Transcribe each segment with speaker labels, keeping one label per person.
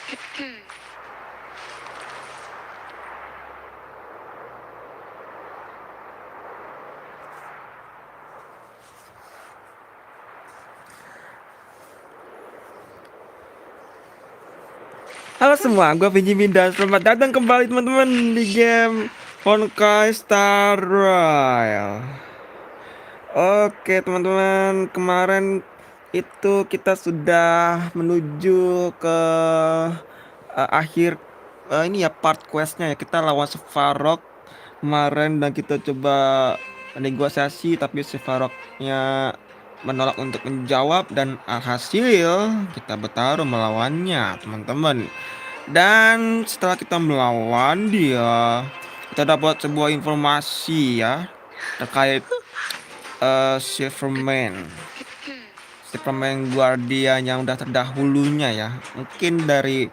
Speaker 1: Halo semua, gue FiziMeds dan selamat datang kembali teman-teman di game Honkai Star Rail. Oke teman-teman, kemarin itu kita sudah menuju ke akhir ini ya part questnya ya. Kita lawan Sevarok kemarin dan kita coba negosiasi tapi Sevaroknya menolak untuk menjawab dan alhasil kita bertarung melawannya teman-teman. Dan setelah kita melawan dia, kita dapat sebuah informasi ya terkait Silverman Guardian yang udah terdahulunya ya. Mungkin dari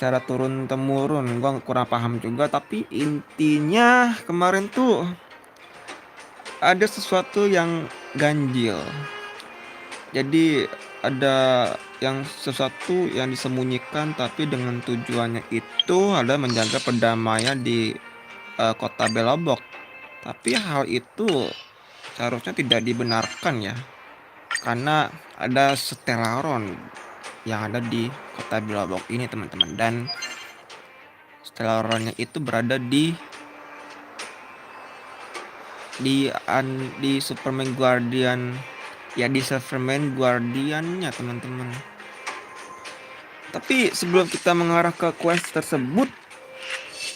Speaker 1: cara turun temurun gua kurang paham juga, tapi intinya kemarin tuh ada sesuatu yang ganjil. Jadi ada sesuatu yang disembunyikan, tapi dengan tujuannya itu adalah menjaga perdamaian di kota Belobok. Tapi hal itu seharusnya tidak dibenarkan ya, karena ada Stellaron yang ada di kota Belobok ini teman-teman, dan Stellaronnya itu berada di Superman Guardian ya, di Superman Guardiannya teman-teman. Tapi sebelum kita mengarah ke quest tersebut,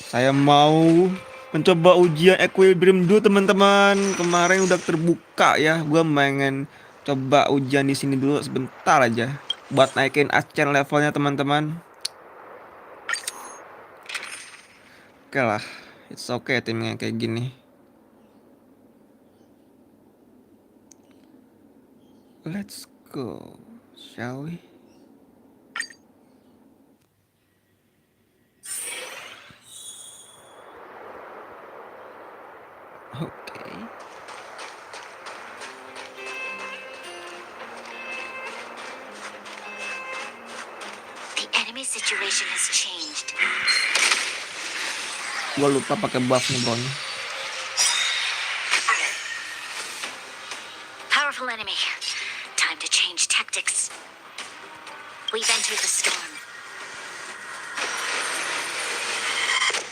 Speaker 1: saya mau mencoba ujian equilibrium dulu teman-teman. Kemarin udah terbuka ya, gue pengen coba ujian di sini dulu sebentar aja buat naikin achievement levelnya teman-teman. Oke lah, it's okay tim yang kayak gini. Let's go, shall we? Oke.
Speaker 2: The enemy situation has changed.
Speaker 1: Gue lupa pakai buff nih bro.
Speaker 2: Powerful enemy. Time to change tactics. We've entered the storm.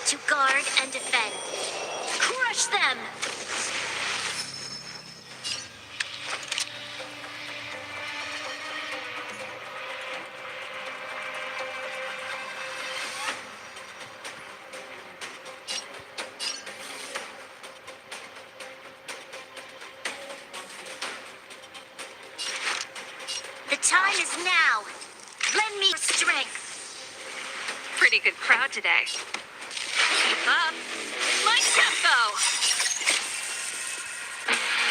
Speaker 2: To guard and defend. Crush them! The time is now. Lend me strength.
Speaker 3: Pretty good crowd today. Keep up. My tempo!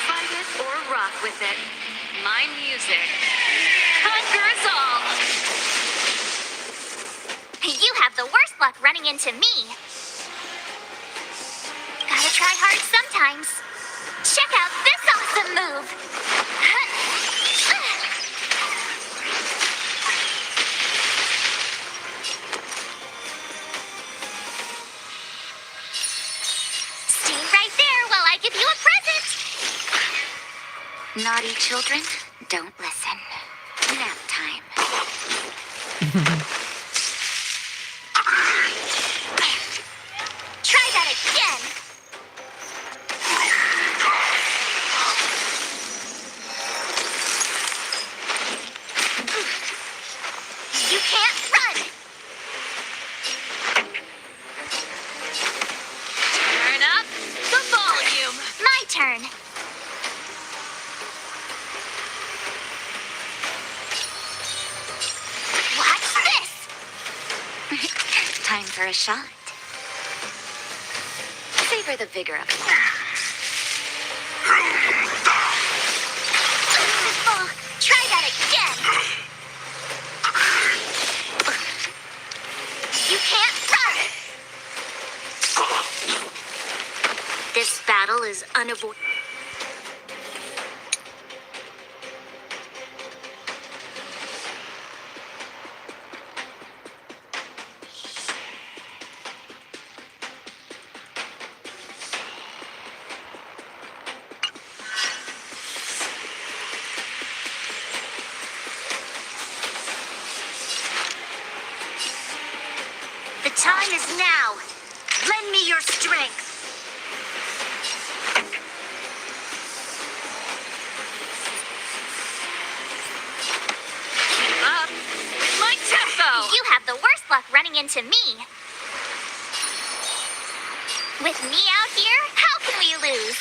Speaker 3: Fight it or rock with it. My music conquers all.
Speaker 2: You have the worst luck running into me. Gotta try hard sometimes. Check out this awesome move. Stay right there while I give you a present. Naughty children, don't listen. Nap time. Try that again. You can't run.
Speaker 3: Turn up the volume.
Speaker 2: My turn. Watch this. Time for a shot. Savor the vigor of it. Oh, try that again. You can't run. This battle is unavoidable. The time is now. Lend me your strength.
Speaker 3: Keep up with my tempo.
Speaker 2: You have the worst luck running into me. With me out here, how can we lose?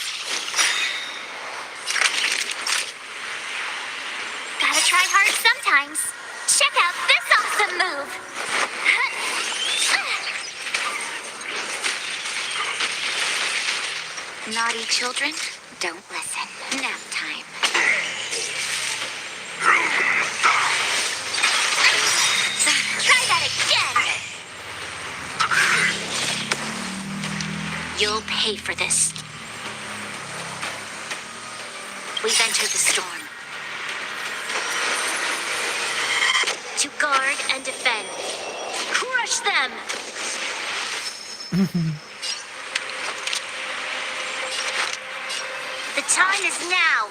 Speaker 2: Gotta try hard sometimes. Check out this awesome move. Naughty children, don't listen. Nap time. Try that again. You'll pay for this. We've entered the storm. To guard and defend. Crush them! The time is now.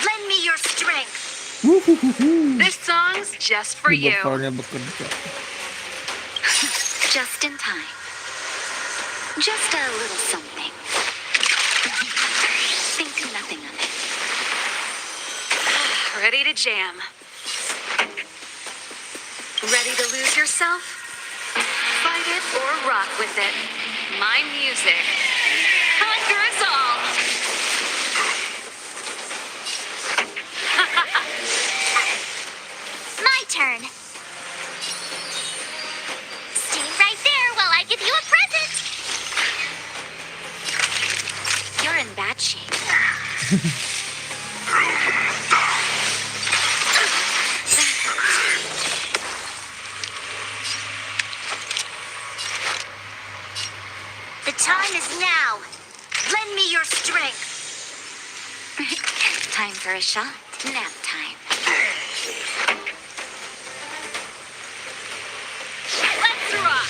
Speaker 2: Lend me your strength.
Speaker 3: This song's just for you.
Speaker 1: Developernya bekerja.
Speaker 2: Just in time. Just a little something. Think nothing of it.
Speaker 3: Ready to jam. Ready to lose yourself? Fight it or rock with it. My music. Conquer us all.
Speaker 2: My turn. Stay right there while I give you a present. You're in bad shape. The time is now. Lend me your strength. Time for a shot. Nap time.
Speaker 3: Let's rock.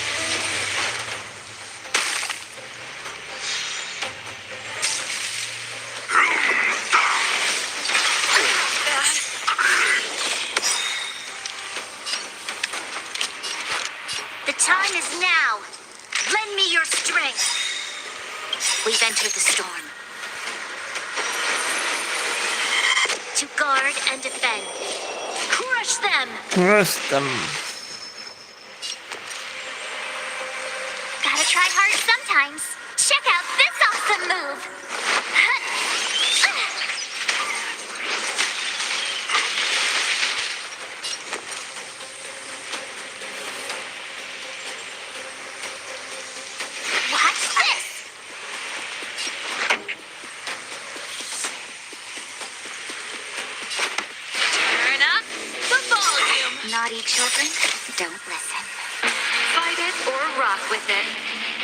Speaker 2: The time is now. Lend me your strength. We've entered the storm. To guard and defend. Crush them!
Speaker 1: Custom.
Speaker 2: Gotta try hard sometimes. Check out this awesome move. Watch this.
Speaker 3: Turn up the volume.
Speaker 2: Naughty children, don't listen.
Speaker 3: Fight it or rock with it.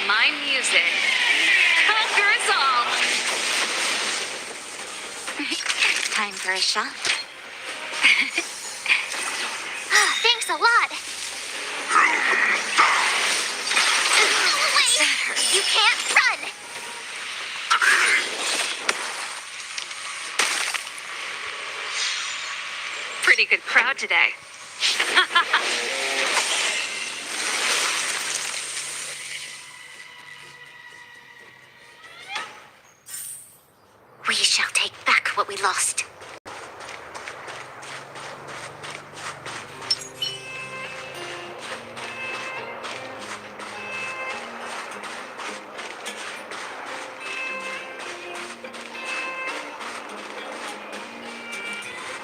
Speaker 3: My music. Conquer us all.
Speaker 2: Time for a shot. Thanks a lot. Wait, you can't run.
Speaker 3: Pretty good crowd today.
Speaker 2: We shall take back what we lost.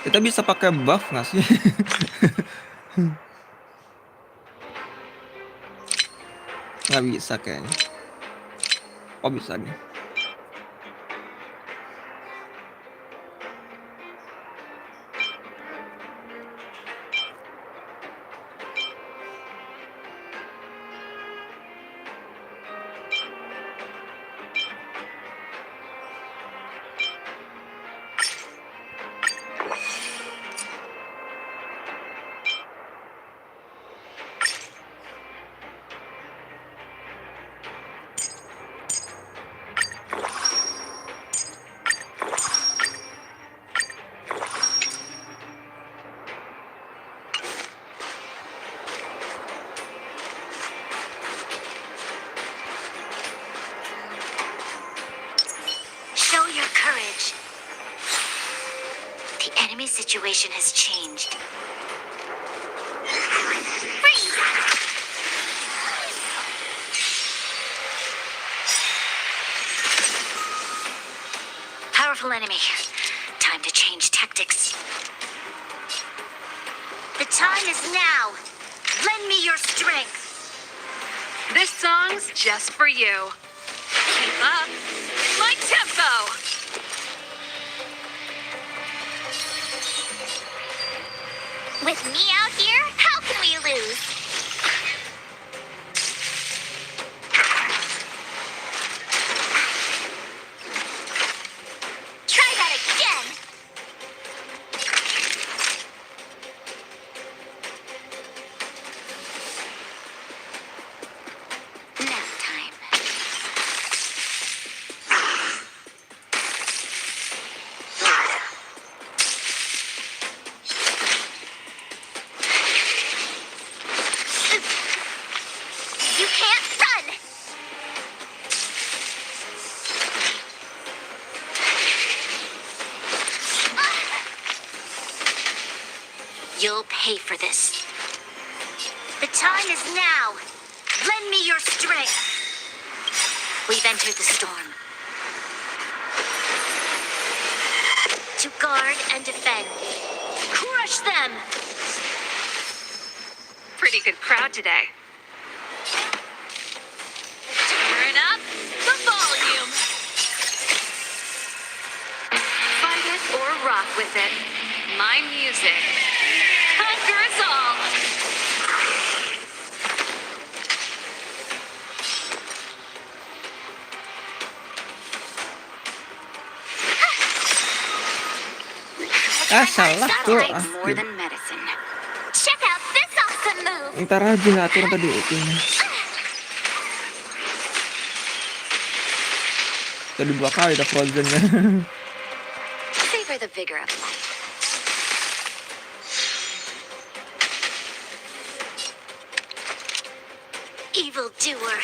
Speaker 1: Kita bisa pakai buff nggak sih? Nggak bisa kayaknya. Oh bisa nih.
Speaker 2: situation has changed. Freeze! Powerful enemy. Time to change tactics. The time is now. Lend me your strength.
Speaker 3: This song's just for you. Keep up my tempo.
Speaker 2: With me out here, how can we lose? Try that again. Nap time. You can't run! You'll pay for this. The time is now. Lend me your strength. We've entered the storm. To guard and defend. Crush them!
Speaker 3: Pretty good crowd today. Turn up the volume. Fight it or rock with it. My music. Conquer us all.
Speaker 1: Salah tuh.
Speaker 2: Satellite more than medicine. Check out this awesome move.
Speaker 1: Ntar aja ngatur tadi itu. Tadi 2 kali udah frozen.
Speaker 2: Savor the vigor of life. Evil doer.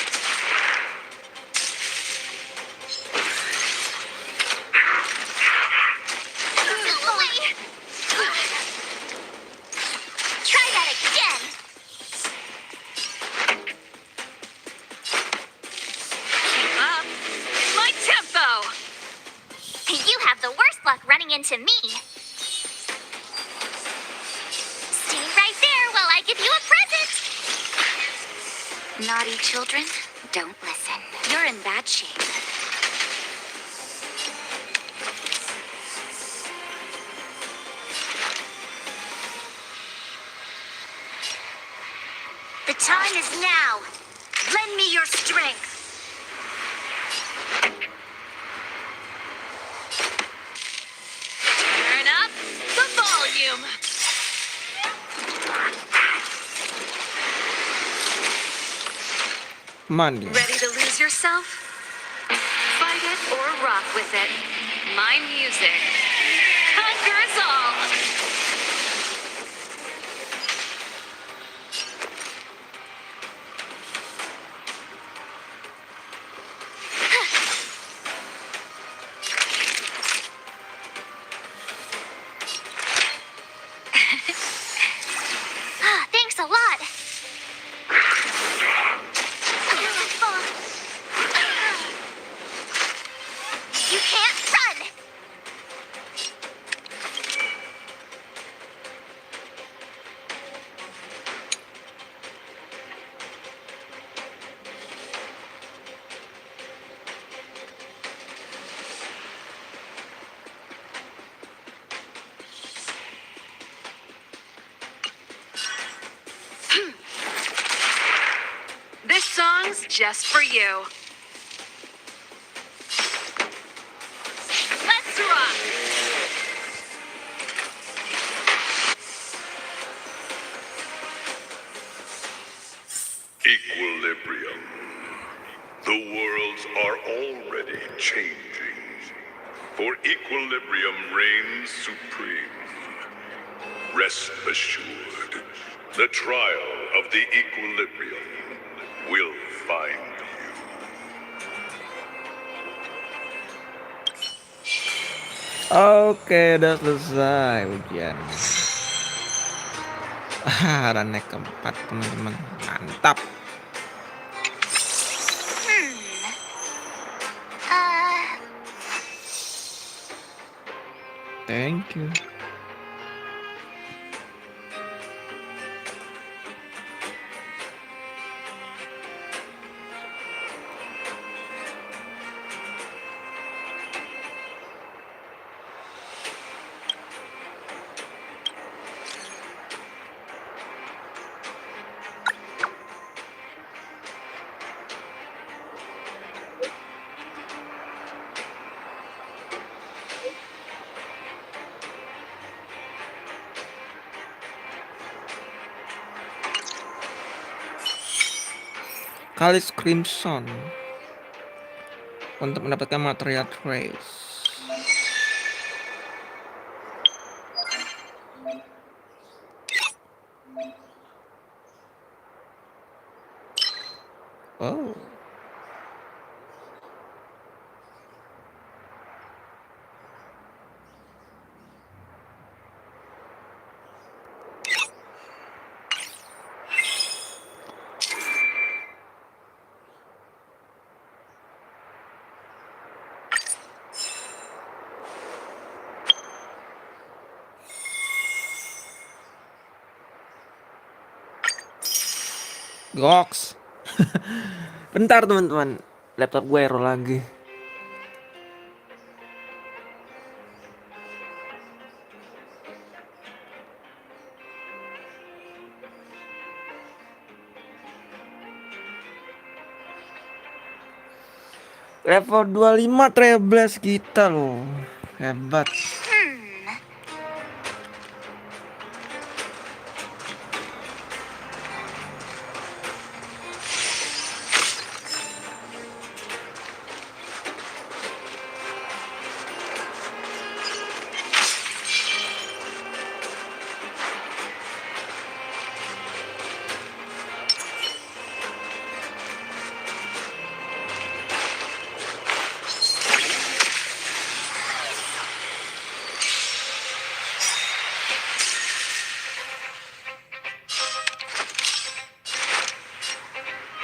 Speaker 2: Try that again.
Speaker 3: Keep up my tempo.
Speaker 2: You have the worst luck running into me. Stay right there while I give you a present. Naughty children, don't listen. You're in bad shape. The time is now. Lend me your strength.
Speaker 3: Turn up the volume.
Speaker 1: Mandi.
Speaker 3: Ready to lose yourself? Fight it or rock with it. My music. Conquer us all.
Speaker 2: Thanks a lot. You can't run.
Speaker 3: This song's just for you. Let's rock.
Speaker 4: Equilibrium. The worlds are already changing, for equilibrium reigns supreme. Rest assured, the trial of the equilibrium will find you.
Speaker 1: Oke, udah selesai ujian. Rank keempat teman-teman, mantap. Thank you. Kalis Crimson untuk mendapatkan material trace. Oh. Goks. Bentar teman-teman, laptop gue error lagi. Level 25 13 kita loh. Hebat.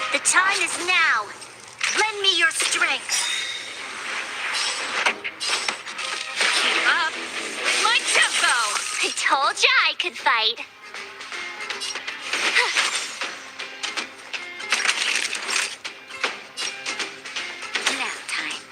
Speaker 2: The time is now. Lend me your strength.
Speaker 3: Keep up. My tempo.
Speaker 2: I told ya I could fight. Nap time.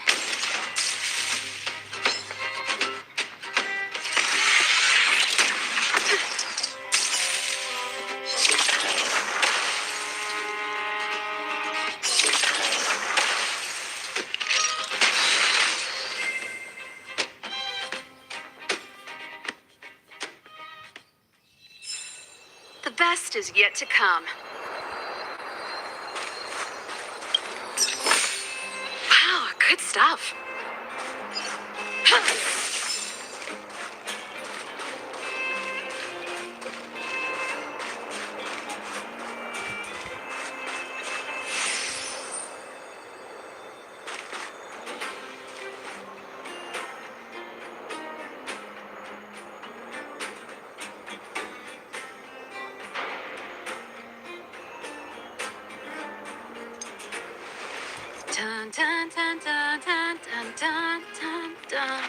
Speaker 3: The best is yet to come. Wow, good stuff. Dun, dun, dun, dun, dun, dun, dun, dun, dun.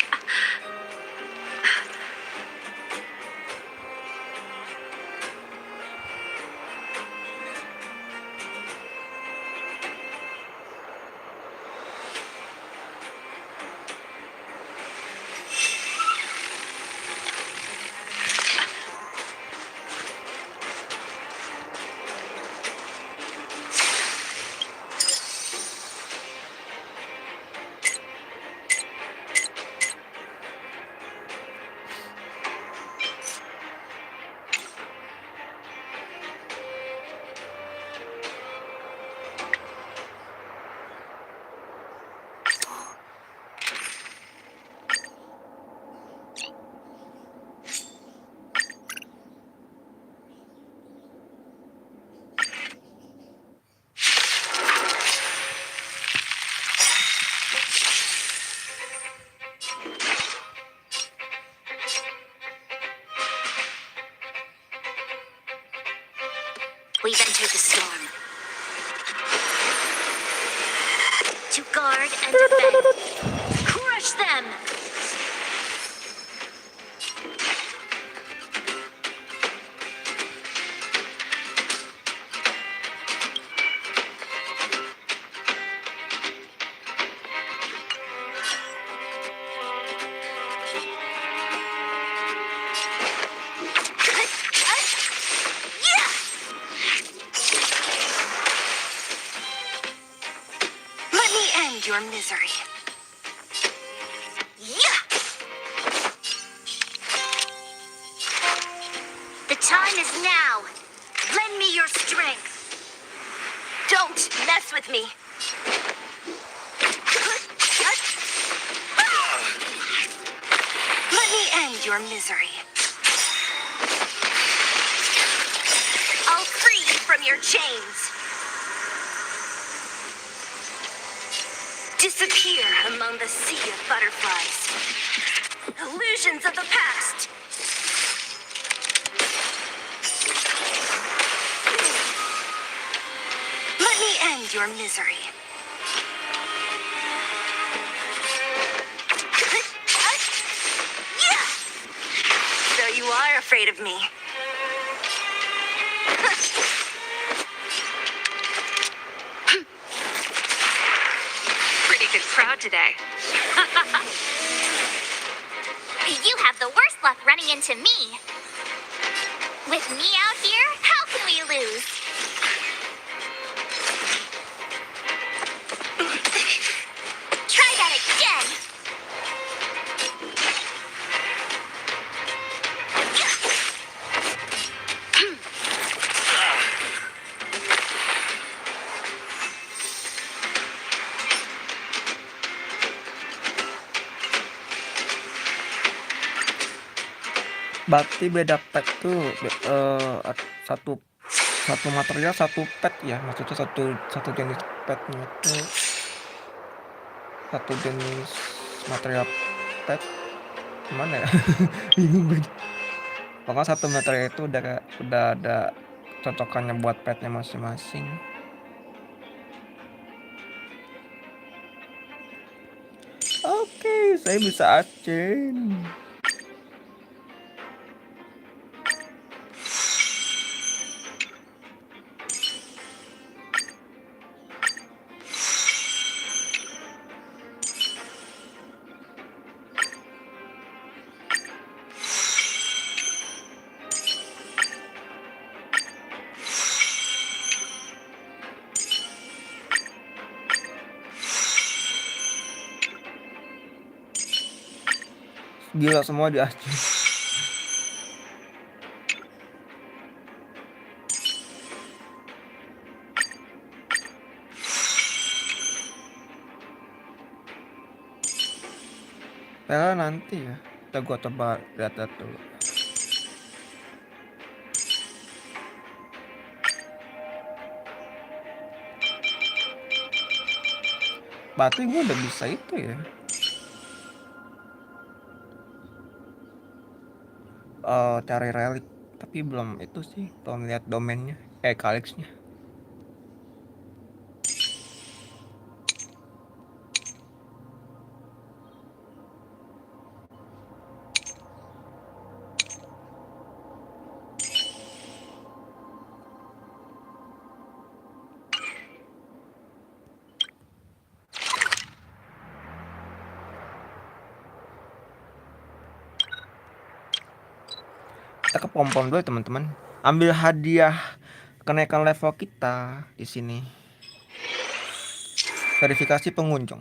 Speaker 2: guard and defend. Crush them! Let me end your misery. Yeah! The time is now. Lend me your strength. Don't mess with me. Let me end your misery. I'll free you from your chains. Disappear among the sea of butterflies. Illusions of the past. Let me end your misery. So you are afraid of me.
Speaker 3: Pretty good crowd today.
Speaker 2: You have the worst luck running into me. With me out here, how can we lose? Try that again.
Speaker 1: Berarti beda pet tuh satu material satu pet ya, maksudnya satu jenis petnya tuh satu jenis material pet gimana ya? Bingung gue. Pokoknya satu material itu udah ada cocokannya buat petnya masing-masing. Oke, saya bisa acen. Gila semua di Aceh. Ya nanti ya, kita gua coba lihat dulu. Berarti gua udah bisa itu ya. Cari relik, tapi belum itu sih, belum lihat domainnya, kalixnya. Kita ke pom-pom dulu teman-teman. Ambil hadiah kenaikan level kita di sini. Verifikasi pengunjung.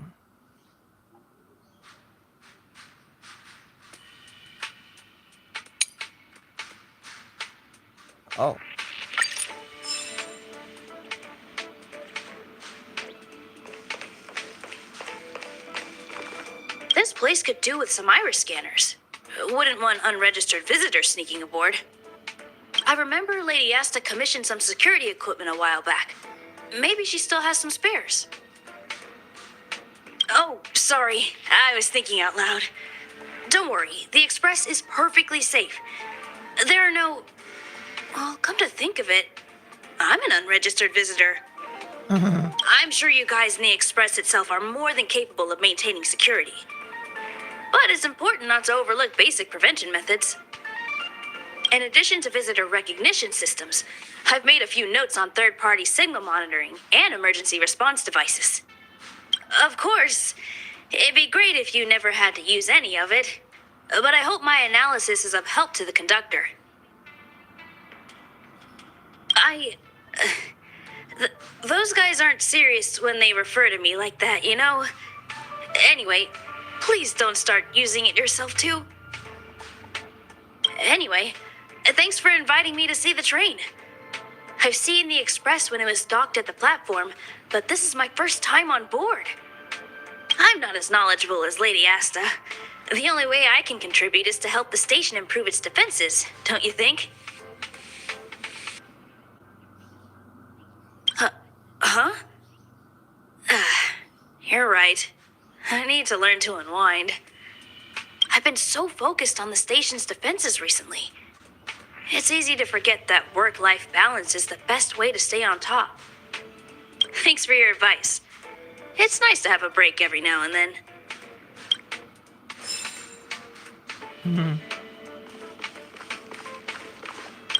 Speaker 1: Oh.
Speaker 5: This place could do with some iris scanners. Wouldn't want unregistered visitors sneaking aboard. I remember Lady asked to commission some security equipment a while back. Maybe she still has some spares. Oh, sorry. I was thinking out loud. Don't worry. The Express is perfectly safe. There are no... Well, come to think of it, I'm an unregistered visitor. I'm sure you guys in the Express itself are more than capable of maintaining security. But it's important not to overlook basic prevention methods. In addition to visitor recognition systems, I've made a few notes on third-party signal monitoring and emergency response devices. Of course, it'd be great if you never had to use any of it, but I hope my analysis is of help to the conductor. Those guys aren't serious when they refer to me like that, you know? Anyway, please don't start using it yourself too. Anyway, thanks for inviting me to see the train. I've seen the Express when it was docked at the platform, but this is my first time on board. I'm not as knowledgeable as Lady Asta. The only way I can contribute is to help the station improve its defenses, don't you think? Huh? You're right. I need to learn to unwind. I've been so focused on the station's defenses recently. It's easy to forget that work-life balance is the best way to stay on top. Thanks for your advice. It's nice to have a break every now and then.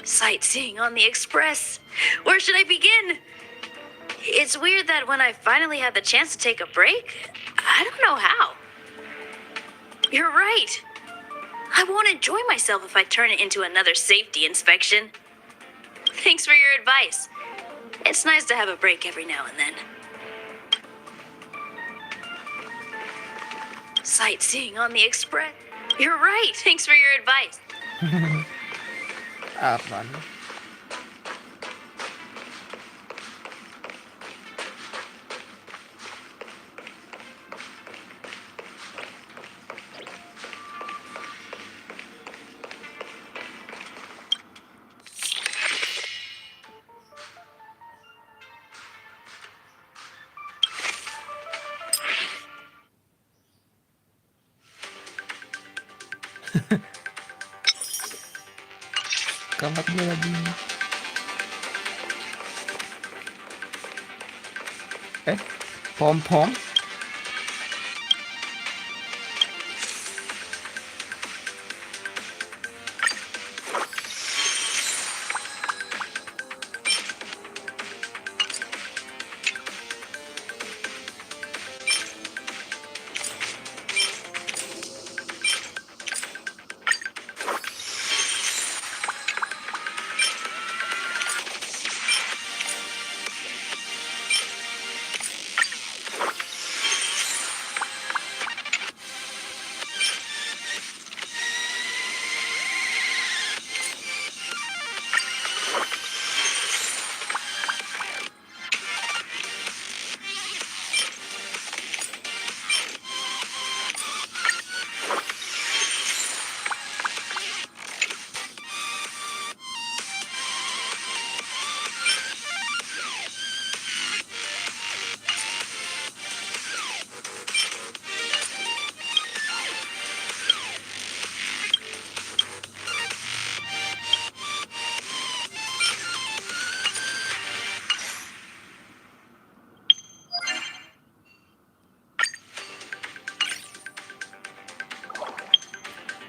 Speaker 5: Sightseeing on the Express. Where should I begin? It's weird that when I finally had the chance to take a break, I don't know how. You're right. I won't enjoy myself if I turn it into another safety inspection. Thanks for your advice. It's nice to have a break every now and then. Sightseeing on the Express. You're right. Thanks for your advice.
Speaker 1: Apa nih? Kamar dia lagi. Pom-pom.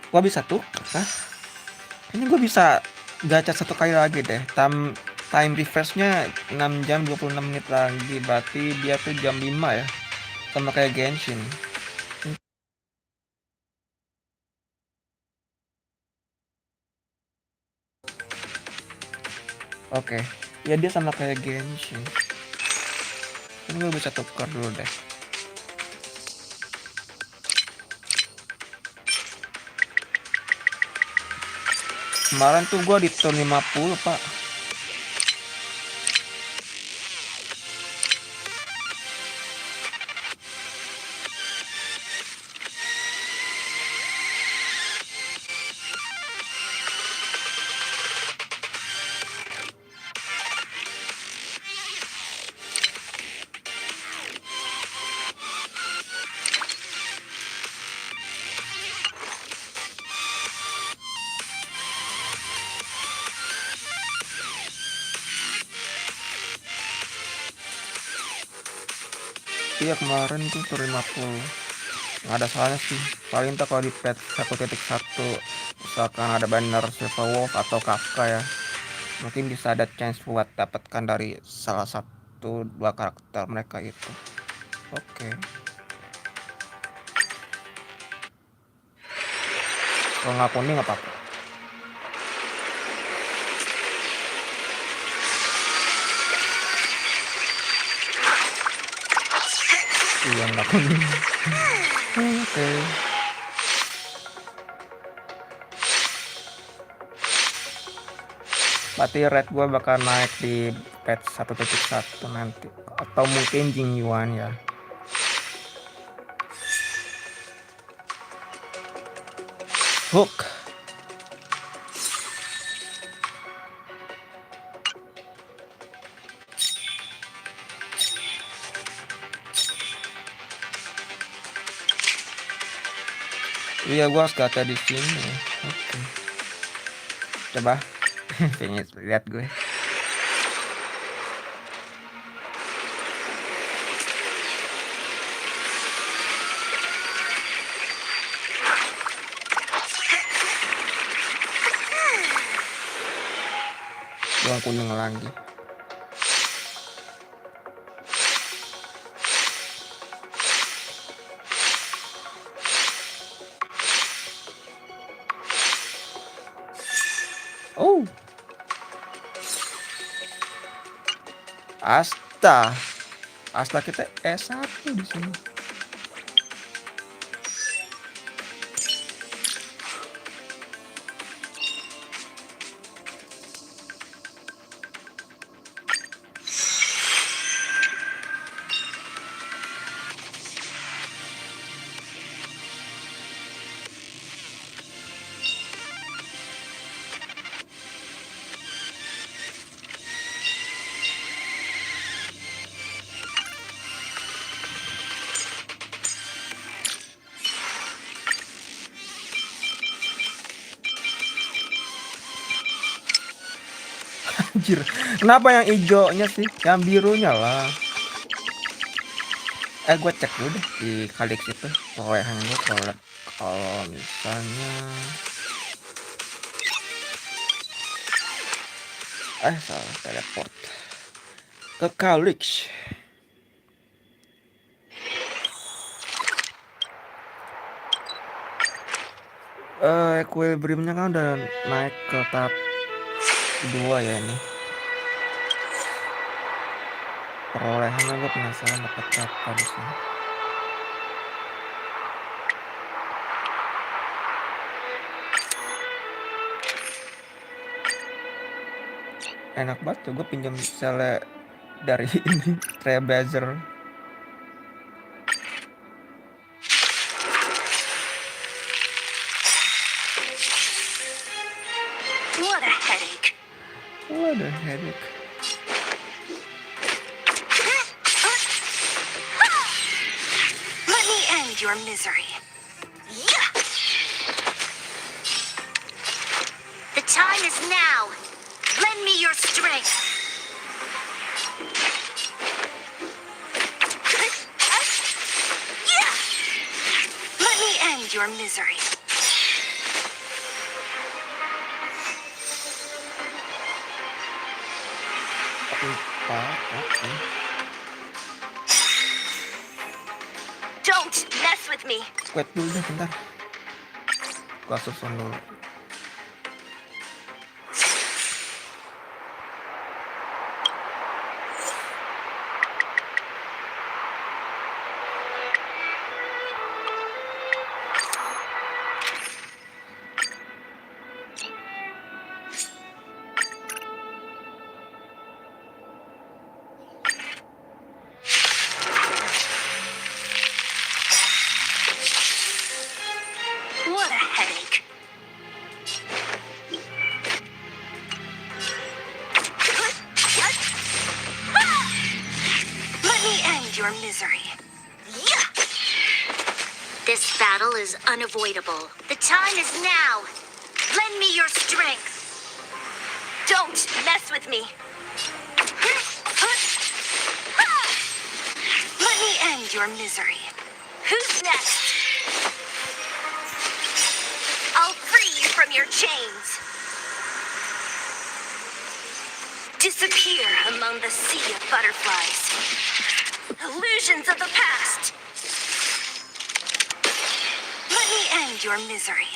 Speaker 1: Gua bisa tuh, ini gue bisa gacha 1 kali lagi deh. Time refresh-nya 6 jam 26 menit lagi, berarti dia tuh jam 5 ya, sama kayak Genshin. Oke, ya dia sama kayak Genshin. Ini gue bisa tukar dulu deh. Kemarin tuh gue di turn 50 pak. Iya kemarin tuh 150. Nggak ada salahnya sih. Paling tak kalau di patch 1.1 misalkan ada banner Silver Wolf atau Kafka ya, mungkin bisa ada chance buat dapatkan dari salah satu dua karakter mereka itu. Oke. Kalau nggak kuning nggak apa-apa. Iya nggak kuning. Oke. Berarti rate gue bakal naik di patch 1.1 nanti, atau mungkin Jing Yuan ya. Hook. Iya gua harus gacha di sini. Oke. Coba. Pengen lihat gue. Yang kuning lagi. Oh. Asta kita S1 di sini. Anjir, kenapa yang hijaunya sih? Yang birunya lah. Gue cek dulu deh di Kalix itu perolehan gue kalau misalnya salah teleport ke Kalix. Equilibriumnya kan udah naik ke tahap 2 ya ini. Perolehannya gue penasaran dapat berapa di sini. Enak banget tuh gue pinjam misalnya dari ini Trailblazer.
Speaker 3: What a headache.
Speaker 1: What a headache.
Speaker 3: Let me end your misery. Yeah.
Speaker 2: The time is now. Lend me your strength.
Speaker 3: Yeah. Let me end your misery.
Speaker 1: Oke.
Speaker 3: Don't mess with me.
Speaker 1: Squat dulu deh bentar. Gua susun dulu.
Speaker 3: What a headache. Let me end your misery. Yeah.
Speaker 2: This battle is unavoidable. The time is now. Lend me your strength.
Speaker 3: Don't mess with me. Let me end
Speaker 2: end your misery. Who's next? I'll free you from your chains. Disappear among the sea of butterflies. Illusions of the past. Let me end your misery.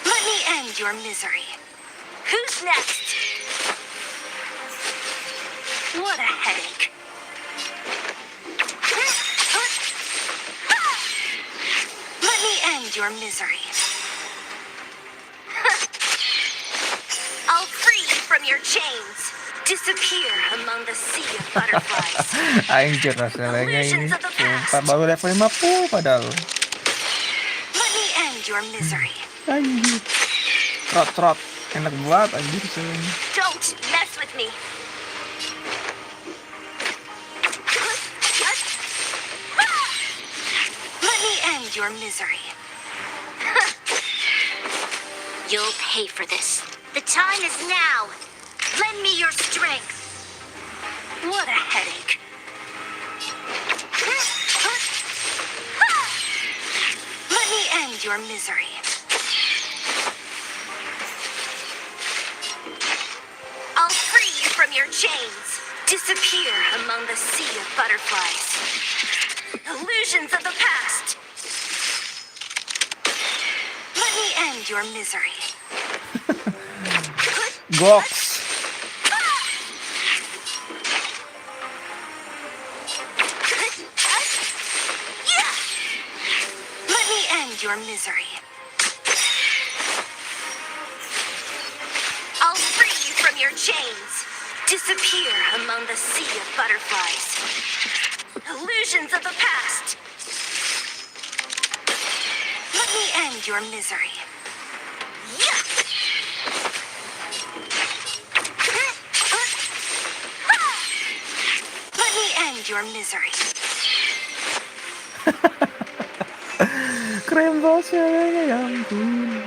Speaker 2: Let me end your misery. Who's next? What a headache. Let me end your misery. I'll free you from your chains. Disappear among the sea of butterflies.
Speaker 1: Anjir rasanya ini. Sumpah baru level 50 padahal.
Speaker 2: Let me end your misery.
Speaker 1: Anjir. Trot-trot. Enak banget anjir rasanya.
Speaker 2: Don't mess with me. Let me end your misery.
Speaker 5: You'll pay for this. The time is now. Lend me your strength.
Speaker 2: What a headache. Let me end your misery. I'll free you from your chains. Disappear among the sea of butterflies. Illusions of the past. Let me end your misery.
Speaker 1: Goks.
Speaker 2: Let me end your misery. I'll free you from your chains. Disappear among the sea of butterflies. Illusions of the past. Let me end your misery. Let me end your misery.
Speaker 1: Keren banget ceweknya, ya ampun.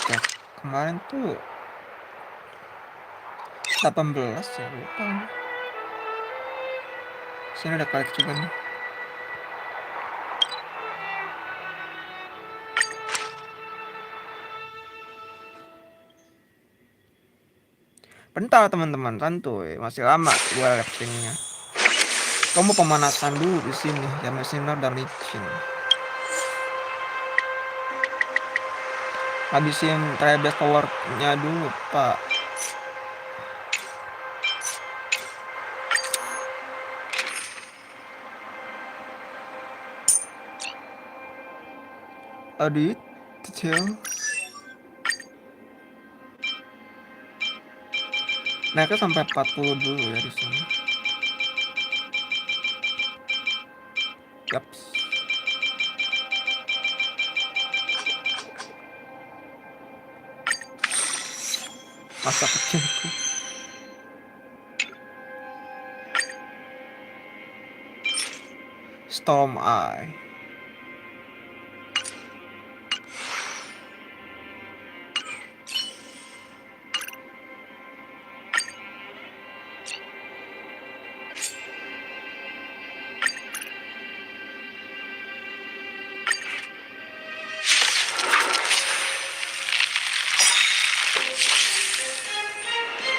Speaker 1: ya kemarin tuh 18 ya, lupa. Sini ada klik juga nih. Bentar teman-teman, santuy, masih lama gua live streamingnya. Kamu pemanasan dulu di sini, jangan sinar dan licin. Habisin tribal powernya dulu, Pak. Adit, kecil. Naiknya sampai 40 dulu ya di sini. Yaps. Masa kecilku. Storm Eye.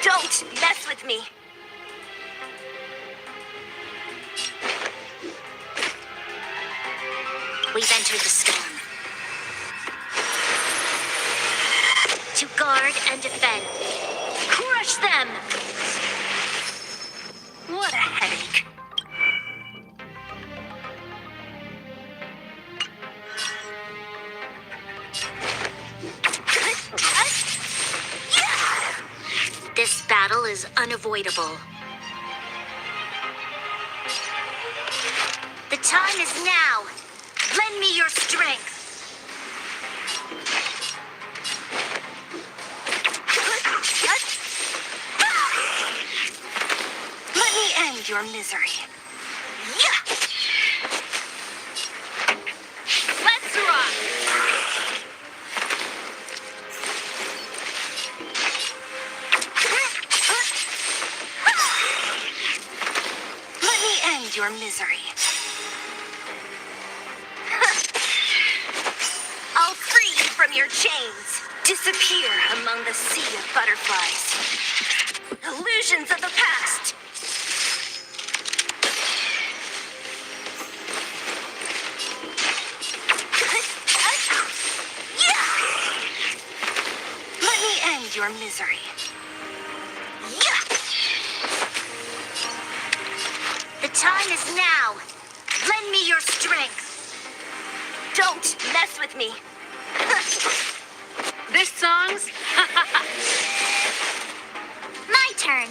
Speaker 2: Don't mess with me.
Speaker 5: We've entered the storm. To guard and defend. Crush them!
Speaker 2: What a headache.
Speaker 5: This battle is unavoidable. The time is now. Lend me your strength.
Speaker 2: Let me end your misery.
Speaker 3: Let's rock!
Speaker 2: Let me end your misery. I'll free you from your chains. Disappear among the sea of butterflies. Illusions of the past. Let me end your misery. The time is now. Lend me your strength. Don't mess with me.
Speaker 3: This song's
Speaker 2: My turn.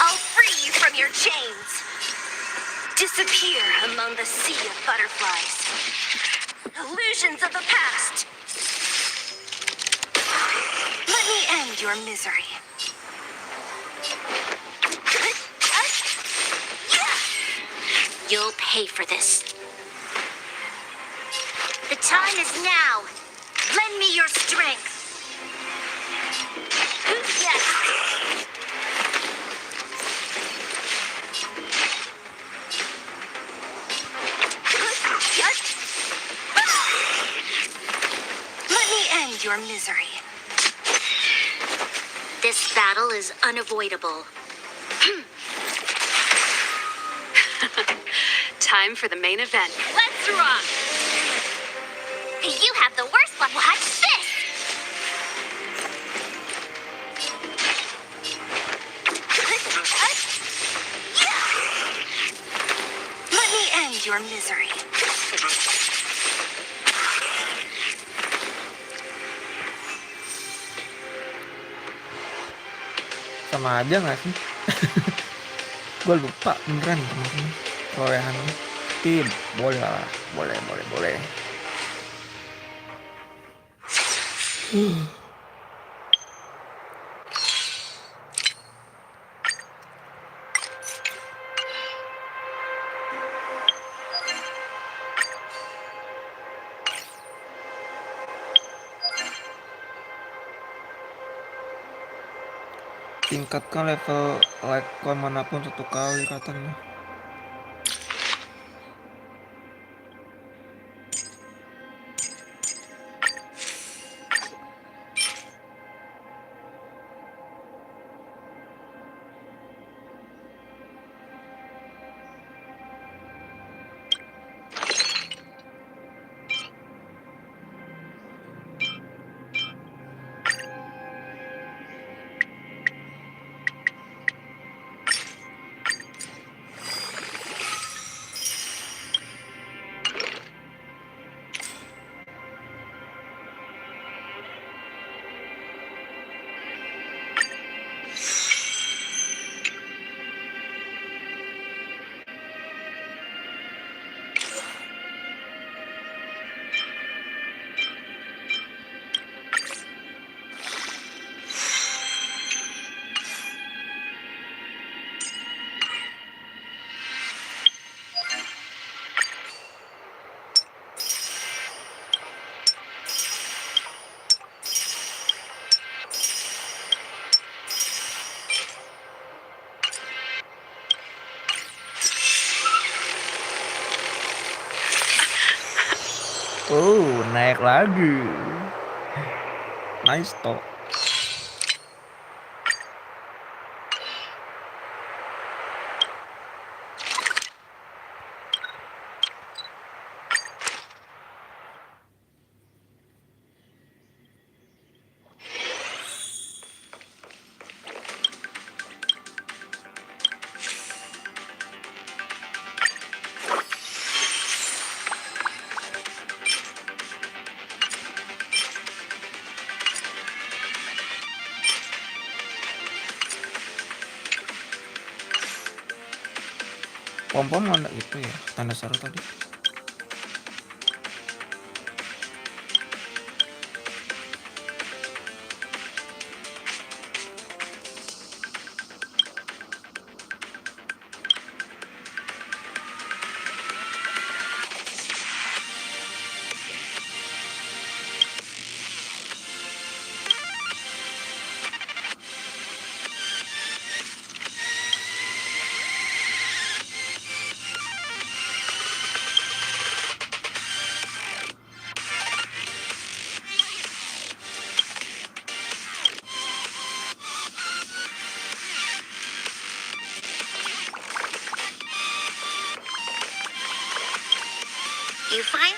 Speaker 2: I'll free you from your chains. Disappear among the sea of butterflies. Illusions of the past. Let me end your misery. You'll pay for this. The time is now. Lend me your strength. Who's next? Let me end your misery. This battle is unavoidable.
Speaker 3: time for the main event. Let's rock!
Speaker 2: You have the worst one. Watch this! Let me end your misery.
Speaker 1: Sama aja nggak sih? Gue lupa beneran teman-teman perolehannya. Tapi boleh lah, boleh. Tingkatkan level like manapun 1 kali katanya. Oh, naik lagi. Nice toh. Pom-pom mana itu ya? Tanda seru tadi.
Speaker 2: You fine?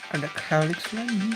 Speaker 1: Ada Helix lagi.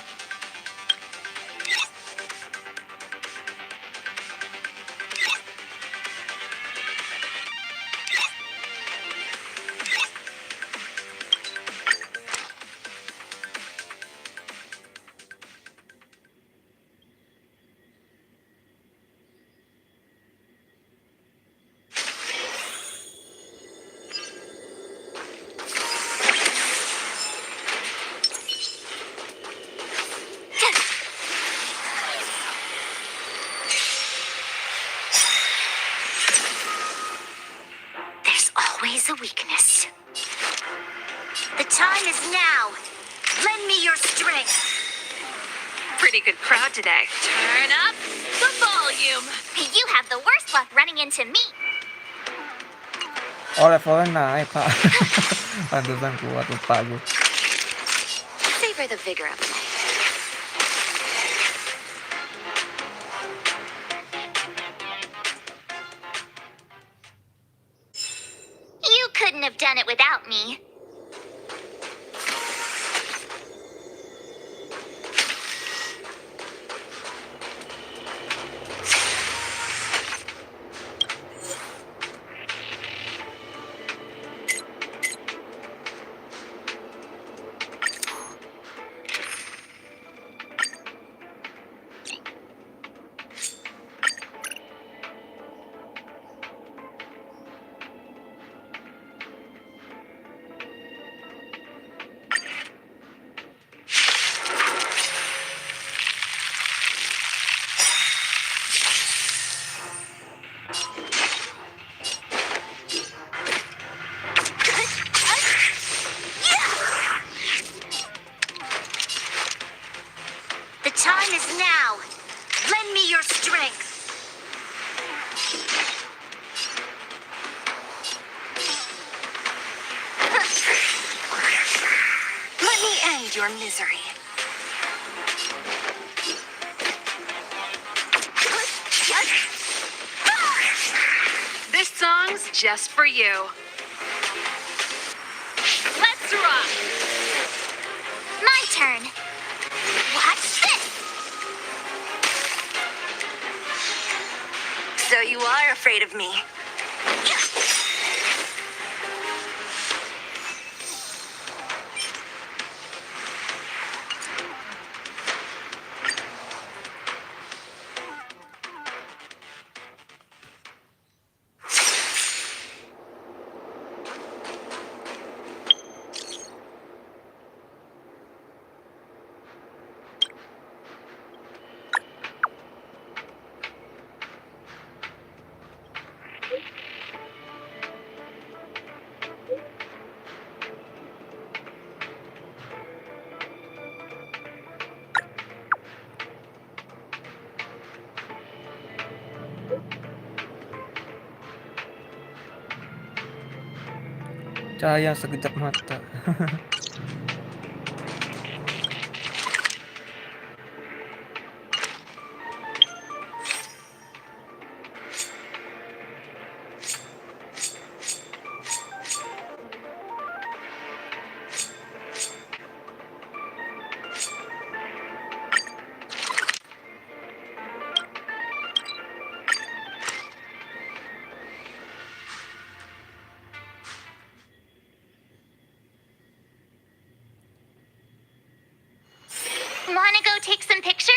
Speaker 2: There's always a weakness. The time is now. Lend me your strength.
Speaker 3: Pretty good crowd today. Turn up the volume.
Speaker 2: You have the worst luck running into me.
Speaker 1: Oh, levelnya naik, Pak. Pantesan kuat, lupa gue.
Speaker 5: Savor the vigor of life.
Speaker 2: You couldn't have done it without me. The time is now. Lend me your strength.
Speaker 3: Let me end your misery. This song's just for you. Let's rock.
Speaker 2: My turn. Watch this.
Speaker 3: So you are afraid of me.
Speaker 1: Cahaya sekejap mata.
Speaker 2: Want to go take some pictures?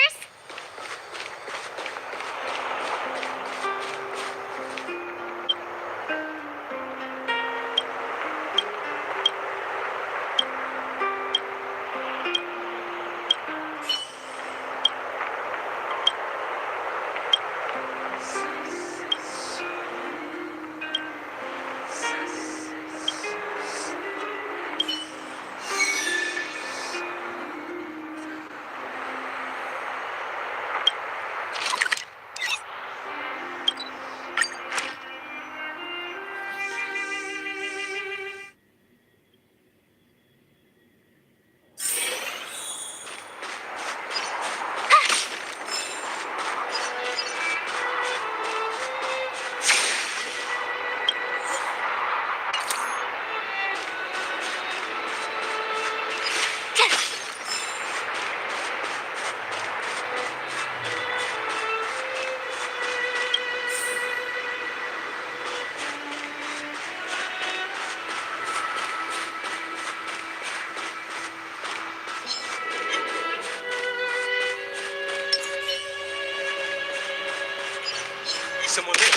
Speaker 6: Someone there.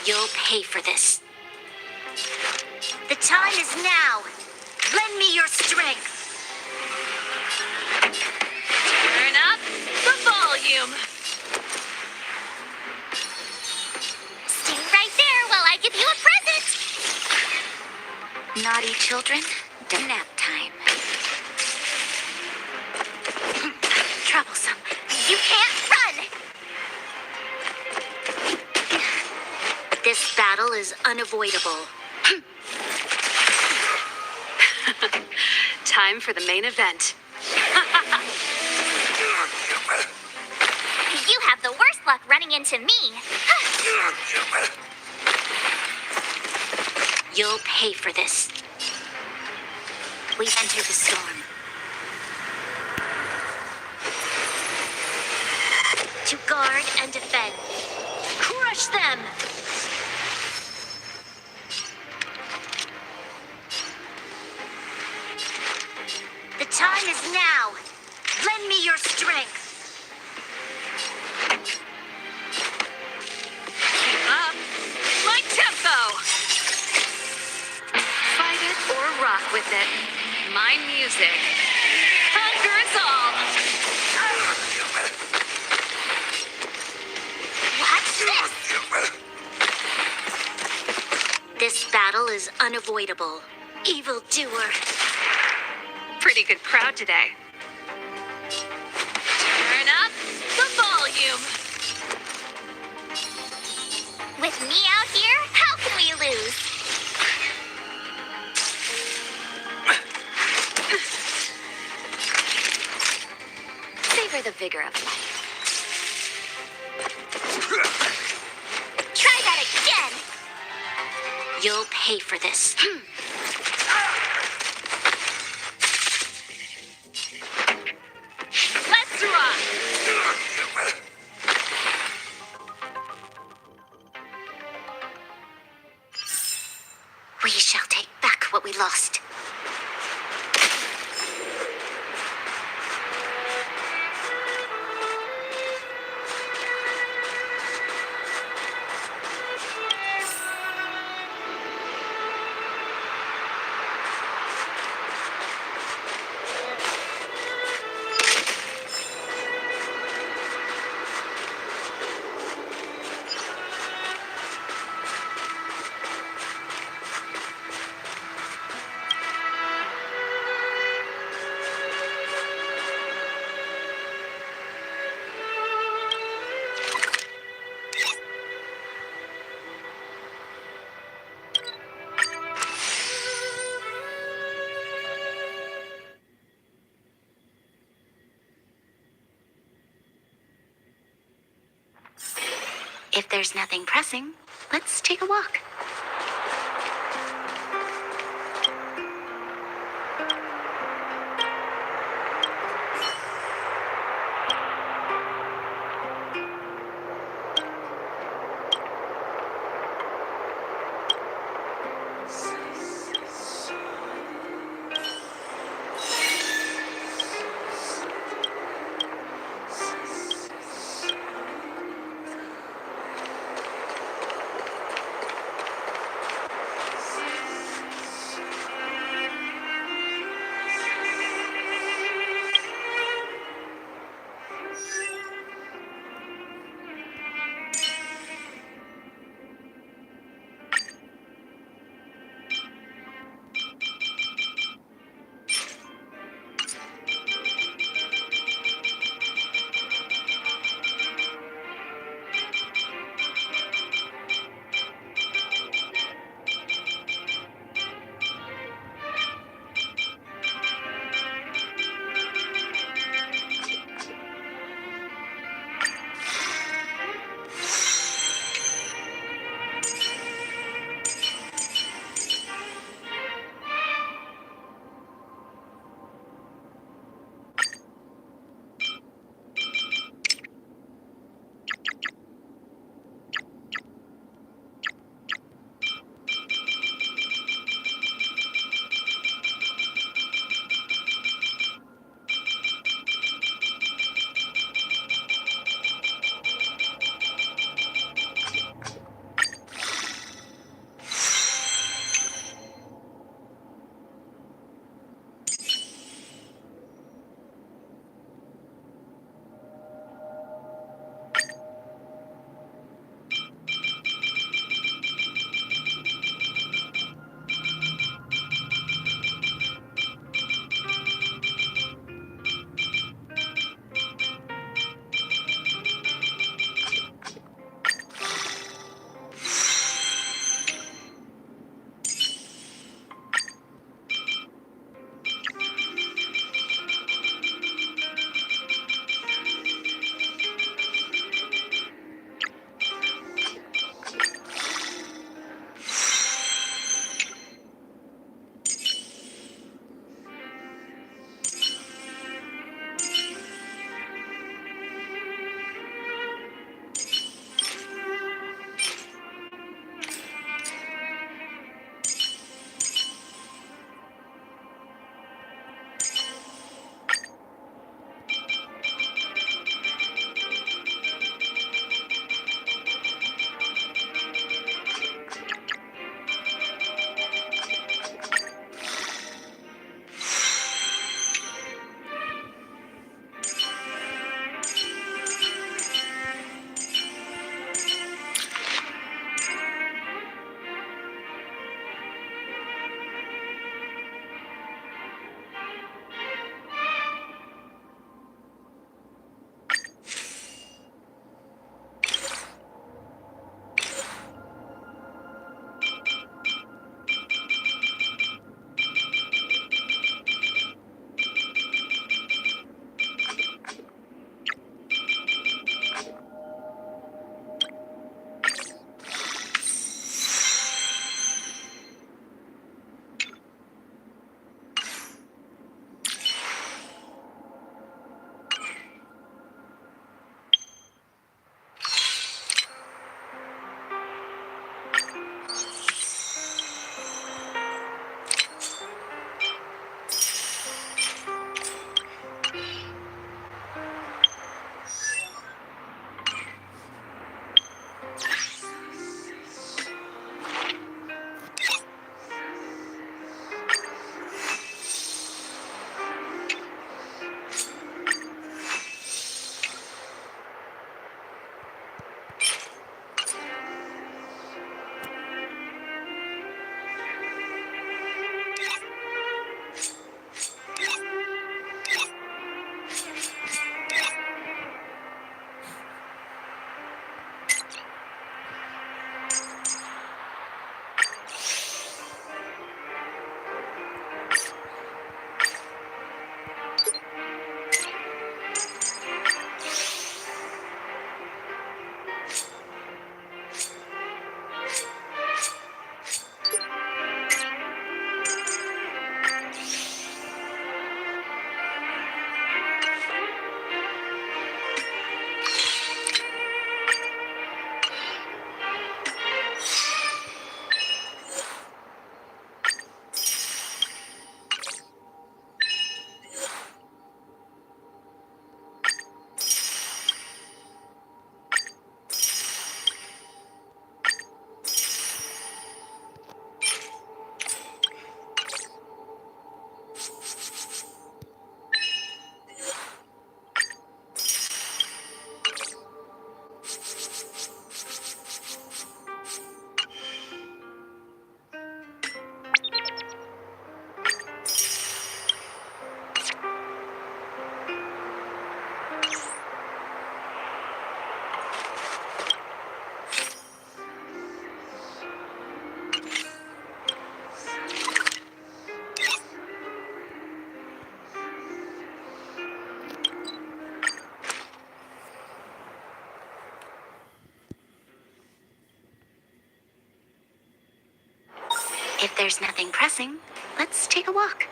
Speaker 2: You'll pay for this. The time is now. Lend me your strength.
Speaker 3: Turn up the volume.
Speaker 2: Stay right there while I give you a present. Naughty children, nap time. Troublesome. You can't run! This battle is unavoidable.
Speaker 3: Time for the main event.
Speaker 2: You have the worst luck running into me. You'll pay for this. We've entered the storm. To guard and defend. Crush them! The time is now. Lend me your strength.
Speaker 3: Keep up my tempo. Fight it or rock with it. My music. Conquers all.
Speaker 2: Watch this! This battle is unavoidable. Evildoer.
Speaker 3: Pretty good crowd today. Turn up the volume.
Speaker 2: With me out here, how can we lose? Savor the vigor of life. Try that again! You'll pay for this.
Speaker 3: Let's rock.
Speaker 2: We shall take back what we lost. If there's nothing pressing, let's take a walk. there's nothing pressing, let's take a walk.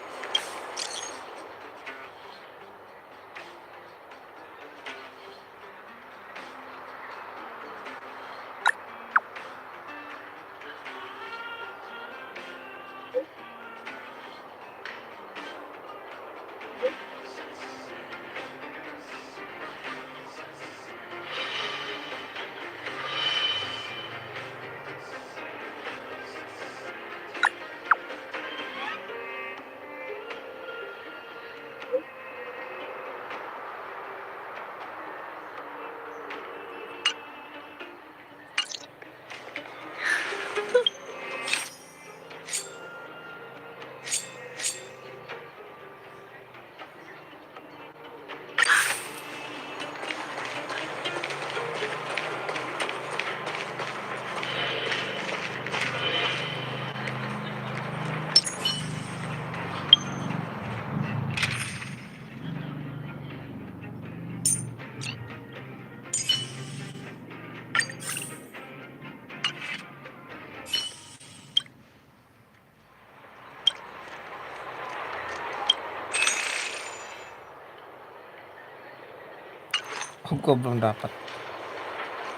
Speaker 1: Gua belum dapat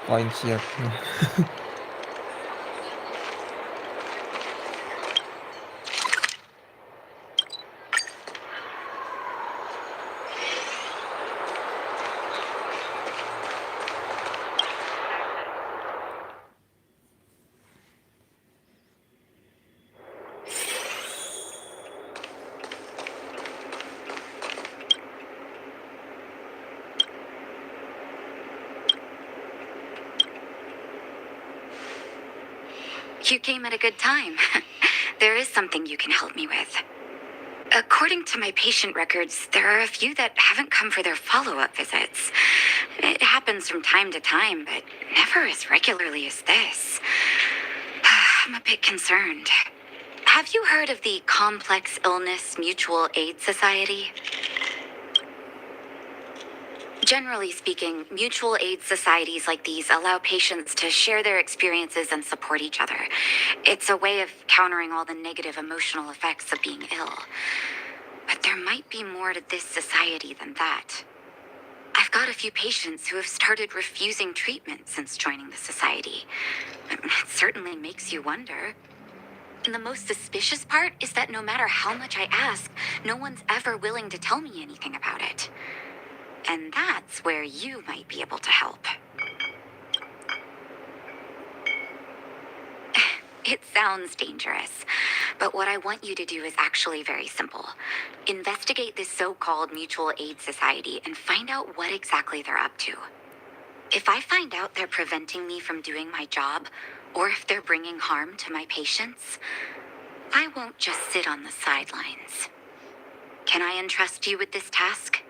Speaker 1: koin shieldnya.
Speaker 3: You came at a good time. There is something you can help me with. According to my patient records, there are a few that haven't come for their follow-up visits. It happens from time to time, but never as regularly as this. I'm a bit concerned. Have you heard of the Complex Illness Mutual Aid Society? Generally speaking, mutual aid societies like these allow patients to share their experiences and support each other. It's a way of countering all the negative emotional effects of being ill. But there might be more to this society than that. I've got a few patients who have started refusing treatment since joining the society. It certainly makes you wonder. And the most suspicious part is that no matter how much I ask, no one's ever willing to tell me anything about it. And that's where you might be able to help. It sounds dangerous, but what I want you to do is actually very simple. Investigate this so-called mutual aid society and find out what exactly they're up to. If I find out they're preventing me from doing my job, or if they're bringing harm to my patients, I won't just sit on the sidelines. Can I entrust you with this task?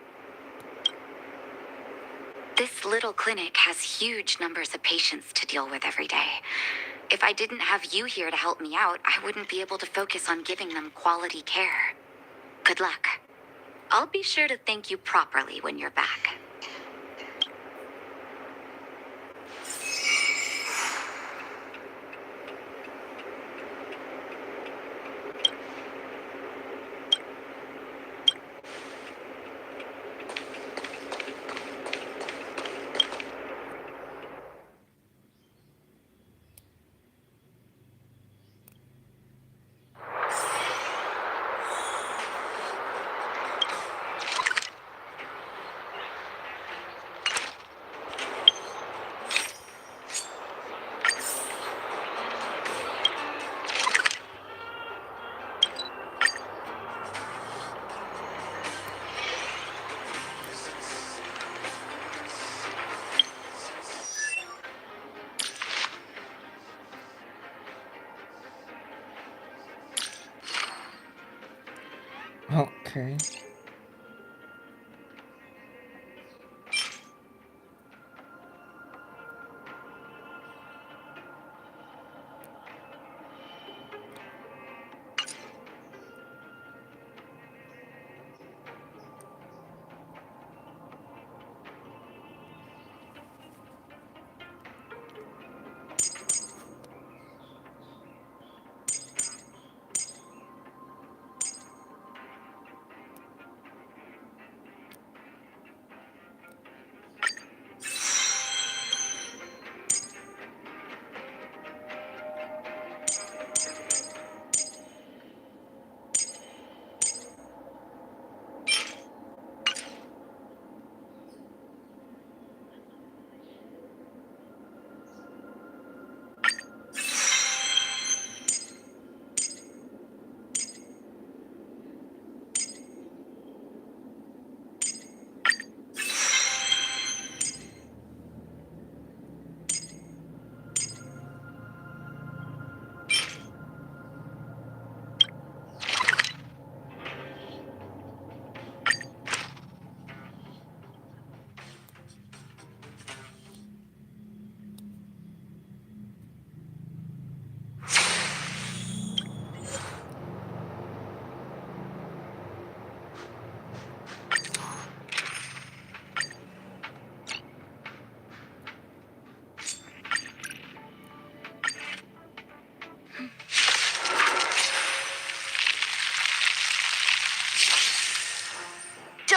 Speaker 3: This little clinic has huge numbers of patients to deal with every day. If I didn't have you here to help me out, I wouldn't be able to focus on giving them quality care. Good luck. I'll be sure to thank you properly when you're back.
Speaker 1: Oke.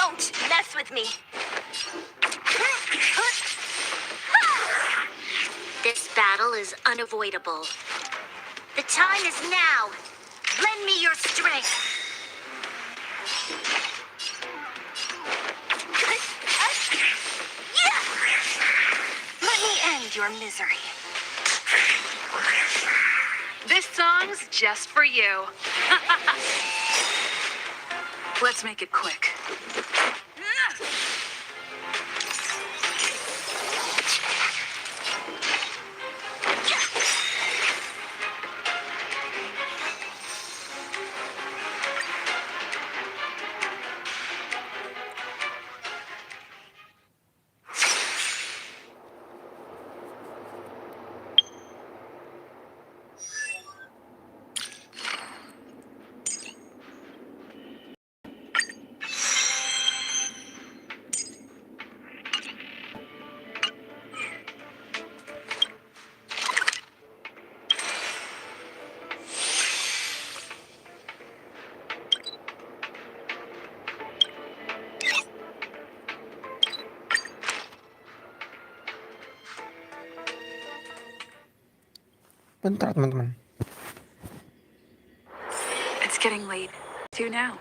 Speaker 2: Don't mess with me. This battle is unavoidable. The time is now. Lend me your strength. Let me end your misery.
Speaker 6: This song's just for you. Let's make it quick.
Speaker 1: Bentar teman-teman.
Speaker 6: It's getting late. Do now.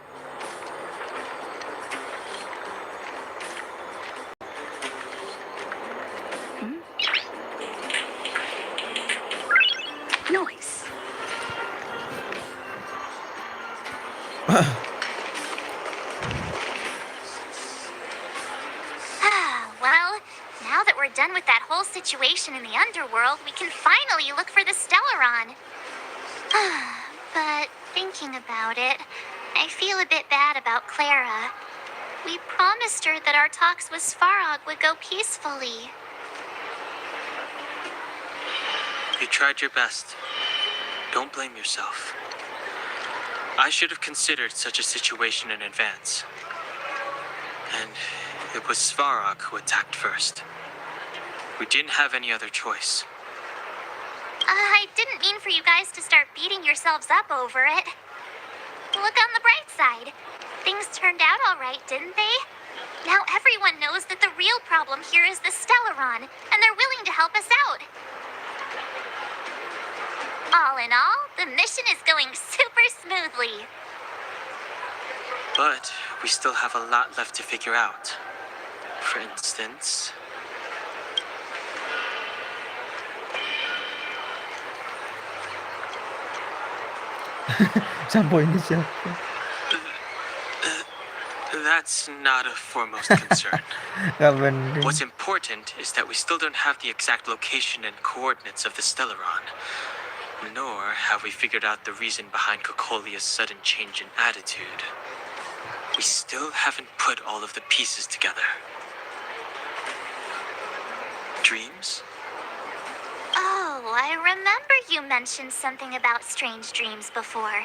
Speaker 6: Noise.
Speaker 2: Well, now that we're done with that whole situation in the underworld, we can finally look for the Stellaron. But thinking about it, I feel a bit bad about Clara. We promised her that our talks with Svarog would go peacefully.
Speaker 7: You tried your best. Don't blame yourself. I should have considered such a situation in advance. And it was Svarog who attacked first. We didn't have any other choice.
Speaker 2: I didn't mean for you guys to start beating yourselves up over it. Look on the bright side. Things turned out all right, didn't they? Now everyone knows that the real problem here is the Stellaron, and they're willing to help us out. All in all, the mission is going super smoothly.
Speaker 7: But we still have a lot left to figure out. For instance...
Speaker 1: Sampo ini siapa?
Speaker 7: That's not of foremost concern.
Speaker 1: Gak penting.
Speaker 7: What's important is that we still don't have the exact location and coordinates of the Stellaron. Nor have we figured out the reason behind Cocolia's sudden change in attitude. We still haven't put all of the pieces together. Dreams?
Speaker 2: Oh, I remember you mentioned something about strange dreams before.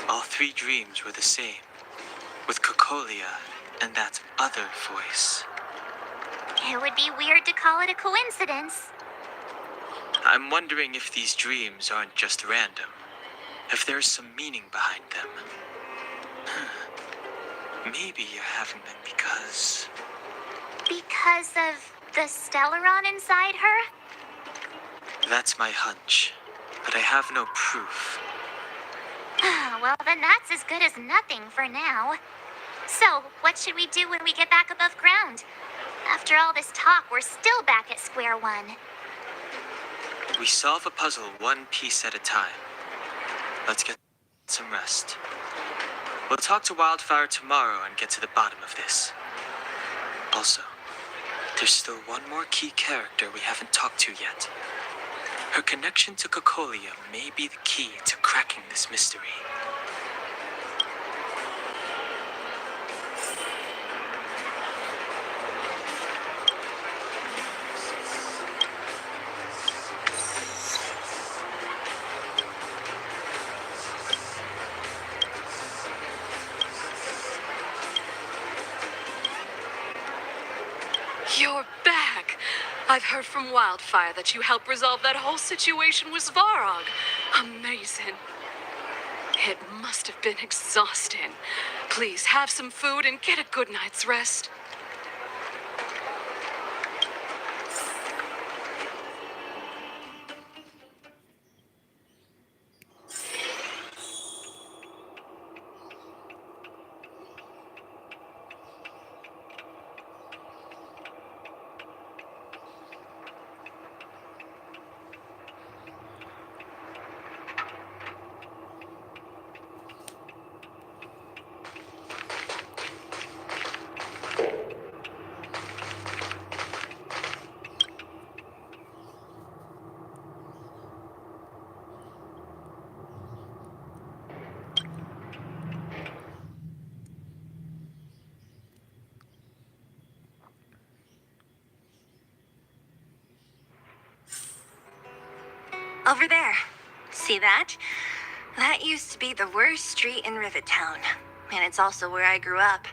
Speaker 7: All three dreams were the same, with Cocolia and that other voice.
Speaker 2: It would be weird to call it a coincidence.
Speaker 7: I'm wondering if these dreams aren't just random, if there's some meaning behind them. Maybe you're having them because...
Speaker 2: Because of the Stellaron inside her?
Speaker 7: That's my hunch, but I have no proof.
Speaker 2: Well, then that's as good as nothing for now. So, what should we do when we get back above ground? After all this talk, we're still back at square one.
Speaker 7: We solve a puzzle one piece at a time. Let's get some rest. We'll talk to Wildfire tomorrow and get to the bottom of this. Also, there's still one more key character we haven't talked to yet. Her connection to Cocolia may be the key to cracking this mystery.
Speaker 6: You're back. I've heard from Wildfire that you helped resolve that whole situation with Svarog. Amazing. It must have been exhausting. Please have some food and get a good night's rest.
Speaker 8: Over there. See that? That used to be the worst street in Rivet Town. And it's also where I grew up.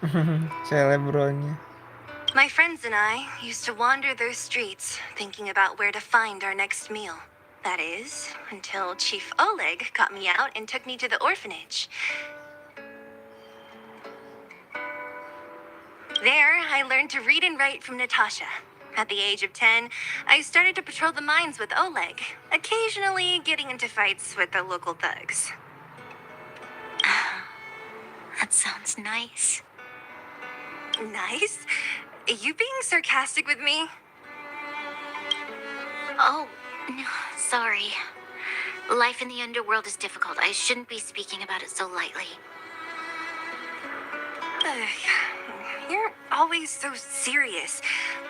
Speaker 1: Celebronya.
Speaker 8: My friends and I used to wander those streets, thinking about where to find our next meal. That is, until Chief Oleg got me out and took me to the orphanage. There, I learned to read and write from Natasha. At the age of 10, I started to patrol the mines with Oleg, occasionally getting into fights with the local thugs.
Speaker 2: That sounds nice.
Speaker 8: Nice? You being sarcastic with me?
Speaker 2: Oh, no, sorry. Life in the underworld is difficult. I shouldn't be speaking about it so lightly.
Speaker 8: You're always so serious.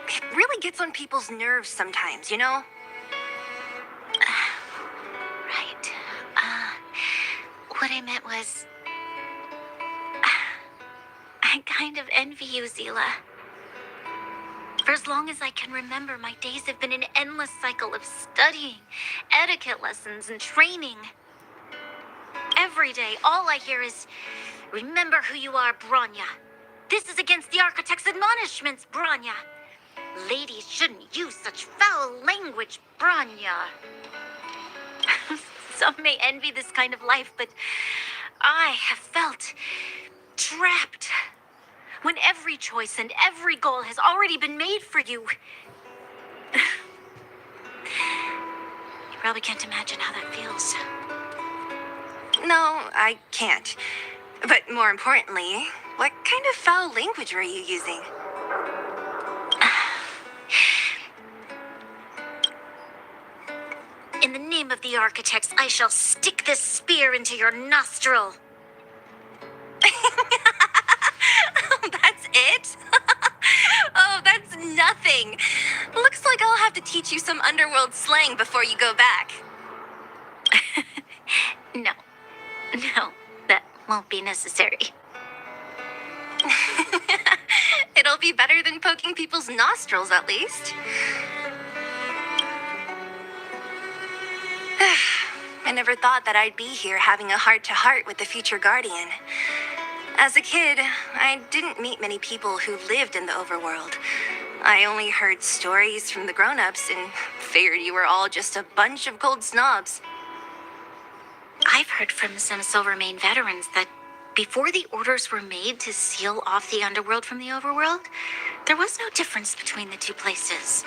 Speaker 8: It really gets on people's nerves sometimes, you know?
Speaker 2: Right. What I meant was... I kind of envy you, Zila. For as long as I can remember, my days have been an endless cycle of studying, etiquette lessons, and training. Every day, all I hear is, remember who you are, Bronya. This is against the Architect's admonishments, Bronya. Ladies shouldn't use such foul language, Bronya. Some may envy this kind of life, but I have felt trapped. When every choice and every goal has already been made for you. You probably can't imagine how that feels.
Speaker 8: No, I can't. But more importantly, what kind of foul language were you using?
Speaker 2: In the name of the Architects, I shall stick this spear into your nostril.
Speaker 8: That's it? Oh, that's nothing. Looks like I'll have to teach you some underworld slang before you go back.
Speaker 2: No, that won't be necessary.
Speaker 8: It'll be better than poking people's nostrils, at least. I never thought that I'd be here having a heart-to-heart with the future Guardian. As a kid, I didn't meet many people who lived in the overworld. I only heard stories from the grown-ups and figured you were all just a bunch of cold snobs.
Speaker 2: I've heard from some Silvermane veterans that before the orders were made to seal off the underworld from the overworld, there was no difference between the two places.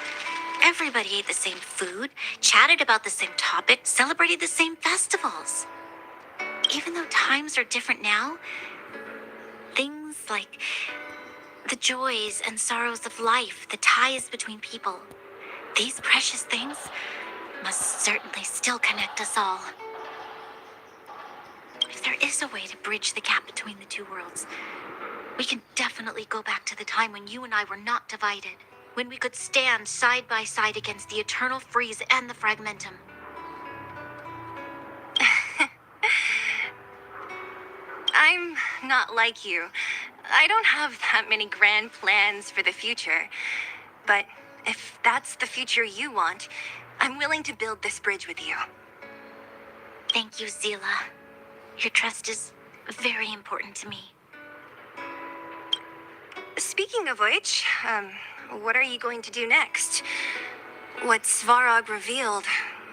Speaker 2: Everybody ate the same food, chatted about the same topics, celebrated the same festivals. Even though times are different now, things like the joys and sorrows of life, the ties between people, these precious things must certainly still connect us all. If there is a way to bridge the gap between the two worlds, we can definitely go back to the time when you and I were not divided, when we could stand side by side against the Eternal Freeze and the Fragmentum.
Speaker 8: I'm not like you. I don't have that many grand plans for the future. But if that's the future you want, I'm willing to build this bridge with you.
Speaker 2: Thank you, Zila. Your trust is very important to me.
Speaker 8: Speaking of which, what are you going to do next? What Svarog revealed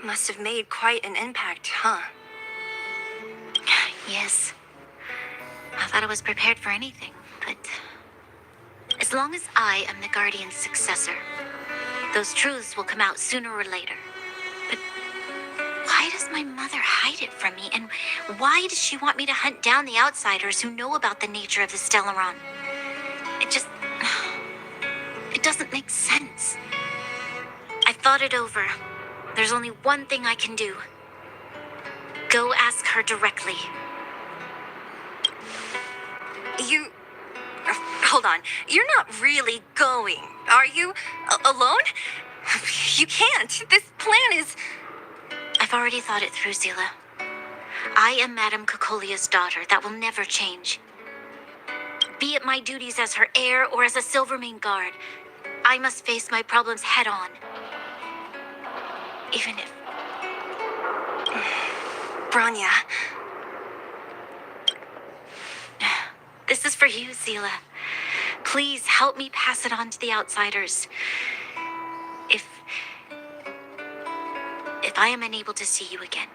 Speaker 8: must have made quite an impact, huh?
Speaker 3: Yes. I thought I was prepared for anything, but as long as I am the Guardian's successor, those truths will come out sooner or later. But why does my mother hide it from me? And why does she want me to hunt down the outsiders who know about the nature of the Stellaron? It doesn't make sense. I thought it over. There's only one thing I can do. Go ask her directly.
Speaker 8: Hold on. You're not really going, are you? Alone? You can't. This plan is...
Speaker 3: I've already thought it through, Zila. I am Madame Cocolia's daughter. That will never change. Be it my duties as her heir or as a Silvermane guard, I must face my problems head on. Even if...
Speaker 8: Branya.
Speaker 3: This is for you, Zila. Please help me pass it on to the outsiders. If I am unable to see you again,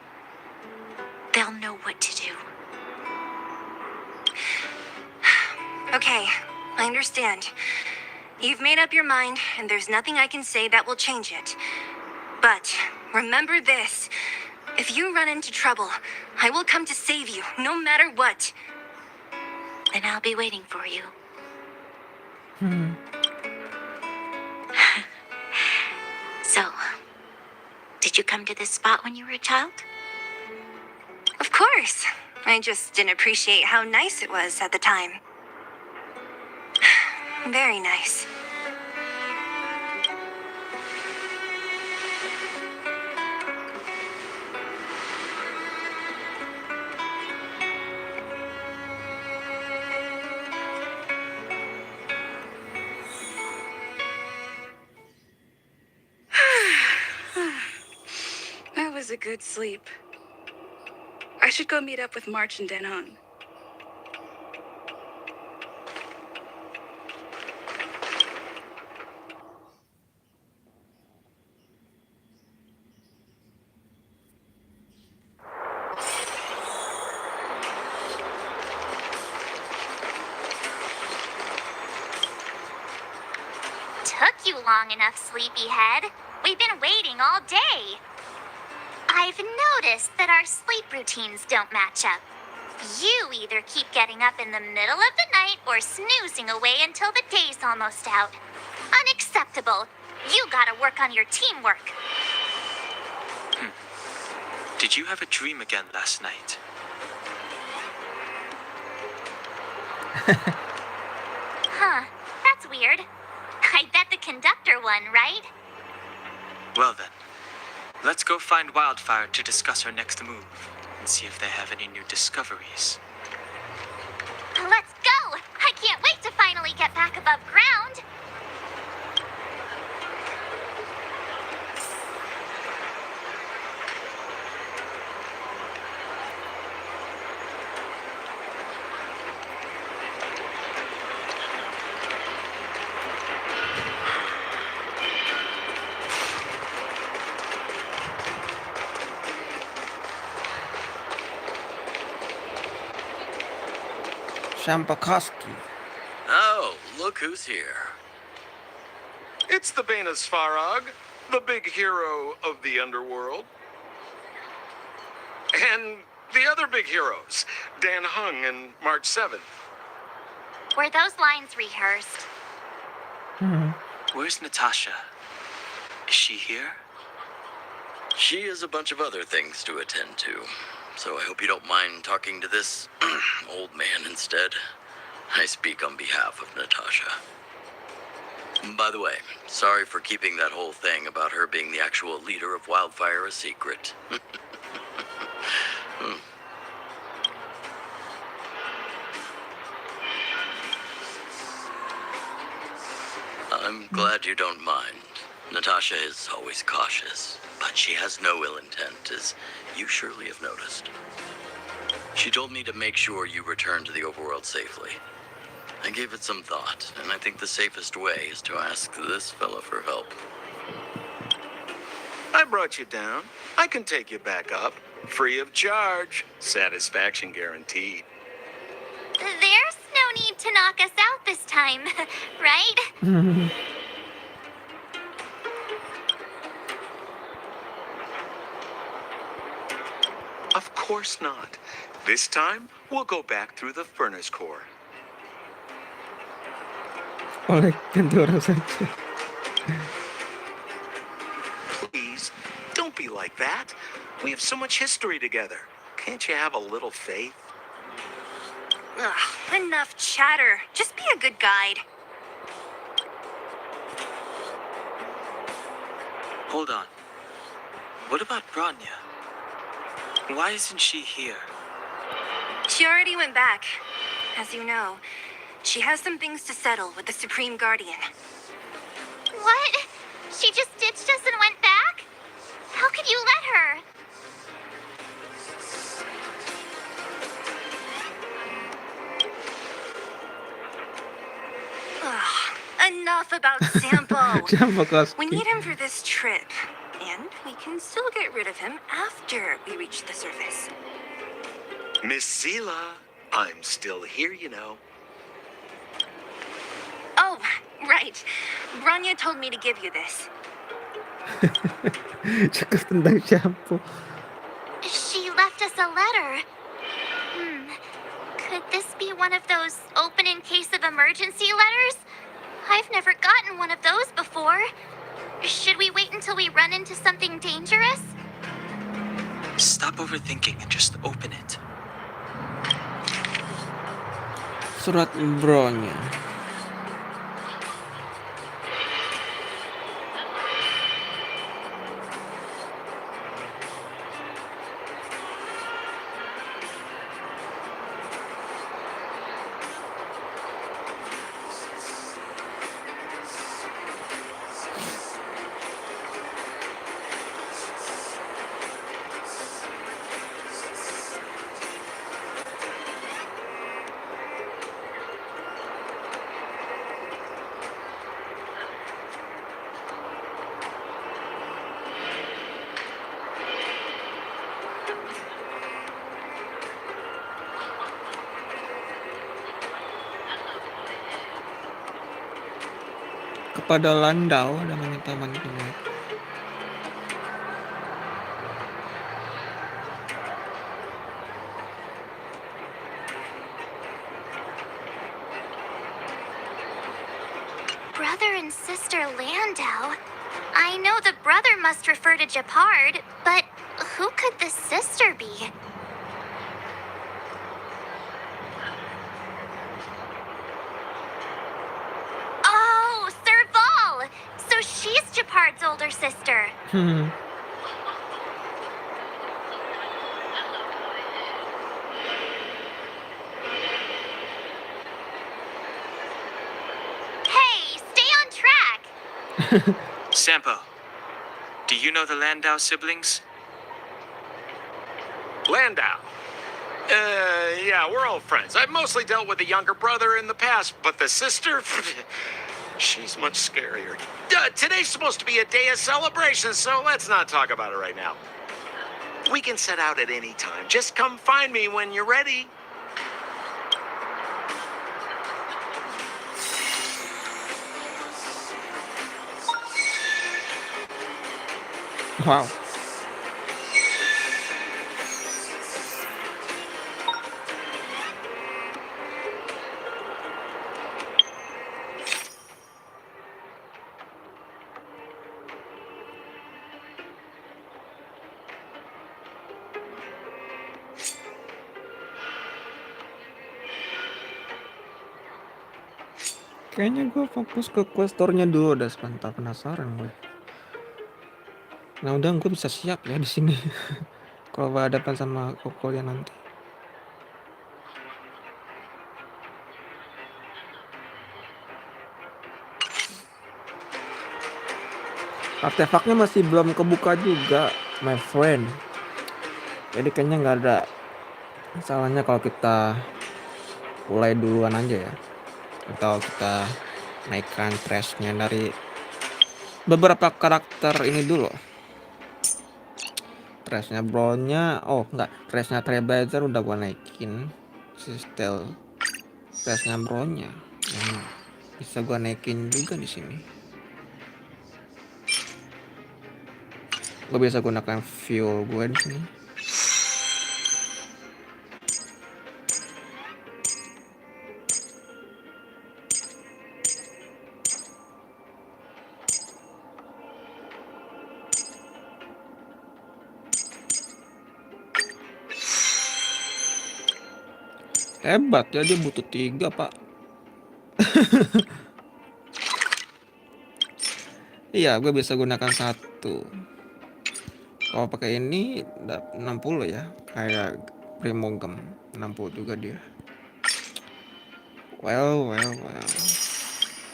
Speaker 3: they'll know what to do.
Speaker 8: Okay, I understand. You've made up your mind, and there's nothing I can say that will change it. But remember this. If you run into trouble, I will come to save you, no matter what.
Speaker 3: Then I'll be waiting for you. So, did you come to this spot when you were a child?
Speaker 8: Of course. I just didn't appreciate how nice it was at the time. Very nice.
Speaker 6: That was a good sleep. I should go meet up with March and Denon.
Speaker 2: Took you long enough, sleepyhead. We've been waiting all day. I've noticed that our sleep routines don't match up. You either keep getting up in the middle of the night or snoozing away until the day's almost out. Unacceptable. You gotta work on your teamwork.
Speaker 7: Did you have a dream again last night?
Speaker 2: Huh, that's weird. I bet the conductor won, right?
Speaker 7: Well then, let's go find Wildfire to discuss her next move and see if they have any new discoveries.
Speaker 2: Let's go! I can't wait to finally get back above ground.
Speaker 1: Shampakaski.
Speaker 9: Oh, look who's here.
Speaker 10: It's the Bane of Svarog, the big hero of the underworld. And the other big heroes, Dan Hung and March 7th.
Speaker 2: Were those lines rehearsed?
Speaker 7: Where's Natasha? Is she here?
Speaker 9: She has a bunch of other things to attend to, so I hope you don't mind talking to this old man instead. I speak on behalf of Natasha. By the way, sorry for keeping that whole thing about her being the actual leader of Wildfire a secret. I'm glad you don't mind. Natasha is always cautious, but she has no ill intent, as you surely have noticed. She told me to make sure you return to the overworld safely. I gave it some thought, and I think the safest way is to ask this fella for help.
Speaker 10: I brought you down. I can take you back up. Free of charge. Satisfaction guaranteed.
Speaker 2: There's no need to knock us out this time, right?
Speaker 10: Of course not. This time, we'll go back through the furnace core.
Speaker 1: Oleh ganti orang saja.
Speaker 10: Please, don't be like that. We have so much history together. Can't you have a little faith?
Speaker 8: Ugh, enough chatter. Just be a good guide.
Speaker 7: Hold on. What about Bronya? Why isn't she here?
Speaker 8: She already went back. As you know, she has some things to settle with the Supreme Guardian.
Speaker 2: What? She just ditched us and went back? How could you let her?
Speaker 8: Ugh, enough about Sampo.
Speaker 1: Siapa
Speaker 8: We
Speaker 1: Koski?
Speaker 8: need him for this trip. And we can still get rid of him after we reach the surface.
Speaker 10: Miss Sela, I'm still here, you know.
Speaker 8: Oh, right. Bronya told me to give you this.
Speaker 1: Cakap tentang shampoo.
Speaker 2: She left us a letter. Could this be one of those open in case of emergency letters? I've never gotten one of those before. Should we wait until we run into something dangerous?
Speaker 7: Stop overthinking and just open it.
Speaker 1: Surat Bronya. Kepada Landau namanya taman itu.
Speaker 2: Brother and sister Landau? I know the brother must refer to Japard, but who could the sister be? Oh, Serval! So she's Japard's older sister. Hey, stay on track!
Speaker 7: Sampo, do you know the Landau siblings?
Speaker 10: Landau. Yeah, we're all friends. I've mostly dealt with the younger brother in the past, but the sister, she's much scarier. Today's supposed to be a day of celebration, so let's not talk about it right now. We can set out at any time. Just come find me when you're ready.
Speaker 1: Wow. Kayaknya gue fokus ke quest store-nya dulu, udah sebentar penasaran gue. Nah udah gue bisa siap ya di sini kalau berhadapan sama Cocolia nanti. Artefaknya masih belum kebuka juga, Myfriend. Jadi kayaknya nggak ada salahnya kalau kita mulai duluan aja ya. atau kita naikkan trashnya dari beberapa karakter ini dulu. Trashnya Brownnya, oh enggak, trashnya Trailblazer udah gua naikin. Sistel trashnya Brownnya yang bisa gua naikin juga di sini. Gua bisa gunakan fuel gue di sini. Hebat ya, dia butuh 3 pak. Iya, gue bisa gunakan 1. Kalau pakai ini 60 ya, kayak Primogem 60 juga dia. Well.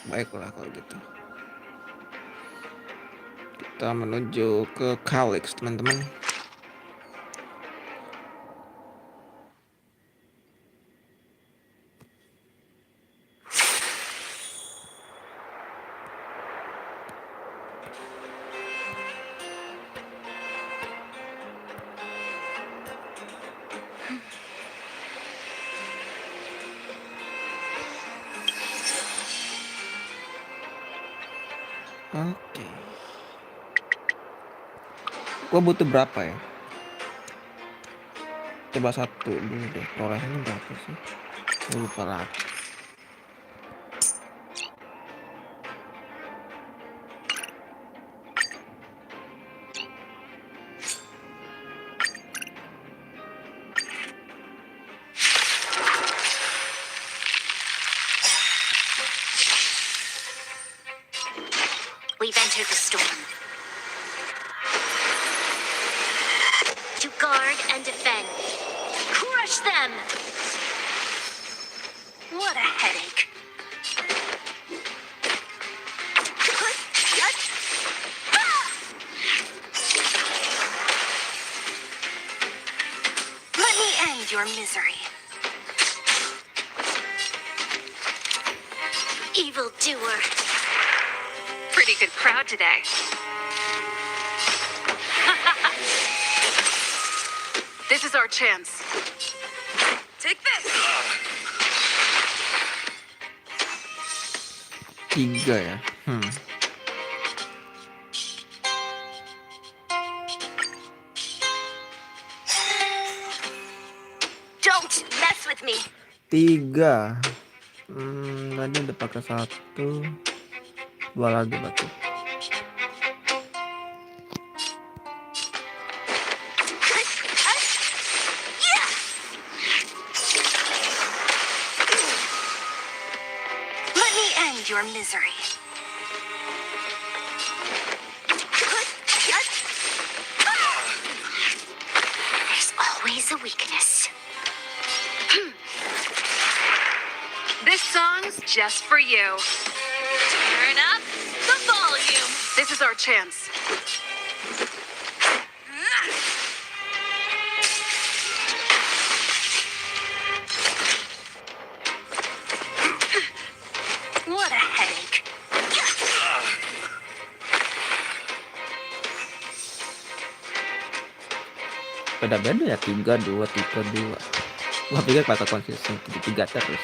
Speaker 1: Baiklah kalau gitu. Kita menuju ke Calyx, teman-teman. Oke. Gua butuh berapa ya? Coba 1 dulu deh. Perolehannya berapa sih? Gua lupa lagi.
Speaker 2: We've entered the storm. To guard and defend. Crush them!
Speaker 8: What a headache. Let me end your misery.
Speaker 2: Evildoer.
Speaker 6: Pretty good crowd today. This is our chance.
Speaker 8: Take this.
Speaker 1: 3 ya.
Speaker 8: Don't mess with me.
Speaker 1: 3. Tadi udah pakai 1. 2 lagi berarti.
Speaker 8: Let me end your misery.
Speaker 2: There's always a weakness.
Speaker 6: This song's just for you.
Speaker 2: Turn up the volume.
Speaker 6: This is our chance.
Speaker 8: What a headache.
Speaker 1: Beda-beda ya, 3, 2, 3, 2. Gua pikir bakal konsisten 3 terus.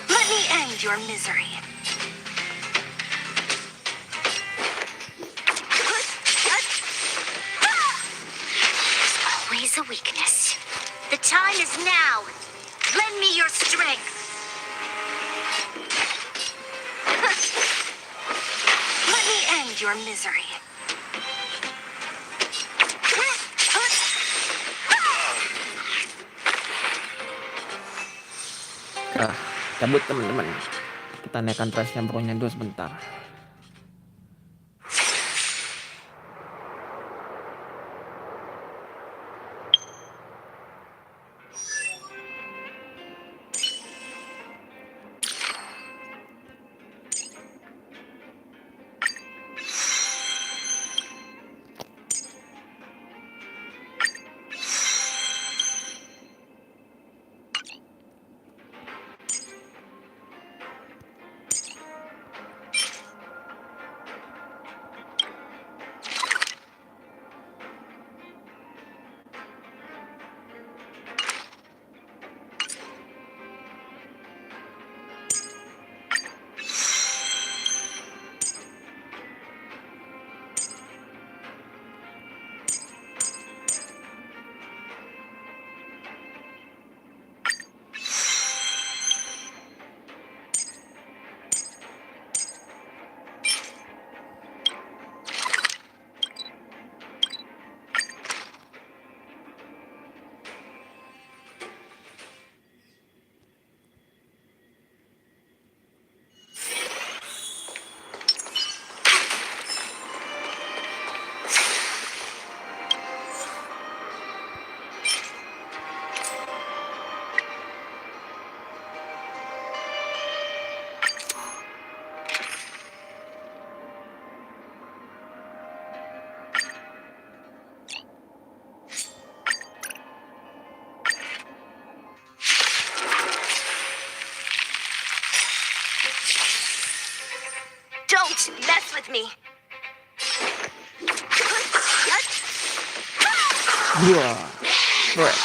Speaker 8: Let me end your misery.
Speaker 2: Always a weakness. The time is now. Lend me your strength.
Speaker 8: Let me end your misery.
Speaker 1: Cabut teman-teman. Kita naikkan trashnya Brownnya dulu sebentar.
Speaker 8: Don't mess with me.
Speaker 1: Wah. Wah.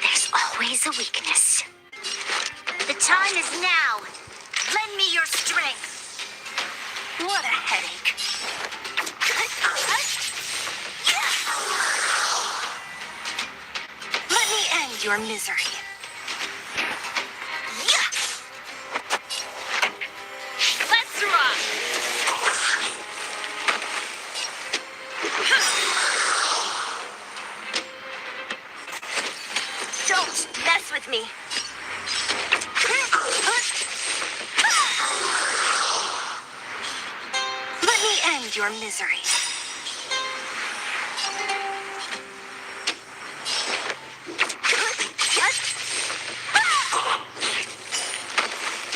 Speaker 2: There's always a weakness. The time is now. Lend me your strength.
Speaker 8: What a headache. Let me end your misery.
Speaker 2: Let's rock.
Speaker 8: Don't mess with me. Let me end your misery.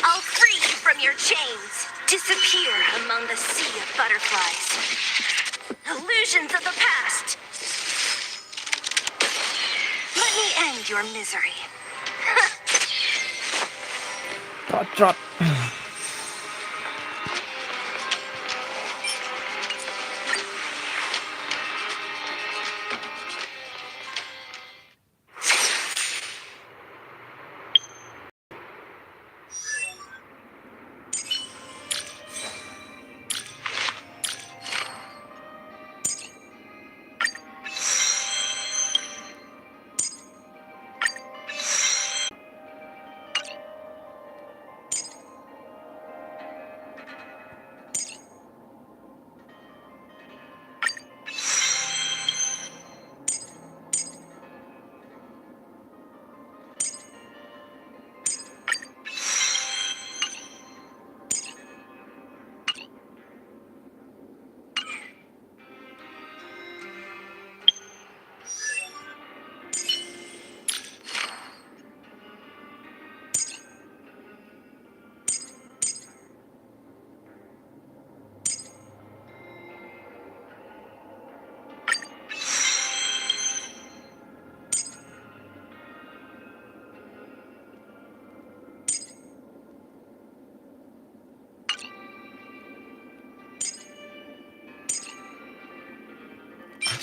Speaker 8: I'll free you from your chains. Disappear among the sea of butterflies. Illusions of the past. Let me end your misery.
Speaker 1: Trot.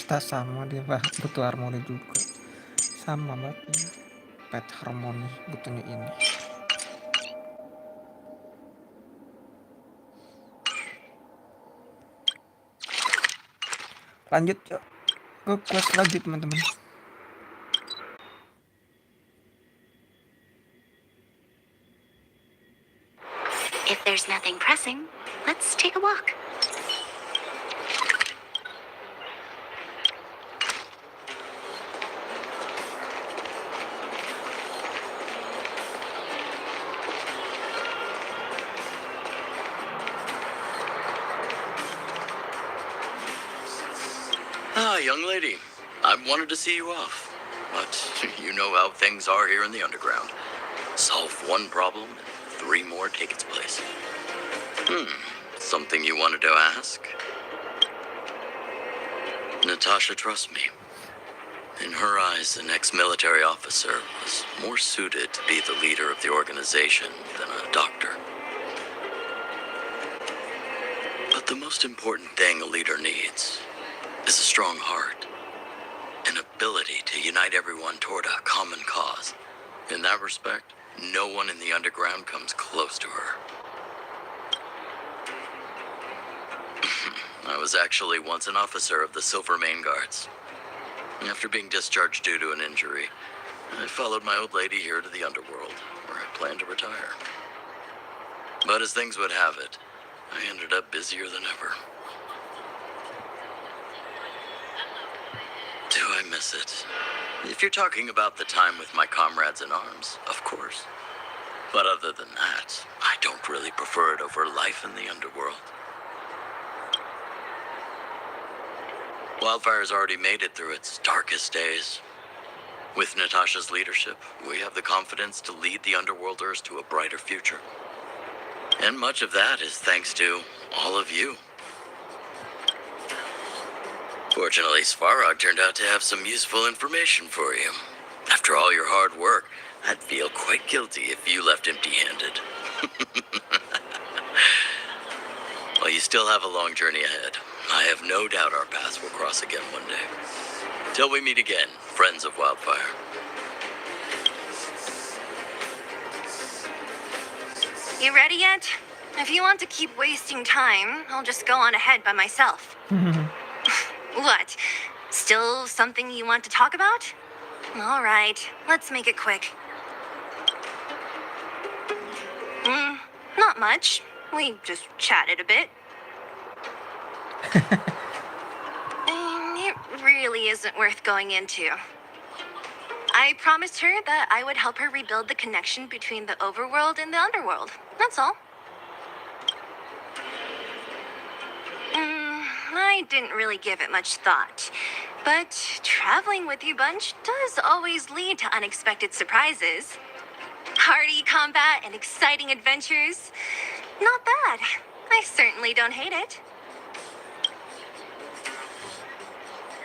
Speaker 1: Kita sama dia butuh harmoni juga. Sama banget ini. Pet harmoni butuhnya ini. Lanjut yuk ke quest lagi teman-teman.
Speaker 2: If there's nothing pressing, let's take a walk.
Speaker 9: Ah, young lady, I wanted to see you off. But you know how things are here in the underground. Solve one problem, and 3 more take its place. Something you wanted to ask? Natasha trusts me. In her eyes, an ex-military officer was more suited to be the leader of the organization than a doctor. But the most important thing a leader needs is a strong heart, an ability to unite everyone toward a common cause. In that respect, no one in the underground comes close to her. I was actually once an officer of the Silver Main Guards. After being discharged due to an injury, I followed my old lady here to the underworld, where I plan to retire. But as things would have it, I ended up busier than ever. Do I miss it? If you're talking about the time with my comrades in arms, of course. But other than that, I don't really prefer it over life in the underworld. Wildfire's already made it through its darkest days. With Natasha's leadership, we have the confidence to lead the Underworlders to a brighter future. And much of that is thanks to all of you. Fortunately, Svarog turned out to have some useful information for you. After all your hard work, I'd feel quite guilty if you left empty-handed. Well, you still have a long journey ahead. I have no doubt our paths will cross again one day. Till we meet again, friends of Wildfire.
Speaker 8: You ready yet? If you want to keep wasting time, I'll just go on ahead by myself. What? Still something you want to talk about? All right, let's make it quick. Not much. We just chatted a bit. It really isn't worth going into. I promised her that I would help her rebuild the connection between the overworld and the underworld. That's all. I didn't really give it much thought. But traveling with you bunch does always lead to unexpected surprises. Hearty combat and exciting adventures. Not bad. I certainly don't hate it.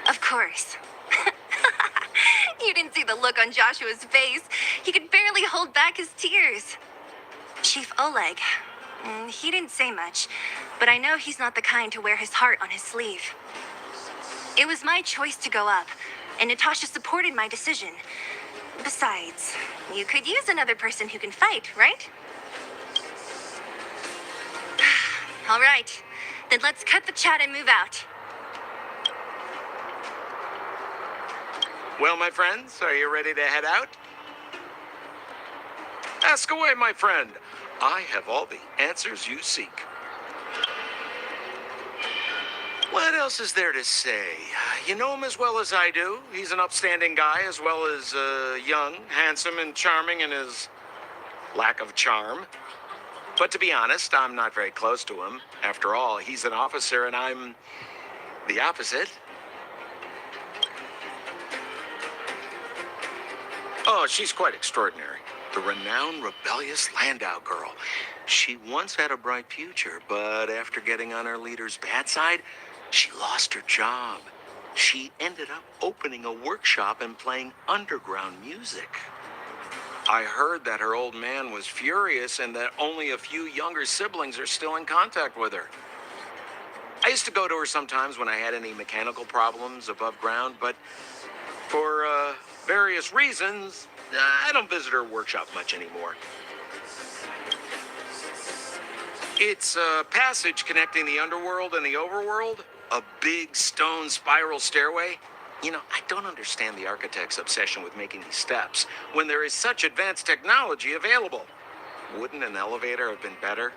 Speaker 8: Of course. You didn't see the look on Joshua's face. He could barely hold back his tears. Chief Oleg. He didn't say much, but I know he's not the kind to wear his heart on his sleeve. It was my choice to go up, and Natasha supported my decision. Besides, you could use another person who can fight, right? All right, then let's cut the chat and move out.
Speaker 10: Well, my friends, are you ready to head out? Ask away, my friend. I have all the answers you seek. What else is there to say? You know him as well as I do. He's an upstanding guy, as well as young, handsome, and charming in his lack of charm. But to be honest, I'm not very close to him. After all, he's an officer and I'm the opposite. Oh, she's quite extraordinary. The renowned rebellious Landau girl. She once had a bright future, but after getting on her leader's bad side, she lost her job. She ended up opening a workshop and playing underground music. I heard that her old man was furious and that only a few younger siblings are still in contact with her. I used to go to her sometimes when I had any mechanical problems above ground, but for various reasons, I don't visit her workshop much anymore. It's a passage connecting the underworld and the overworld, a big stone spiral stairway. You know, I don't understand the architect's obsession with making these steps when there is such advanced technology available. Wouldn't an elevator have been better?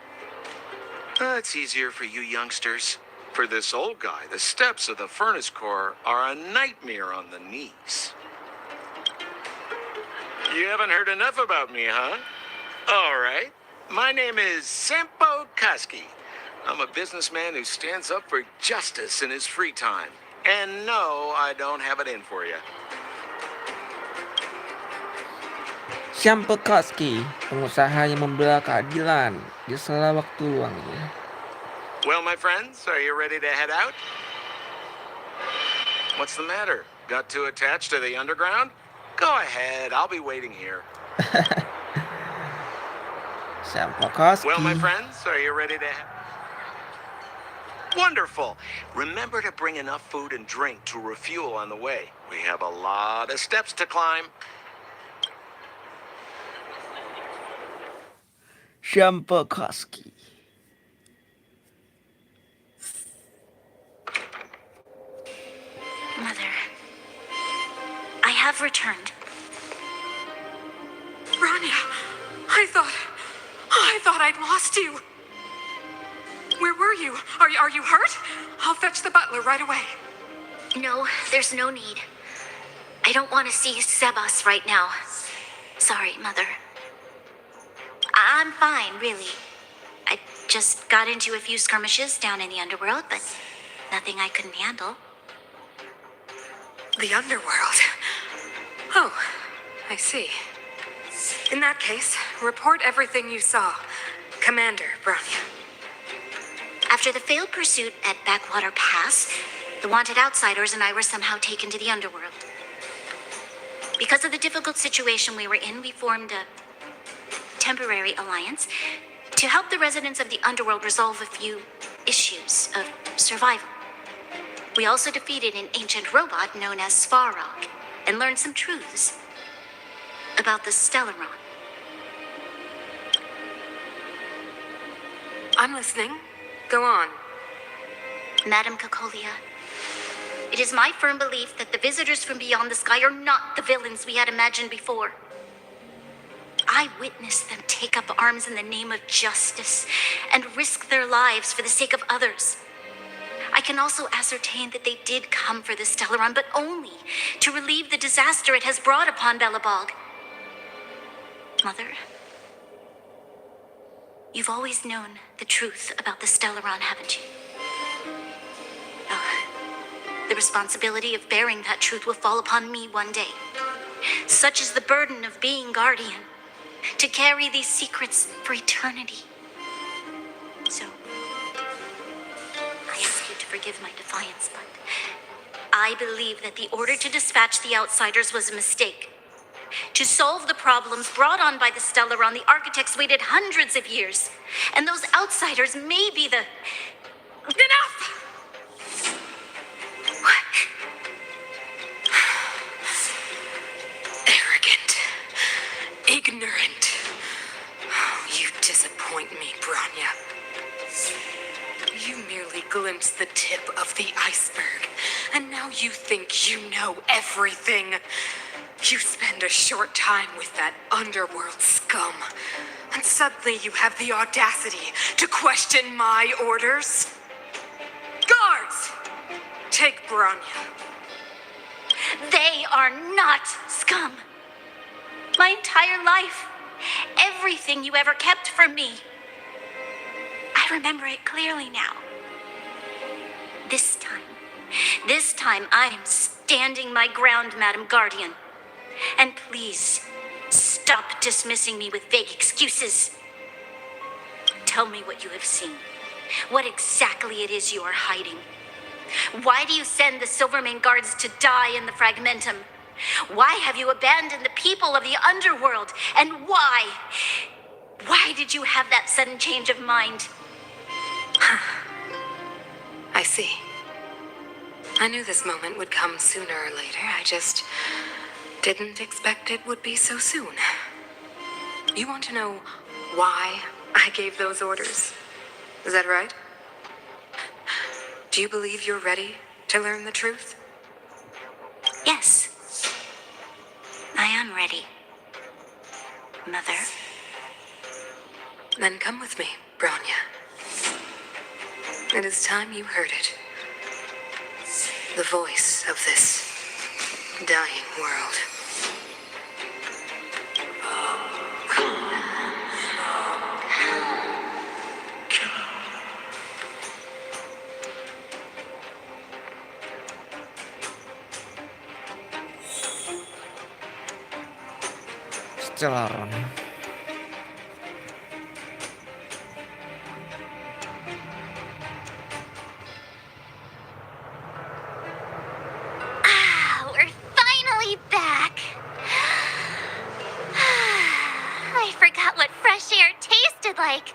Speaker 10: It's easier for you youngsters. For this old guy, the steps of the furnace core are a nightmare on the knees. You haven't heard enough about me, huh? All right. My name is Sampo Koski. I'm a businessman who stands up for justice in his free time. And no, I don't have it in for you.
Speaker 1: Sampo Koski, pengusaha yang membela keadilan di sela waktu luangnya.
Speaker 10: Well, my friends, are you ready to head out? What's the matter? Got too attached to the underground? Go ahead, I'll be waiting here.
Speaker 1: Sampo Koski.
Speaker 10: Well, my friends, are you ready to head? Wonderful. Remember to bring enough food and drink to refuel on the way. We have a lot of steps to climb.
Speaker 1: Sampo Koski.
Speaker 2: Mother, I have returned.
Speaker 6: Rania, I thought I'd lost you. Where were you? Are you hurt? I'll fetch the butler right away.
Speaker 2: No, there's no need. I don't want to see Sebas right now. Sorry, Mother. I'm fine, really. I just got into a few skirmishes down in the underworld, but nothing I couldn't handle.
Speaker 6: The underworld. Oh, I see. In that case, report everything you saw. Commander Brania.
Speaker 2: After the failed pursuit at Backwater Pass, the wanted outsiders and I were somehow taken to the underworld. Because of the difficult situation we were in, we formed a temporary alliance to help the residents of the underworld resolve a few issues of survival. We also defeated an ancient robot known as Svarog and learned some truths about the Stellaron.
Speaker 6: I'm listening. Go on.
Speaker 2: Madam Cocolia, it is my firm belief that the visitors from beyond the sky are not the villains we had imagined before. I witnessed them take up arms in the name of justice and risk their lives for the sake of others. I can also ascertain that they did come for the Stellaron, but only to relieve the disaster it has brought upon Belobog. Mother, you've always known the truth about the Stellaron, haven't you? The responsibility of bearing that truth will fall upon me one day. Such is the burden of being guardian, to carry these secrets for eternity. So, I ask you to forgive my defiance, but I believe that the order to dispatch the outsiders was a mistake. To solve the problems brought on by the Stellaron, the architects waited hundreds of years, and those outsiders may be the...
Speaker 6: Enough! Arrogant. Ignorant. Oh, you disappoint me, Bronya. You merely glimpsed the tip of the iceberg, and now you think you know everything. You spend a short time with that underworld scum, and suddenly you have the audacity to question my orders? Guards! Take Bronya.
Speaker 2: They are not scum. My entire life, everything you ever kept from me. I remember it clearly now. This time I am standing my ground, Madam Guardian. And please, stop dismissing me with vague excuses. Tell me what you have seen. What exactly it is you are hiding. Why do you send the Silvermane guards to die in the Fragmentum? Why have you abandoned the people of the underworld? And why? Why did you have that sudden change of mind?
Speaker 6: I see. I knew this moment would come sooner or later. I just didn't expect it would be so soon. You want to know why I gave those orders? Is that right? Do you believe you're ready to learn the truth?
Speaker 2: Yes. I am ready, Mother.
Speaker 6: Then come with me, Bronya. It is time you heard it. The voice of this dying world.
Speaker 1: Stellaron.
Speaker 2: We're finally back. I forgot what fresh air tasted like.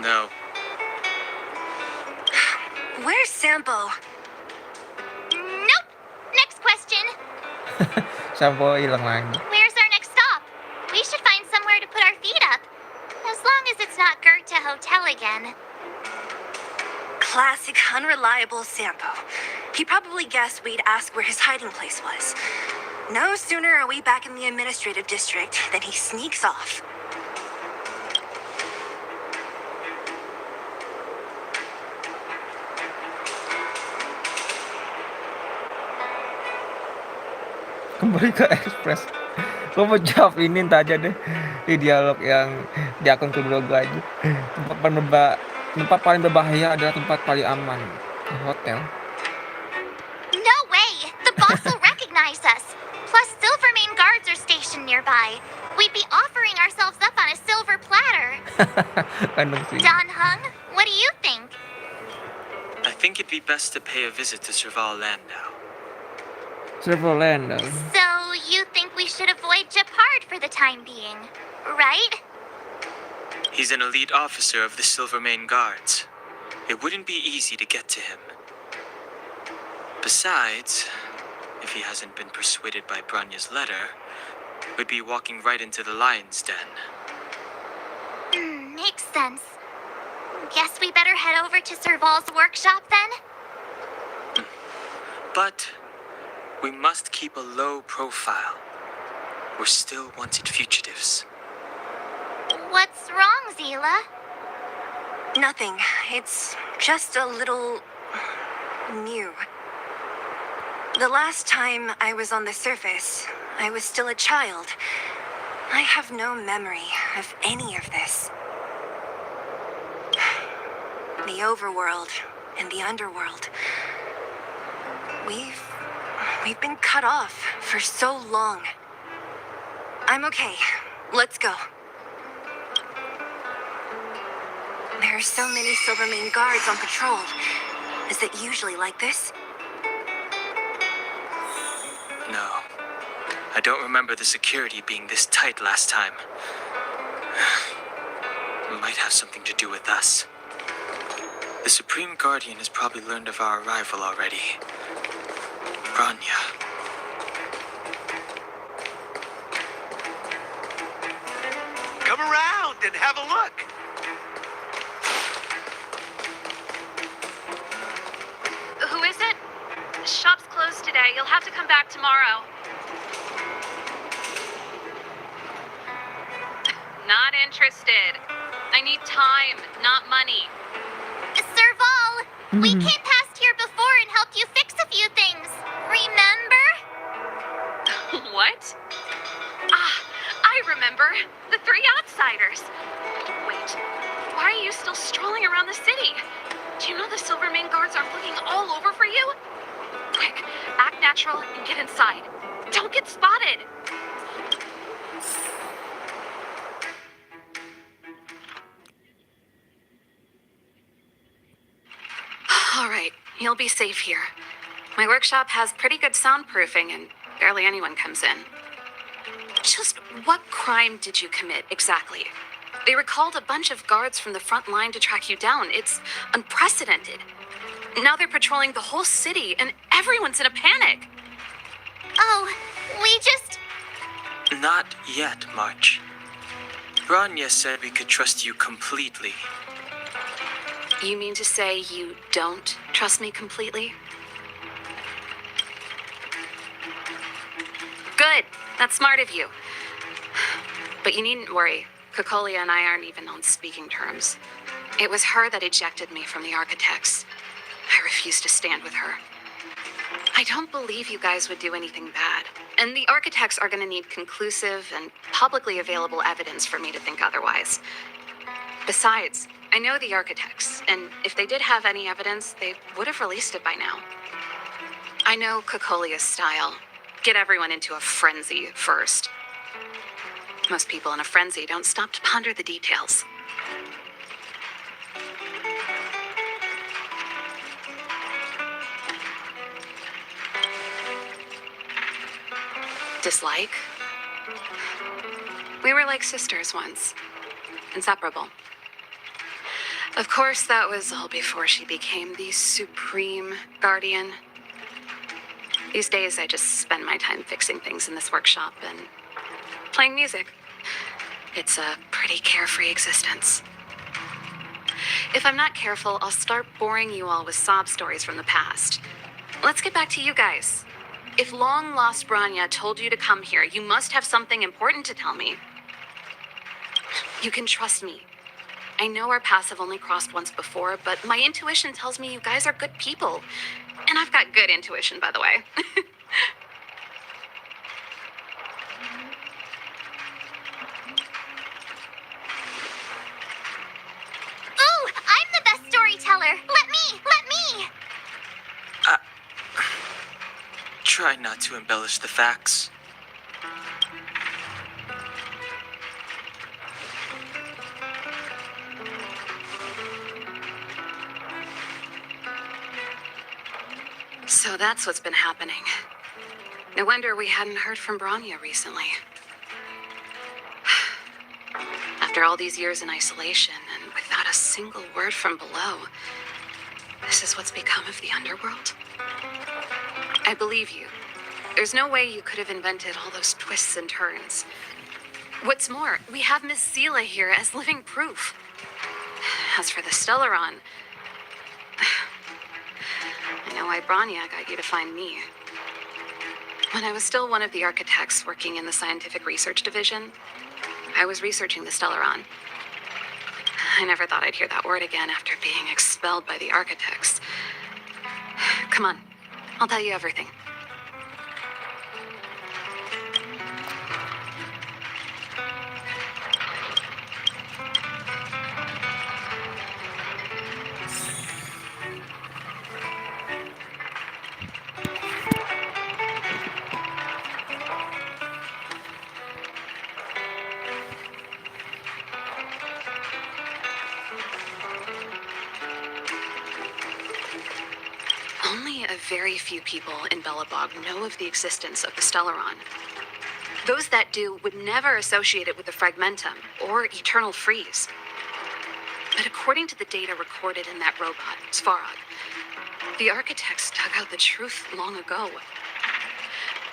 Speaker 7: No.
Speaker 8: Where's Sampo?
Speaker 2: Nope. Next question.
Speaker 1: Sampo hilang lagi.
Speaker 2: Where's our next stop? We should find somewhere to put our feet up. As long as it's not Goethe Hotel again.
Speaker 8: Classic unreliable Sampo. He probably guessed we'd ask where his hiding place was. No sooner are we back in the administrative district than he sneaks off.
Speaker 1: Kembali ke Express. Gue mau jawab ini ntar aja deh di dialog yang di akun kedua gue aja. Tempat paling berbahaya adalah tempat paling aman, hotel.
Speaker 2: No way! The boss will recognize us. Plus, Silvermane guards are stationed nearby. We'd be offering ourselves up on a silver platter.
Speaker 1: Kan dong sih.
Speaker 2: Don Hung, what What do you think?
Speaker 7: I think it'd be best to pay a visit to Serval Land now.
Speaker 1: Serval Land.
Speaker 2: So, you think we should avoid Japard for the time being, right?
Speaker 7: He's an elite officer of the Silvermane Guards. It wouldn't be easy to get to him. Besides, if he hasn't been persuaded by Branya's letter, we'd be walking right into the lion's den.
Speaker 2: Makes sense. Guess we better head over to Serval's workshop then?
Speaker 7: But we must keep a low profile. We're still wanted fugitives.
Speaker 2: What's wrong, Zila?
Speaker 8: Nothing. It's just a little new. The last time I was on the surface, I was still a child. I have no memory of any of this. The overworld and the underworld. We've been cut off for so long. I'm okay. Let's go. There are so many Silvermane guards on patrol. Is it usually like this?
Speaker 7: No. I don't remember the security being this tight last time. It might have something to do with us. The Supreme Guardian has probably learned of our arrival already. Branya.
Speaker 10: Come around and have a look.
Speaker 6: Who is it? Shop's closed today. You'll have to come back tomorrow. Not interested. I need time, not money.
Speaker 2: Serval, we came past here before and helped you fix a few things. Remember?
Speaker 6: What? Ah, I remember. The three outsiders. Wait, why are you still strolling around the city? Do you know the Silvermane guards are looking all over for you? Quick, act natural and get inside. Don't get spotted. All right, you'll be safe here. My workshop has pretty good soundproofing and barely anyone comes in. Just what crime did you commit exactly? They recalled a bunch of guards from the front line to track you down. It's unprecedented. Now they're patrolling the whole city and everyone's in a panic.
Speaker 2: Oh, we just...
Speaker 7: Not yet, March. Branya said we could trust you completely.
Speaker 6: You mean to say you don't trust me completely? Good. That's smart of you. But you needn't worry. Cocolia and I aren't even on speaking terms. It was her that ejected me from the architects. I refuse to stand with her. I don't believe you guys would do anything bad. And the architects are going to need conclusive and publicly available evidence for me to think otherwise. Besides, I know the architects, and if they did have any evidence, they would have released it by now. I know Cocolia's style. Get everyone into a frenzy first. Most people in a frenzy don't stop to ponder the details. Dislike? We were like sisters once. Inseparable. Of course, that was all before she became the Supreme Guardian. These days, I just spend my time fixing things in this workshop and playing music. It's a pretty carefree existence. If I'm not careful, I'll start boring you all with sob stories from the past. Let's get back to you guys. If long-lost Branya told you to come here, you must have something important to tell me. You can trust me. I know our paths have only crossed once before, but my intuition tells me you guys are good people. And I've got good intuition, by the way.
Speaker 2: Ooh, I'm the best storyteller. Let me.
Speaker 7: Try not to embellish the facts.
Speaker 6: So that's what's been happening. No wonder we hadn't heard from Branya recently. After all these years in isolation and without a single word from below, this is what's become of the underworld? I believe you. There's no way you could have invented all those twists and turns. What's more, we have Miss Sela here as living proof. As for the Stellaron, I know why Branya got you to find me. When I was still one of the architects working in the scientific research division, I was researching the Stellaron. I never thought I'd hear that word again after being expelled by the architects. Come on, I'll tell you everything. Only a very few people in Belobog know of the existence of the Stellaron. Those that do would never associate it with the Fragmentum or Eternal Freeze. But according to the data recorded in that robot, Svarog, the architects dug out the truth long ago.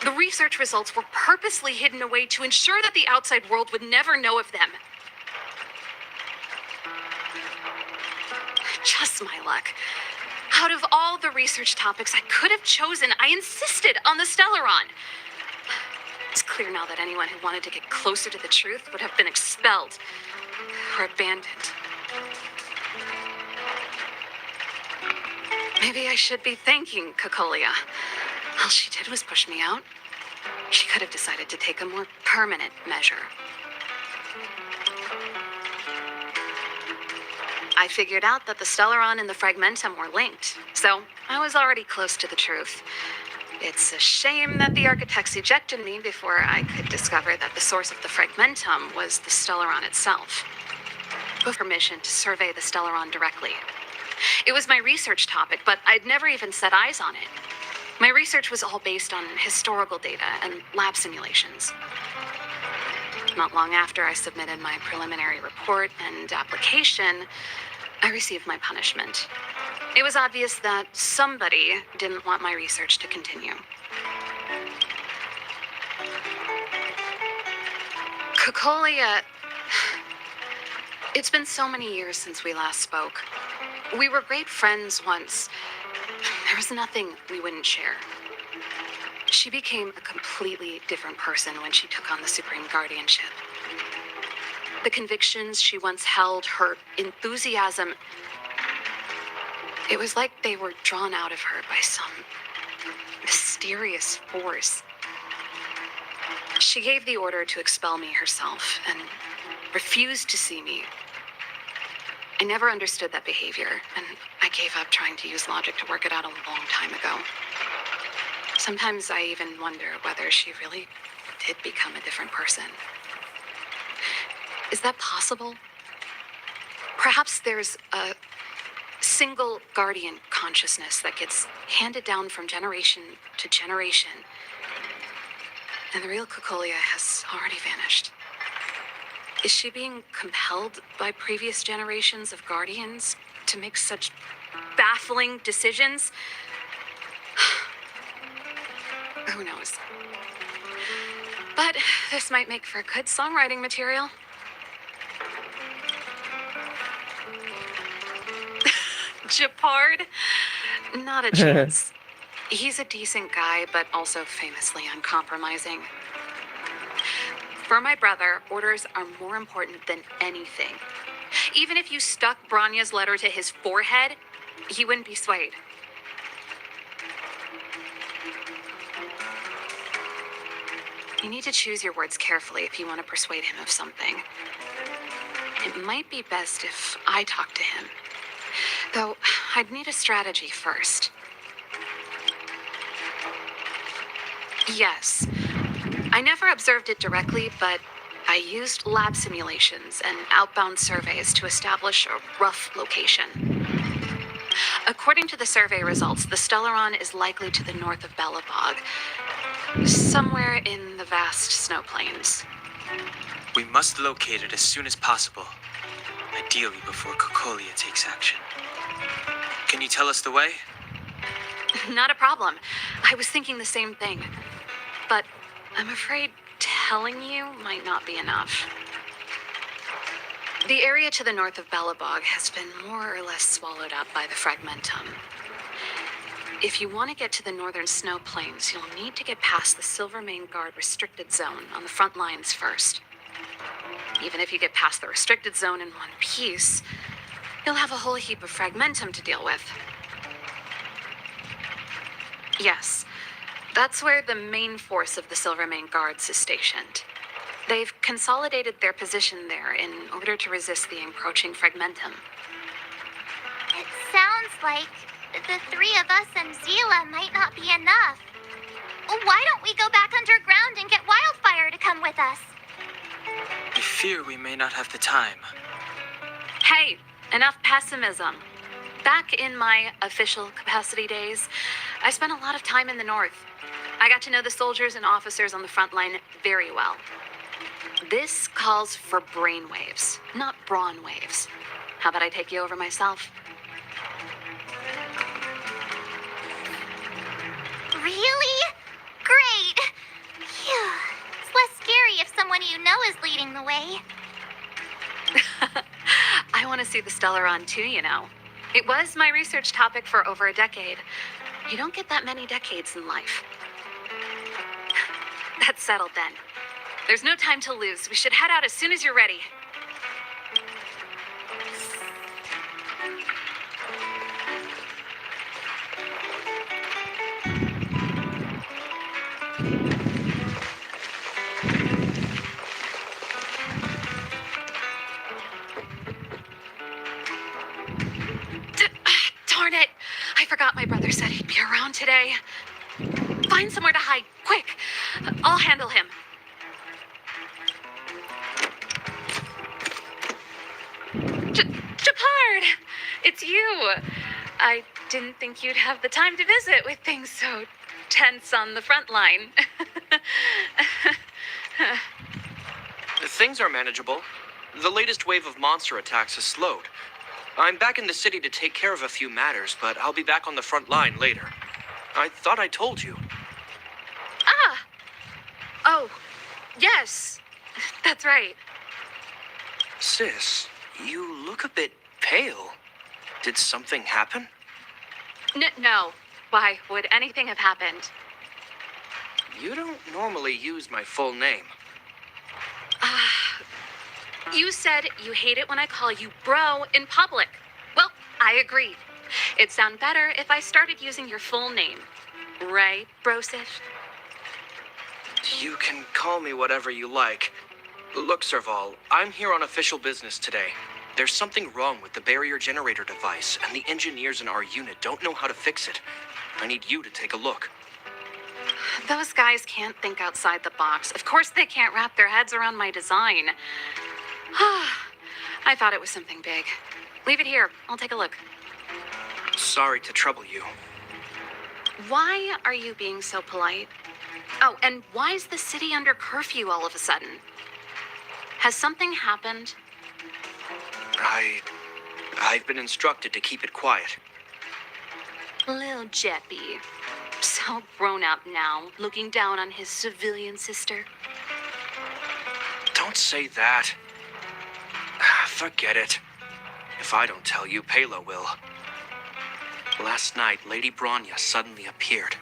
Speaker 6: The research results were purposely hidden away to ensure that the outside world would never know of them. Just my luck. Out of all the research topics I could have chosen, I insisted on the Stellaron. It's clear now that anyone who wanted to get closer to the truth would have been expelled or abandoned. Maybe I should be thanking Cocolia. All she did was push me out. She could have decided to take a more permanent measure. I figured out that the Stellaron and the Fragmentum were linked, so I was already close to the truth. It's a shame that the architects ejected me before I could discover that the source of the Fragmentum was the Stellaron itself. With permission to survey the Stellaron directly. It was my research topic, but I'd never even set eyes on it. My research was all based on historical data and lab simulations. Not long after I submitted my preliminary report and application, I received my punishment. It was obvious that somebody didn't want my research to continue. Cocolia, it's been so many years since we last spoke. We were great friends once. There was nothing we wouldn't share. She became a completely different person when she took on the Supreme Guardianship. The convictions she once held, her enthusiasm, it was like they were drawn out of her by some mysterious force. She gave the order to expel me herself and refused to see me. I never understood that behavior, and I gave up trying to use logic to work it out a long time ago. Sometimes I even wonder whether she really did become a different person. Is that possible? Perhaps there's a single guardian consciousness that gets handed down from generation to generation, and the real Cocolia has already vanished. Is she being compelled by previous generations of guardians to make such baffling decisions? Who knows? But this might make for good songwriting material. Japard? Not a chance. He's a decent guy, but also famously uncompromising. For my brother, orders are more important than anything. Even if you stuck Branya's letter to his forehead, he wouldn't be swayed. You need to choose your words carefully if you want to persuade him of something. It might be best if I talk to him. Though, I'd need a strategy first. Yes. I never observed it directly, but I used lab simulations and outbound surveys to establish a rough location. According to the survey results, the Stellaron is likely to the north of Belobog, somewhere in the vast snow plains.
Speaker 7: We must locate it as soon as possible, ideally before Cocolia takes action. Can you tell us the way?
Speaker 6: Not a problem. I was thinking the same thing. But I'm afraid telling you might not be enough. The area to the north of Belobog has been more or less swallowed up by the fragmentum. If you want to get to the northern snow plains, you'll need to get past the Silvermane Guard restricted zone on the front lines first. Even if you get past the restricted zone in one piece, you'll have a whole heap of fragmentum to deal with. Yes, that's where the main force of the Silvermane Guards is stationed. They've consolidated their position there in order to resist the encroaching fragmentum.
Speaker 2: It sounds like the three of us and Zila might not be enough. Why don't we go back underground and get Wildfire to come with us?
Speaker 7: I fear we may not have the time.
Speaker 6: Hey, enough pessimism. Back in my official capacity days, I spent a lot of time in the north. I got to know the soldiers and officers on the front line very well. This calls for brainwaves, not brawn waves. How about I take you over myself?
Speaker 2: Really? Great. Phew. It's less scary if someone you know is leading the way.
Speaker 6: I want to see the Stellaron too, you know. It was my research topic for over a decade. You don't get that many decades in life. That's settled then. There's no time to lose. We should head out as soon as you're ready. Darn it! I forgot my brother said he'd be around today. Find somewhere to hide, quick! I'll handle him. Shepard! It's you! I didn't think you'd have the time to visit with things so tense on the front line.
Speaker 11: Things are manageable. The latest wave of monster attacks has slowed. I'm back in the city to take care of a few matters, but I'll be back on the front line later. I thought I told you.
Speaker 6: Ah! Oh, yes. That's right.
Speaker 11: Sis, you look a bit pale. Did something happen?
Speaker 6: No. Why would anything have happened?
Speaker 11: You don't normally use my full name.
Speaker 6: You said you hate it when I call you bro in public. Well, I agree. It'd sound better if I started using your full name. Right, Brosif?
Speaker 11: You can call me whatever you like. Look, Serval, I'm here on official business today. There's something wrong with the barrier generator device, and the engineers in our unit don't know how to fix it. I need you to take a look.
Speaker 6: Those guys can't think outside the box. Of course they can't wrap their heads around my design. I thought it was something big. Leave it here. I'll take a look.
Speaker 11: Sorry to trouble you.
Speaker 6: Why are you being so polite? Oh, and why is the city under curfew all of a sudden? Has something happened?
Speaker 11: I've been instructed to keep it quiet.
Speaker 6: Lil Jeppy. So grown up now, looking down on his civilian sister.
Speaker 11: Don't say that. Forget it. If I don't tell you, Palo will. Last night, Lady Bronya suddenly appeared.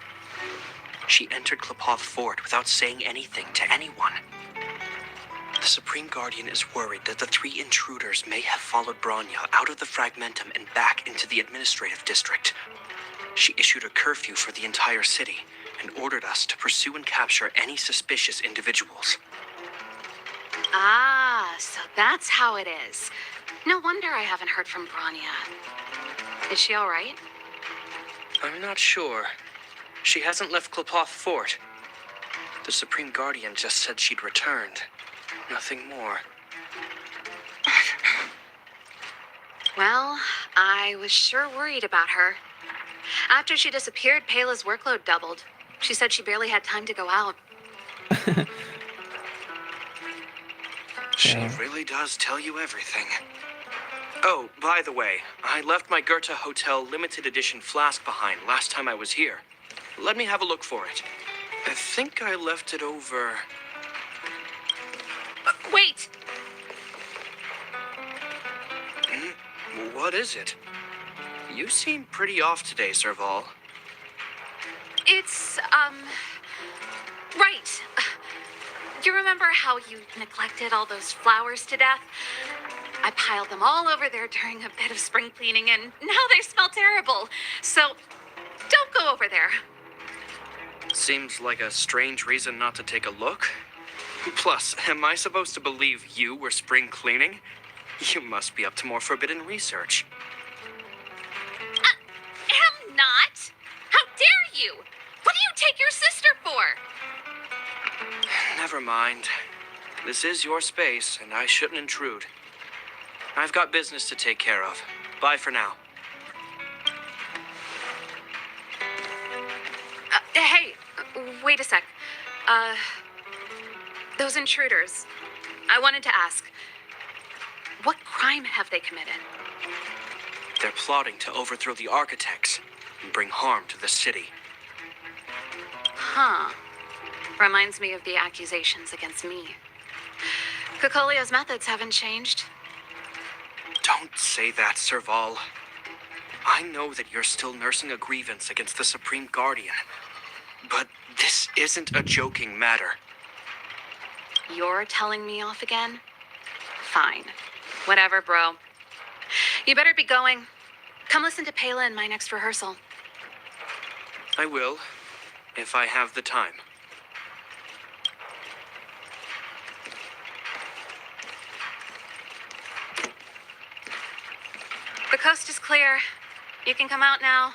Speaker 11: She entered Klepoth Fort without saying anything to anyone. The Supreme Guardian is worried that the three intruders may have followed Bronya out of the Fragmentum and back into the administrative district. She issued a curfew for the entire city and ordered us to pursue and capture any suspicious individuals.
Speaker 6: Ah, so that's how it is. No wonder I haven't heard from Bronya. Is she all right?
Speaker 11: I'm not sure. She hasn't left Klepoth Fort. The Supreme Guardian just said she'd returned. Nothing more.
Speaker 6: Well, I was sure worried about her. After she disappeared, Payla's workload doubled. She said she barely had time to go out.
Speaker 11: She
Speaker 1: Yeah.
Speaker 11: really does tell you everything. Oh, by the way, I left my Goethe Hotel limited edition flask behind last time I was here. Let me have a look for it. I think I left it over...
Speaker 6: Wait!
Speaker 11: What is it? You seem pretty off today, Serval.
Speaker 6: It's, right. You remember how you neglected all those flowers to death? I piled them all over there during a bit of spring cleaning, and now they smell terrible. So, don't go over there.
Speaker 11: Seems like a strange reason not to take a look. Plus, am I supposed to believe you were spring cleaning? You must be up to more forbidden research.
Speaker 6: Am not. How dare you? What do you take your sister for?
Speaker 11: Never mind. This is your space, and I shouldn't intrude. I've got business to take care of. Bye for now.
Speaker 6: Hey, wait a sec. Those intruders. I wanted to ask, what crime have they committed?
Speaker 11: They're plotting to overthrow the architects and bring harm to the city.
Speaker 6: Huh. Reminds me of the accusations against me. Cocolia's methods haven't changed.
Speaker 11: Don't say that, Serval. I know that you're still nursing a grievance against the Supreme Guardian. But this isn't a joking matter.
Speaker 6: You're telling me off again? Fine. Whatever, bro. You better be going. Come listen to Payla in my next rehearsal.
Speaker 11: I will, if I have the time.
Speaker 6: The coast is clear. You can come out now.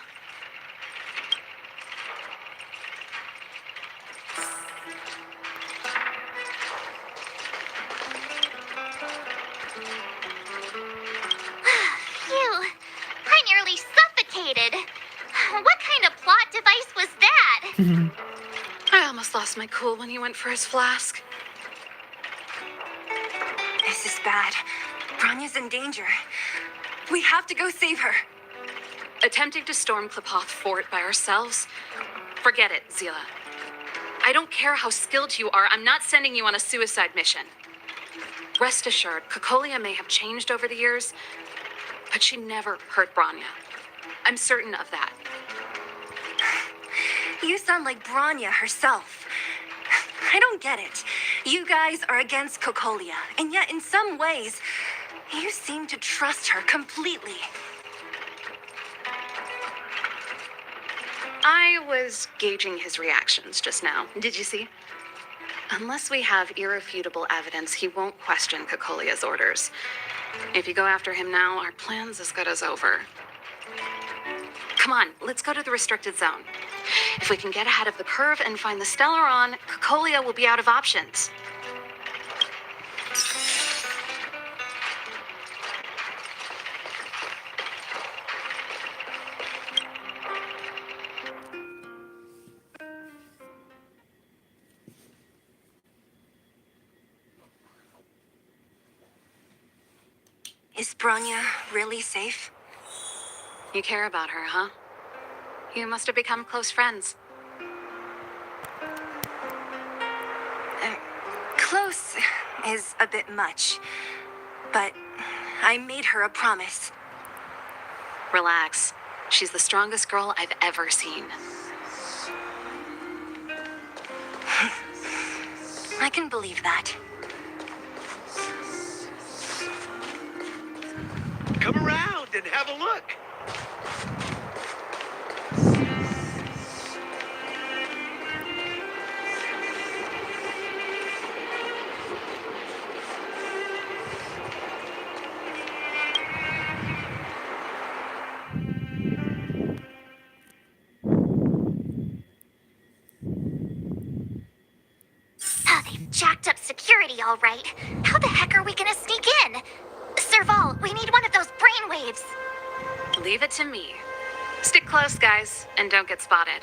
Speaker 2: Phew. I nearly suffocated. What kind of plot device was that?
Speaker 6: I almost lost my cool when he went for his flask.
Speaker 8: This is bad. Bronya's in danger. We have to go save her.
Speaker 6: Attempting to storm Klipoth Fort by ourselves? Forget it, Zila. I don't care how skilled you are, I'm not sending you on a suicide mission. Rest assured, Cocolia may have changed over the years, but she never hurt Bronya. I'm certain of that.
Speaker 8: You sound like Bronya herself. I don't get it. You guys are against Cocolia, and yet in some ways, you seem to trust her completely.
Speaker 6: I was gauging his reactions just now. Did you see? Unless we have irrefutable evidence, he won't question Cocolia's orders. If you go after him now, our plan's as good as over. Come on, let's go to the restricted zone. If we can get ahead of the curve and find the Stellaron, Cocolia will be out of options.
Speaker 8: Is Bronya really safe?
Speaker 6: You care about her, huh? You must have become close friends.
Speaker 8: Close is a bit much, but I made her a promise.
Speaker 6: Relax. She's the strongest girl I've ever seen.
Speaker 8: I can believe that.
Speaker 10: Come around and have a look.
Speaker 2: Oh, they've jacked up security all right. How the heck are we gonna sneak in? Serval, we need one of those brainwaves.
Speaker 6: Leave it to me. Stick close, guys, and don't get spotted.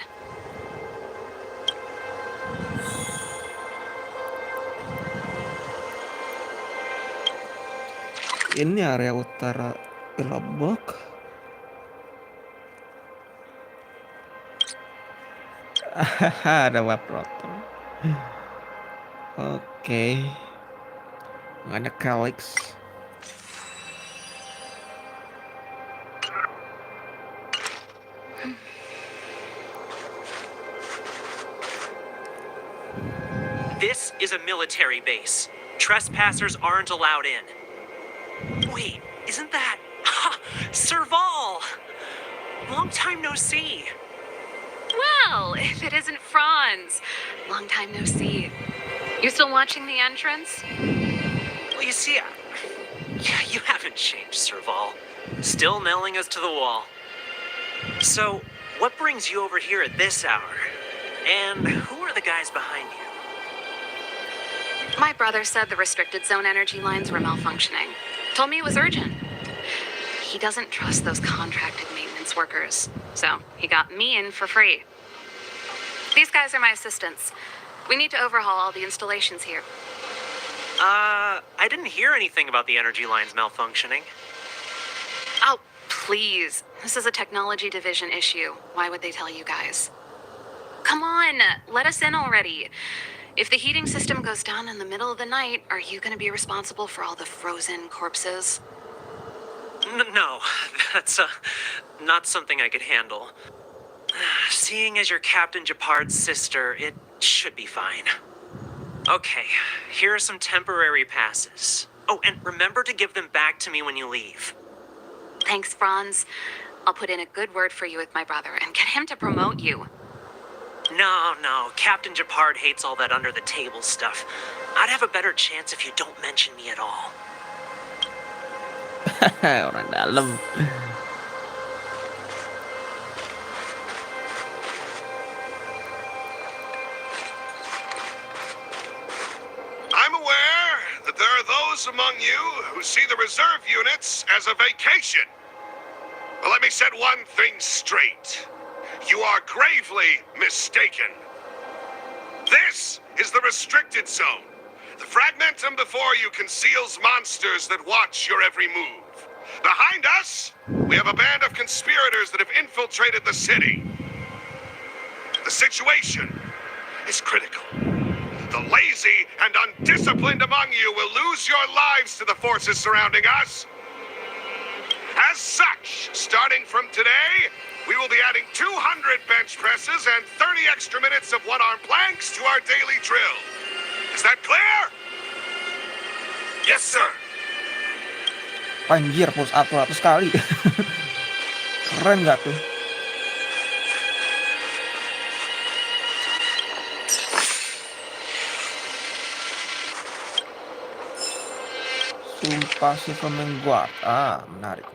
Speaker 1: Ini area utara Lombok. Ada web router. Oke. Ada Calyx.
Speaker 12: This is a military base. Trespassers aren't allowed in. Wait, isn't that... Serval! Long time no see.
Speaker 6: Well, if it isn't Franz. Long time no see. You still watching the entrance?
Speaker 12: Well, you see, you haven't changed, Serval. Still nailing us to the wall. So, what brings you over here at this hour? And who are the guys behind you?
Speaker 6: My brother said the restricted zone energy lines were malfunctioning. Told me it was urgent. He doesn't trust those contracted maintenance workers, so he got me in for free. These guys are my assistants. We need to overhaul all the installations here.
Speaker 12: I didn't hear anything about the energy lines malfunctioning.
Speaker 6: Oh, please. This is a technology division issue. Why would they tell you guys? Come on, let us in already. If the heating system goes down in the middle of the night, are you going to be responsible for all the frozen corpses?
Speaker 12: No, that's not something I could handle. Seeing as you're Captain Japard's sister, it should be fine. Okay, here are some temporary passes. Oh, and remember to give them back to me when you leave.
Speaker 6: Thanks, Franz. I'll put in a good word for you with my brother and get him to promote you.
Speaker 12: No, Captain Japard hates all that under-the-table stuff. I'd have a better chance if you don't mention me at all.
Speaker 1: Orang dalam.
Speaker 4: I'm aware that there are those among you who see the reserve units as a vacation. But let me set one thing straight. You are gravely mistaken. This is the restricted zone. The fragmentum before you conceals monsters that watch your every move. Behind us, we have a band of conspirators that have infiltrated the city. The situation is critical. The lazy and undisciplined among you will lose your lives to the forces surrounding us. As such, starting from today, we will be adding 200 bench presses and 30 extra minutes of one-arm planks to our daily drill. Is that clear? Yes, sir.
Speaker 1: Anjir, push up 100 kali. Keren gak tuh? Sumpah si Perlengkapan. Menarik.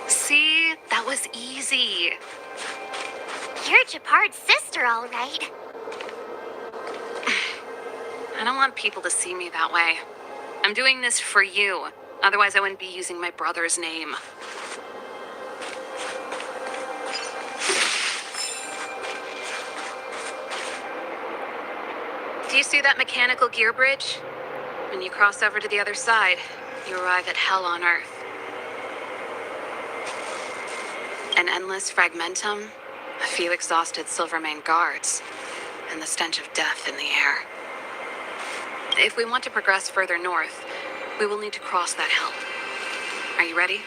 Speaker 6: See? That was easy.
Speaker 2: You're Japard's sister, all right.
Speaker 6: I don't want people to see me that way. I'm doing this for you. Otherwise, I wouldn't be using my brother's name. Do you see that mechanical gear bridge? When you cross over to the other side, you arrive at hell on Earth. An endless fragmentum, a few exhausted Silvermane guards, and the stench of death in the air. If we want to progress further north, we will need to cross that hell. Are you ready?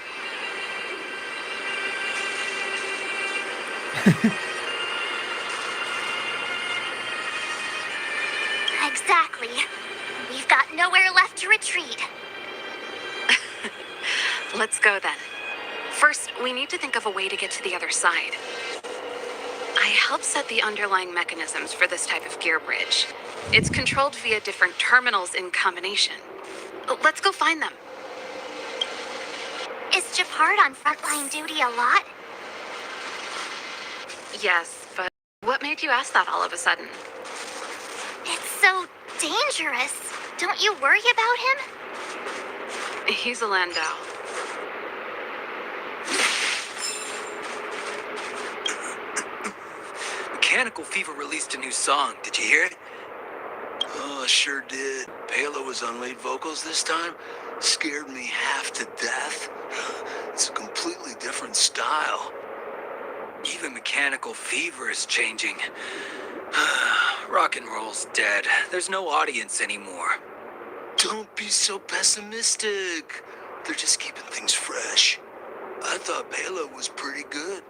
Speaker 2: Exactly. We've got nowhere left to retreat.
Speaker 6: Let's go then. First, we need to think of a way to get to the other side. I helped set the underlying mechanisms for this type of gear bridge. It's controlled via different terminals in combination. Let's go find them.
Speaker 2: Is Japard on frontline duty a lot?
Speaker 6: Yes, but what made you ask that all of a sudden?
Speaker 2: It's so dangerous. Don't you worry about him?
Speaker 6: He's a Landau.
Speaker 13: Mechanical Fever released a new song. Did you hear it? Oh, sure did. Palo was on lead vocals this time. Scared me half to death. It's a completely different style. Even Mechanical Fever is changing. Rock and roll's dead. There's no audience anymore. Don't be so pessimistic. They're just keeping things fresh. I thought Palo was pretty good.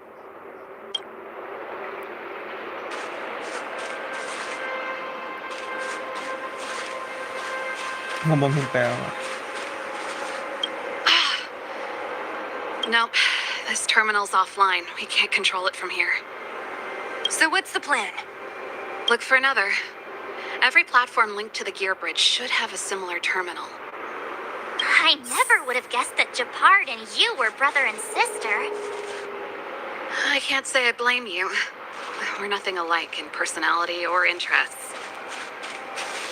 Speaker 1: Ngomongin Pel.
Speaker 6: Nope. This terminal's offline. We can't control it from here.
Speaker 8: So what's the plan?
Speaker 6: Look for another. Every platform linked to the gear bridge should have a similar terminal.
Speaker 2: I never would have guessed that Japard and you were brother and sister.
Speaker 6: I can't say I blame you. We're nothing alike in personality or interests.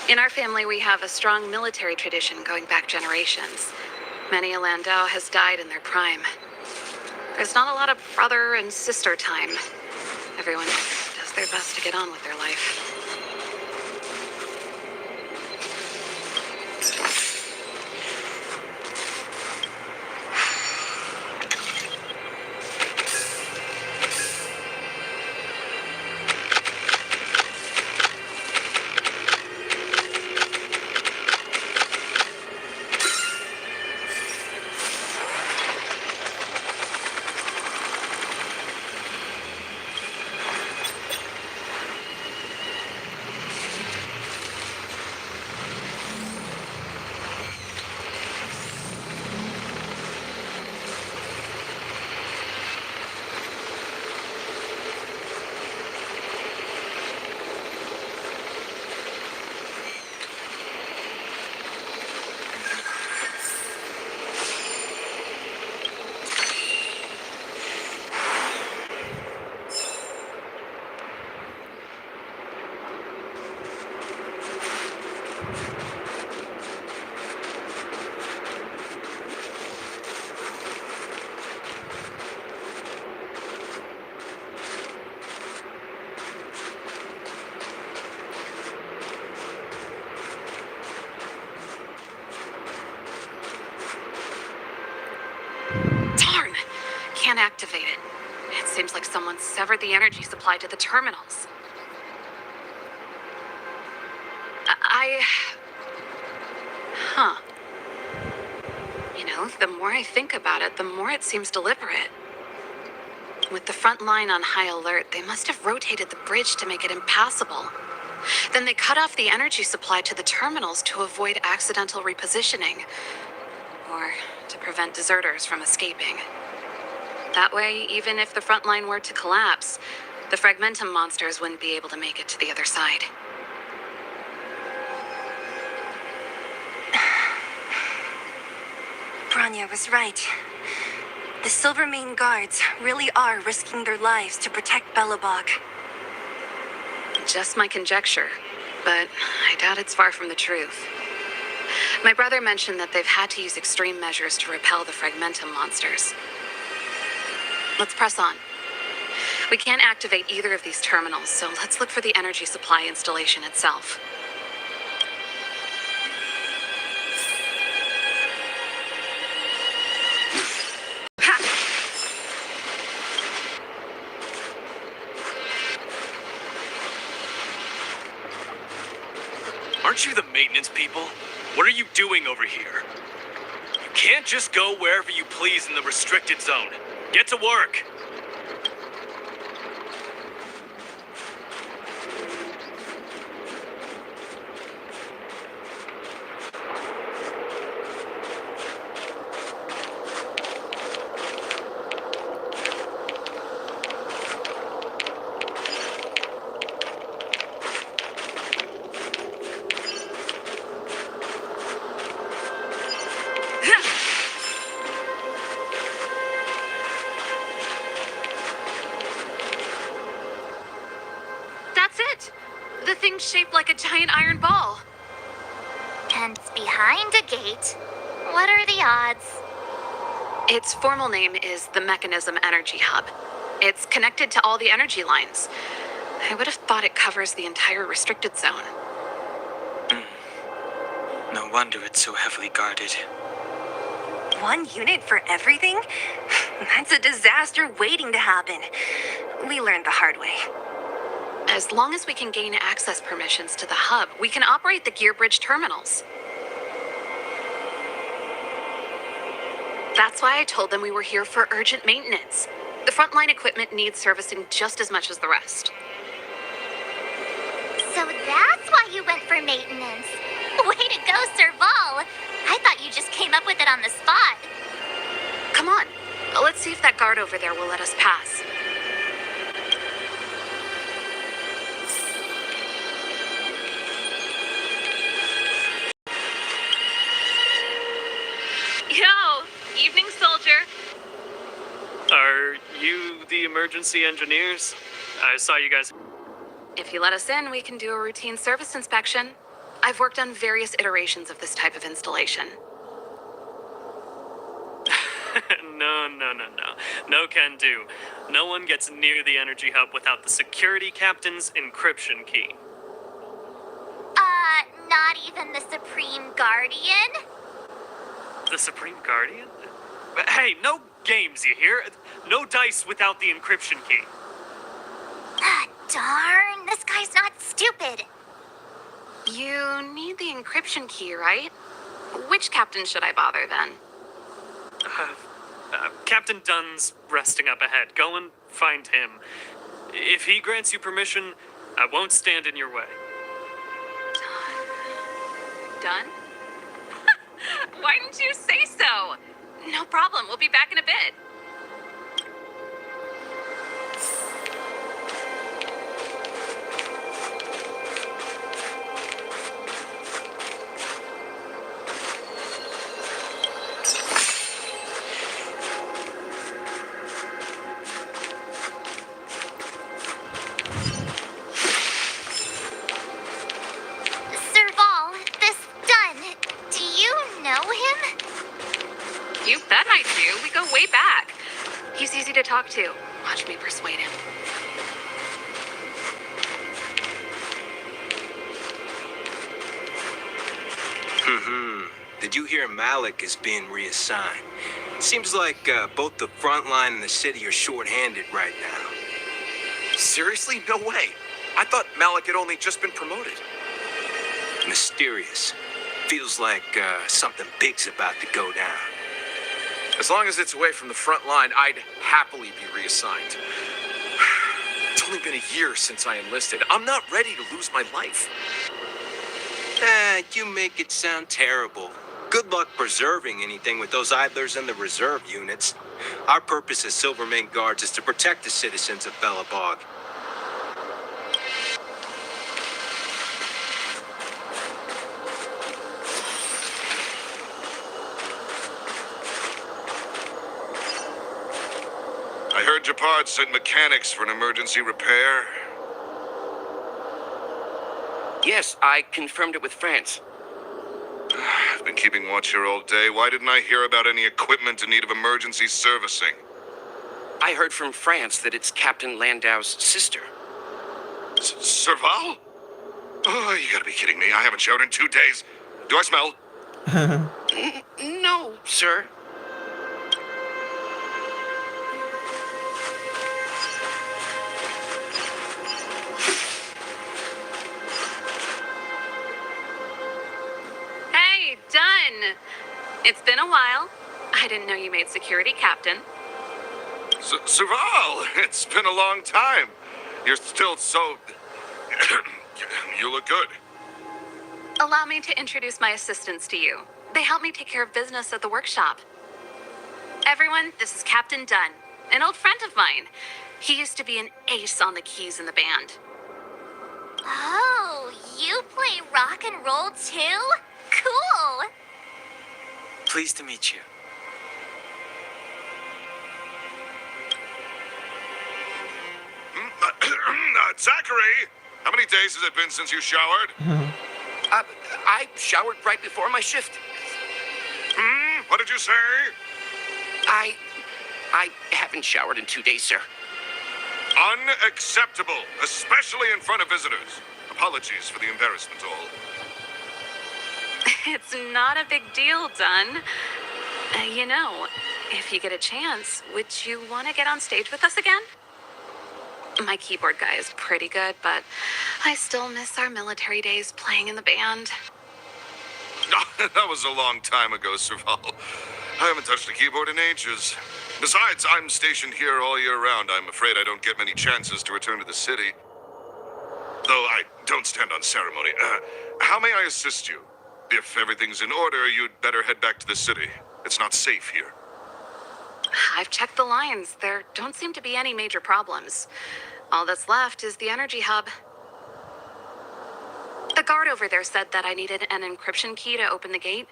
Speaker 6: In our family, we have a strong military tradition going back generations. Many a Landau has died in their prime. There's not a lot of brother and sister time. Everyone does their best to get on with their life. Darn! Can't activate it. It seems like someone severed the energy supply to the terminals. Huh. You know, the more I think about it, the more it seems deliberate. With the front line on high alert, they must have rotated the bridge to make it impassable. Then they cut off the energy supply to the terminals to avoid accidental repositioning, or to prevent deserters from escaping. That way, even if the front line were to collapse, the Fragmentum monsters wouldn't be able to make it to the other side.
Speaker 8: Bronya was right. The Silvermane guards really are risking their lives to protect Belobog.
Speaker 6: Just my conjecture, but I doubt it's far from the truth. My brother mentioned that they've had to use extreme measures to repel the Fragmentum monsters. Let's press on. We can't activate either of these terminals, so let's look for the energy supply installation itself.
Speaker 11: Aren't you the maintenance people? What are you doing over here? You
Speaker 14: can't just go wherever you please in the restricted zone. Get to work.
Speaker 6: That's it. The thing's shaped like a giant iron ball.
Speaker 2: And it's behind a gate. What are the odds?
Speaker 6: Its formal name is the Mechanism Energy Hub. It's connected to all the energy lines. I would have thought it covers the entire restricted zone.
Speaker 7: No wonder it's so heavily guarded.
Speaker 8: One unit for everything? That's a disaster waiting to happen. We learned the hard way.
Speaker 6: As long as we can gain access permissions to the hub, we can operate the gear bridge terminals. That's why I told them we were here for urgent maintenance. The frontline equipment needs servicing just as much as the rest.
Speaker 2: So that's why you went for maintenance. Way to go, Serval. I thought you just came up with it on the spot.
Speaker 6: Come on, let's see if that guard over there will let us pass. Yo, evening, soldier.
Speaker 14: Are you the emergency engineers? I saw you guys.
Speaker 6: If you let us in, we can do a routine service inspection. I've worked on various iterations of this type of installation.
Speaker 14: No. No can do. No one gets near the energy hub without the security captain's encryption key.
Speaker 2: Not even the Supreme Guardian?
Speaker 14: The Supreme Guardian? Hey, no games, you hear? No dice without the encryption key.
Speaker 2: Darn, this guy's not stupid.
Speaker 6: You need the encryption key, right? Which captain should I bother then?
Speaker 14: Captain Dunn's resting up ahead. Go and find him. If he grants you permission, I won't stand in your way.
Speaker 6: Done? Why didn't you say so? No problem, we'll be back in a bit.
Speaker 2: Serval, this Dunn, do you know him?
Speaker 6: You bet I do. We go way back. He's easy to talk to. Watch me persuade him.
Speaker 15: Did you hear Malik is being reassigned? Seems like both the front line and the city are short-handed right now.
Speaker 16: Seriously? No way. I thought Malik had only just been promoted.
Speaker 15: Mysterious. Feels like something big's about to go down.
Speaker 16: As long as it's away from the front line, I'd happily be reassigned. It's only been a year since I enlisted. I'm not ready to lose my life.
Speaker 15: You make it sound terrible. Good luck preserving anything with those idlers and the reserve units. Our purpose as Silvermane Guards is to protect the citizens of Belobog.
Speaker 4: I heard Japard sent mechanics for an emergency repair.
Speaker 17: Yes, I confirmed it with France.
Speaker 4: I've been keeping watch here all day. Why didn't I hear about any equipment in need of emergency servicing?
Speaker 17: I heard from France that it's Captain Landau's sister.
Speaker 4: Serval? Oh, you gotta be kidding me. I haven't showered in 2 days. Do I smell?
Speaker 17: No, sir.
Speaker 6: Hey, done. It's been a while. I didn't know you made security captain.
Speaker 4: Serval, it's been a long time. You're still so... You look good.
Speaker 6: Allow me to introduce my assistants to you. They help me take care of business at the workshop. Everyone, this is Captain Dunn, an old friend of mine. He used to be an ace on the keys in the band.
Speaker 2: Oh, you play rock and roll too? Cool!
Speaker 7: Pleased to meet you.
Speaker 4: Zachary, how many days has it been since you showered?
Speaker 17: I showered right before my shift.
Speaker 4: What did you say?
Speaker 17: I haven't showered in 2 days, sir.
Speaker 4: Unacceptable, especially in front of visitors. Apologies for the embarrassment, all.
Speaker 6: It's not a big deal, Dunn. You know, if you get a chance, would you want to get on stage with us again? My keyboard guy is pretty good, but I still miss our military days playing in the band.
Speaker 4: That was a long time ago, Serval. I haven't touched a keyboard in ages. Besides, I'm stationed here all year round. I'm afraid I don't get many chances to return to the city. Though I don't stand on ceremony. How may I assist you? If everything's in order, you'd better head back to the city. It's not safe here.
Speaker 6: I've checked the lines. There don't seem to be any major problems. All that's left is the energy hub. A guard over there said that I needed an encryption key to open the gate.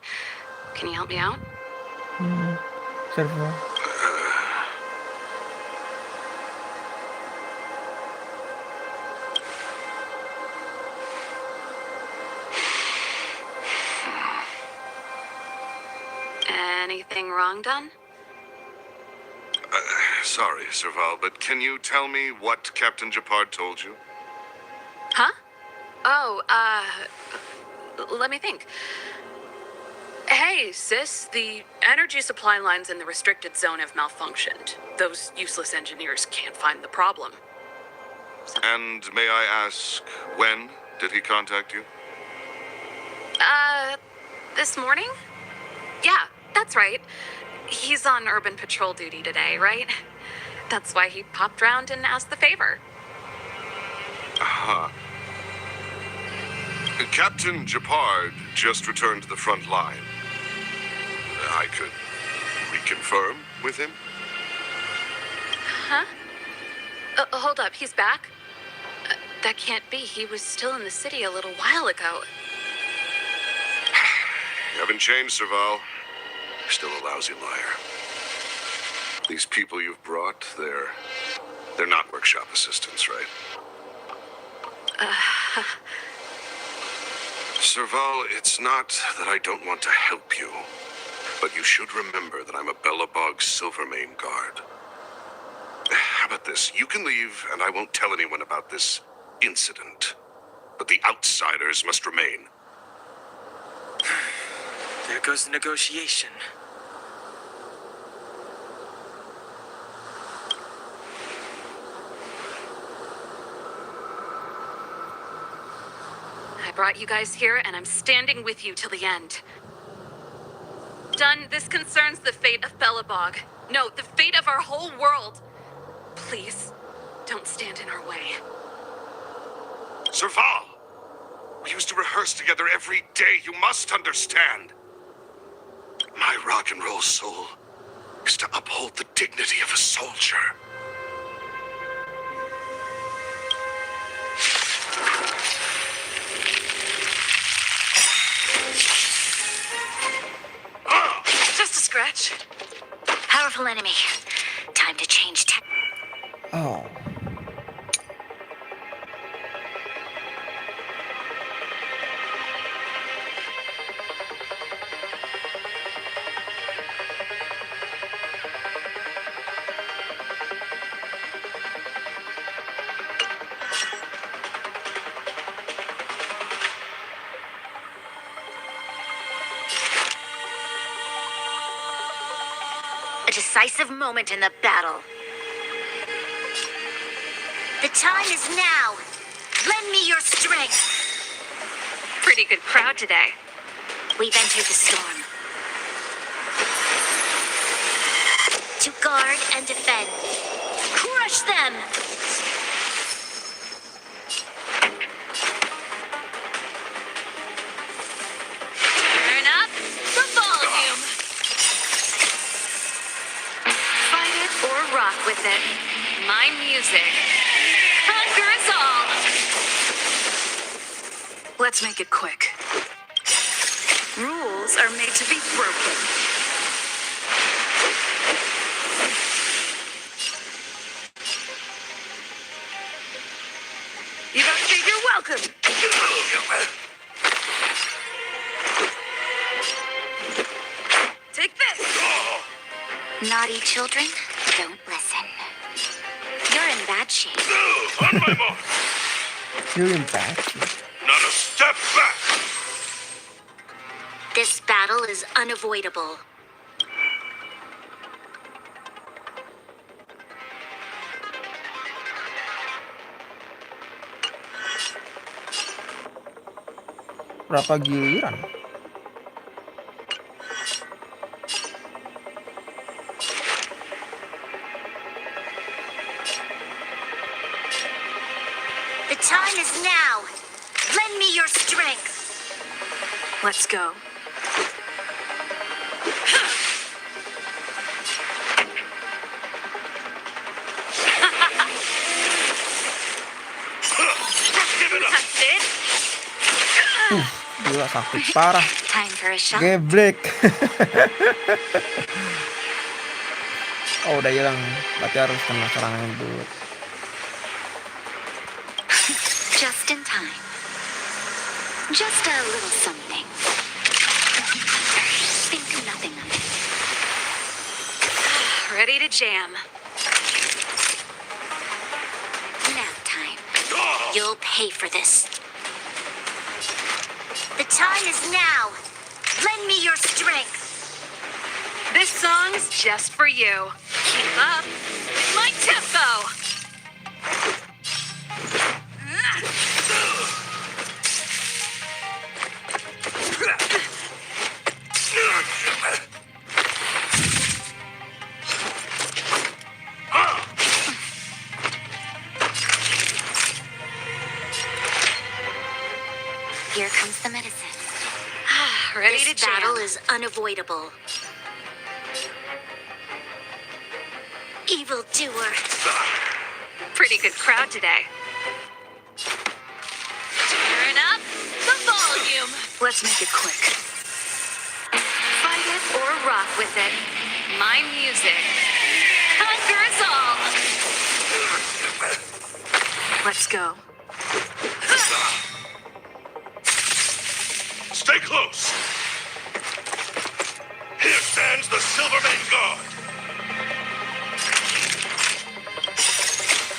Speaker 6: Can you help me out?
Speaker 1: Server.
Speaker 6: Anything wrong, Dunn?
Speaker 4: Sorry, Serval, but can you tell me what Captain Japard told you?
Speaker 6: Huh? Oh, let me think. Hey, sis, the energy supply lines in the restricted zone have malfunctioned. Those useless engineers can't find the problem.
Speaker 4: And may I ask, when did he contact you?
Speaker 6: This morning? Yeah, that's right. He's on urban patrol duty today, right? That's why he popped round and asked the favor.
Speaker 4: Uh-huh. Captain Japard just returned to the front line. I could reconfirm with him?
Speaker 6: Huh? Hold up, he's back? That can't be. He was still in the city a little while ago.
Speaker 4: You haven't changed, Serval. You're still a lousy liar. These people you've brought, they're not workshop assistants, right? Serval, it's not that I don't want to help you, but you should remember that I'm a Bellabog Silvermane guard. How about this? You can leave, and I won't tell anyone about this incident. But the outsiders must remain.
Speaker 7: There goes the negotiation.
Speaker 6: I brought you guys here, and I'm standing with you till the end. Dunn, this concerns the fate of Bellabog. No, the fate of our whole world. Please, don't stand in our way.
Speaker 4: Serval! We used to rehearse together every day, you must understand. My rock and roll soul is to uphold the dignity of a soldier.
Speaker 2: Just a scratch. Powerful enemy. Time to change tech.
Speaker 1: Oh.
Speaker 2: A decisive moment in the battle. The time is now. Lend me your strength.
Speaker 6: Pretty good crowd today.
Speaker 2: We've entered the storm. to guard and defend. Crush them! Turn up the volume. Fight it or rock with it. My music. Conquer us all.
Speaker 5: Let's make it quick. Rules are made to be broken. You don't think you're welcome. Take this.
Speaker 2: Naughty children, don't listen. You're in bad shape.
Speaker 4: On my mark.
Speaker 1: You're in bad.
Speaker 4: Not a step back.
Speaker 2: This battle is unavoidable.
Speaker 1: Berapa giliran?
Speaker 2: The time is now. Lend me your strength.
Speaker 5: Let's go.
Speaker 2: That's it.
Speaker 1: Gila sakit parah.
Speaker 2: Time for a shot.
Speaker 1: Geblek. Oh udah hilang. Berarti harus kena serangan dulu.
Speaker 2: Just in time. Just a little something. Think nothing of it.
Speaker 5: Ready to jam.
Speaker 2: Nap time. You'll pay for this. The time is now. Lend me your strength.
Speaker 5: This song's just for you. Keep up with my tempo.
Speaker 2: Here comes the medicine.
Speaker 5: Ready
Speaker 2: This
Speaker 5: to jam.
Speaker 2: battle is unavoidable. Evildoer.
Speaker 5: Pretty good crowd today.
Speaker 2: Turn up the volume.
Speaker 5: Let's make it quick.
Speaker 2: Fight it or rock with it. My music. Conquer us all.
Speaker 5: Let's go.
Speaker 4: Stay close. Here stands the Silvermane Guard.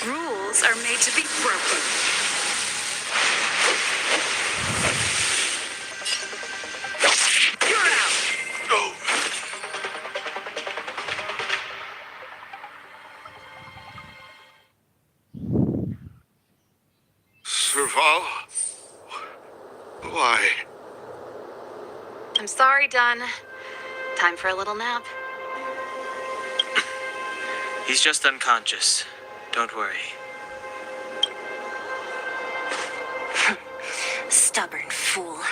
Speaker 5: Rules are made to be broken. You're out.
Speaker 4: Go. Serval? Why?
Speaker 5: I'm sorry, Dunn. Time for a little nap.
Speaker 7: He's just unconscious. Don't worry.
Speaker 8: Stubborn fool.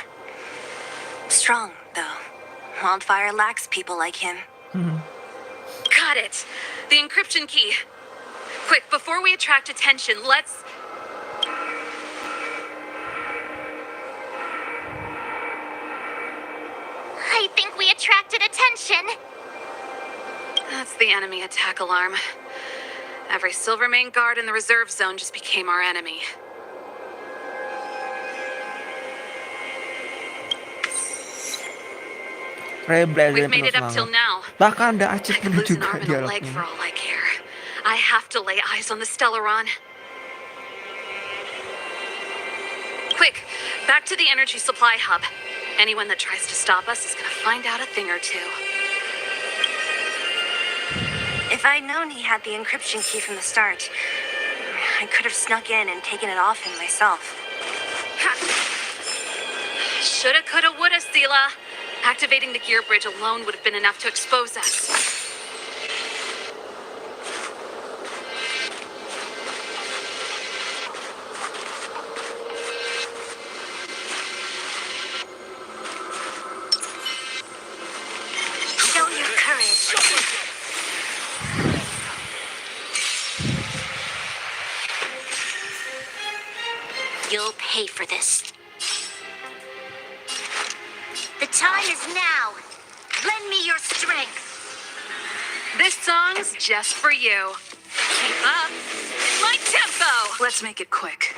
Speaker 8: Strong, though. Wildfire lacks people like him.
Speaker 5: Got it. The encryption key. Quick, before we attract attention, let's...
Speaker 2: I think we attracted attention.
Speaker 5: That's the enemy attack alarm. Every Silvermane guard in the reserve zone just became our enemy. We've made it up till now.
Speaker 1: Bahkan ada
Speaker 5: I could
Speaker 1: achievement
Speaker 5: lose an
Speaker 1: juga
Speaker 5: arm and a leg
Speaker 1: dialognya.
Speaker 5: for all I care. I have to lay eyes on the Stellaron. Quick, back to the energy supply hub. Anyone that tries to stop us is gonna find out a thing or two.
Speaker 8: If I'd known he had the encryption key from the start, I could have snuck in and taken it off him myself.
Speaker 5: Shoulda, coulda, woulda, Sela. Activating the gear bridge alone would have been enough to expose us.
Speaker 2: You'll pay for this. The time is now. Lend me your strength.
Speaker 6: This song's just for you. Keep up. My tempo! Let's make it quick.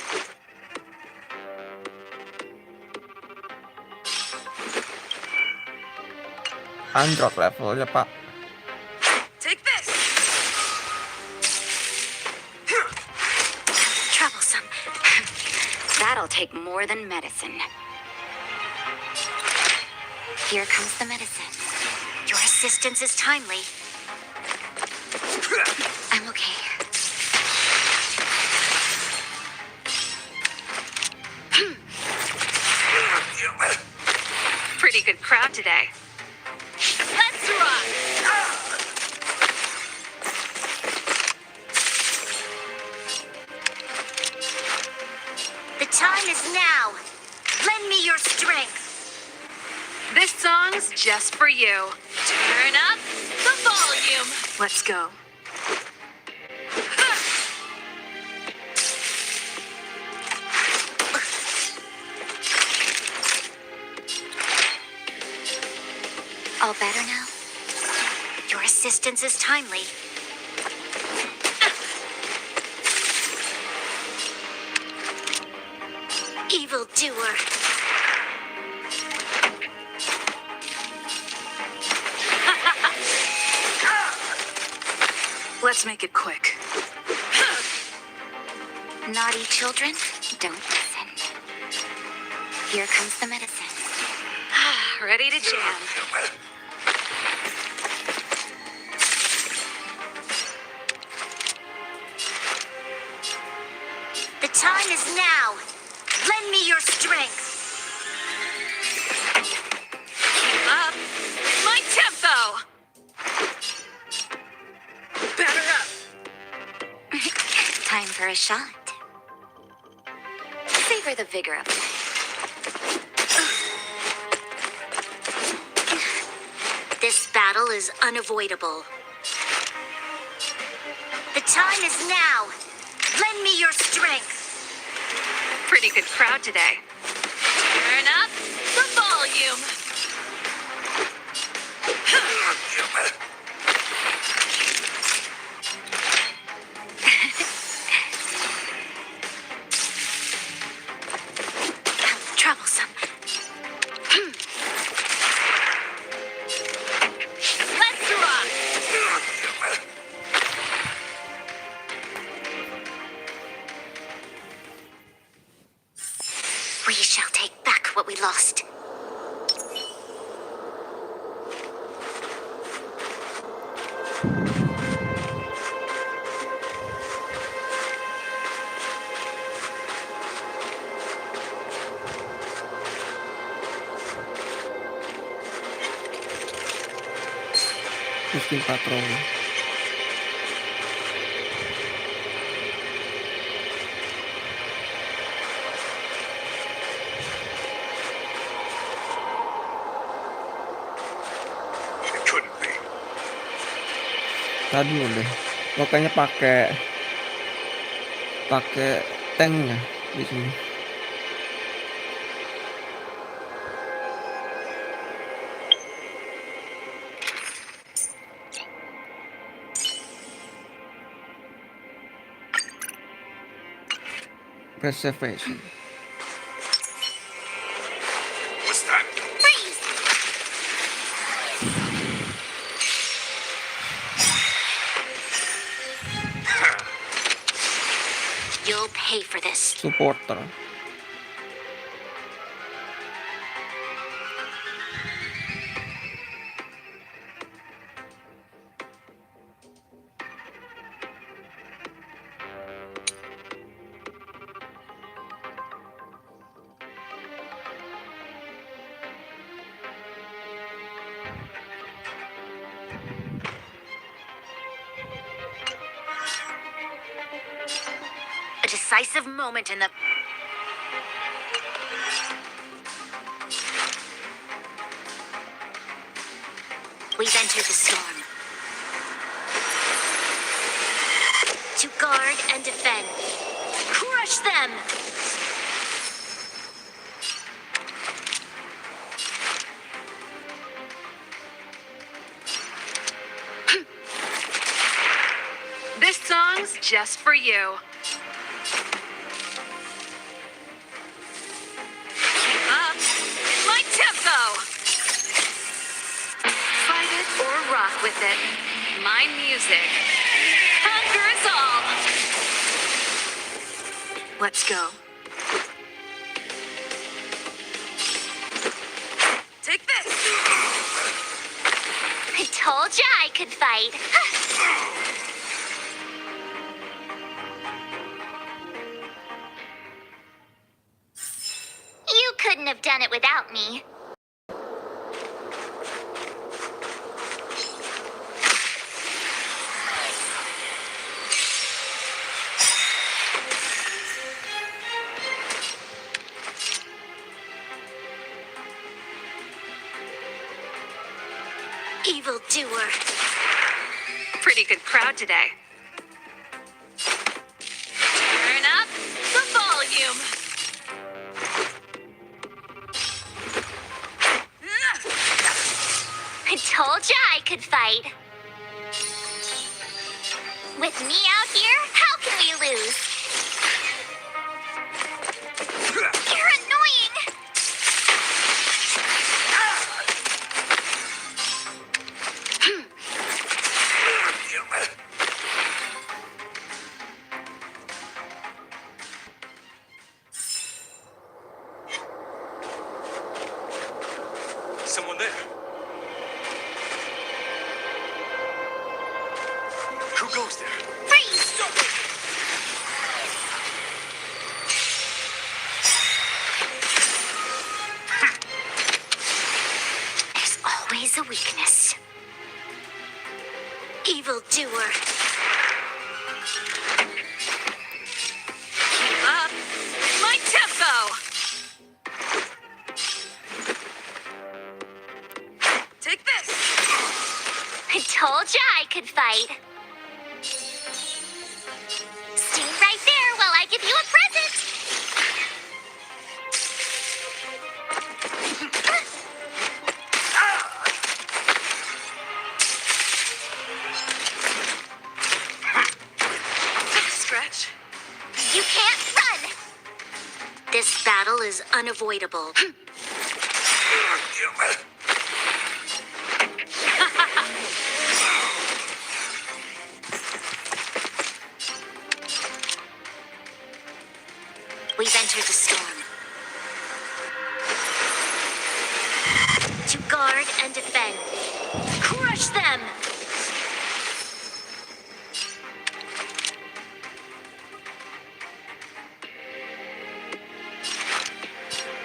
Speaker 1: Android levelnya pak.
Speaker 6: Take this!
Speaker 3: Troublesome. That'll take more than medicine. Here comes the medicine.
Speaker 2: Your assistance is timely.
Speaker 3: I'm okay.
Speaker 6: Pretty good crowd today. Let's rock!
Speaker 2: The time is now. Lend me your strength.
Speaker 6: This song's just for you. Turn up the volume. Let's go.
Speaker 2: All better now? Your assistance is timely. Evildoer.
Speaker 6: Let's make it quick.
Speaker 3: Naughty children, don't listen. Here comes the medicine.
Speaker 6: Ready to jam.
Speaker 2: The time is now. Lend me your strength.
Speaker 6: Keep up. My tempo! Batter up.
Speaker 3: Time for a shot. Savor the vigor of life.
Speaker 2: This battle is unavoidable. The time is now. Lend me your strength.
Speaker 6: Pretty good crowd today. Turn up the volume.
Speaker 2: Troublesome.
Speaker 6: Let's rock.
Speaker 2: We shall take back what we lost.
Speaker 1: Pusing patrol.
Speaker 4: It couldn't be.
Speaker 1: Tadi udah. Makanya pakai tank ya di sini. Preservation.
Speaker 4: What's that?
Speaker 2: Freeze! You'll pay for this.
Speaker 1: Supporter.
Speaker 2: A decisive moment in the... We've entered the storm. To guard and defend. Crush them!
Speaker 6: just for you. Keep up my tempo. Fight it or rock with it. My music. Conquers all. Let's go. Take this.
Speaker 2: I told ya I could fight. You couldn't have done it without me. Evildoer.
Speaker 6: Pretty good crowd today. Turn up the volume.
Speaker 2: I told ya I could fight. With me out here, how can we lose? You're annoying!
Speaker 15: Someone there. Who goes there?
Speaker 2: Freeze! There's always a weakness. Evildoer.
Speaker 6: Keep up my tempo. Take this.
Speaker 2: I told ya I could fight. Stay right there while I give you a present.
Speaker 6: Stretch.
Speaker 2: You can't run. This battle is unavoidable. We've entered the storm. To guard and defend. Crush them!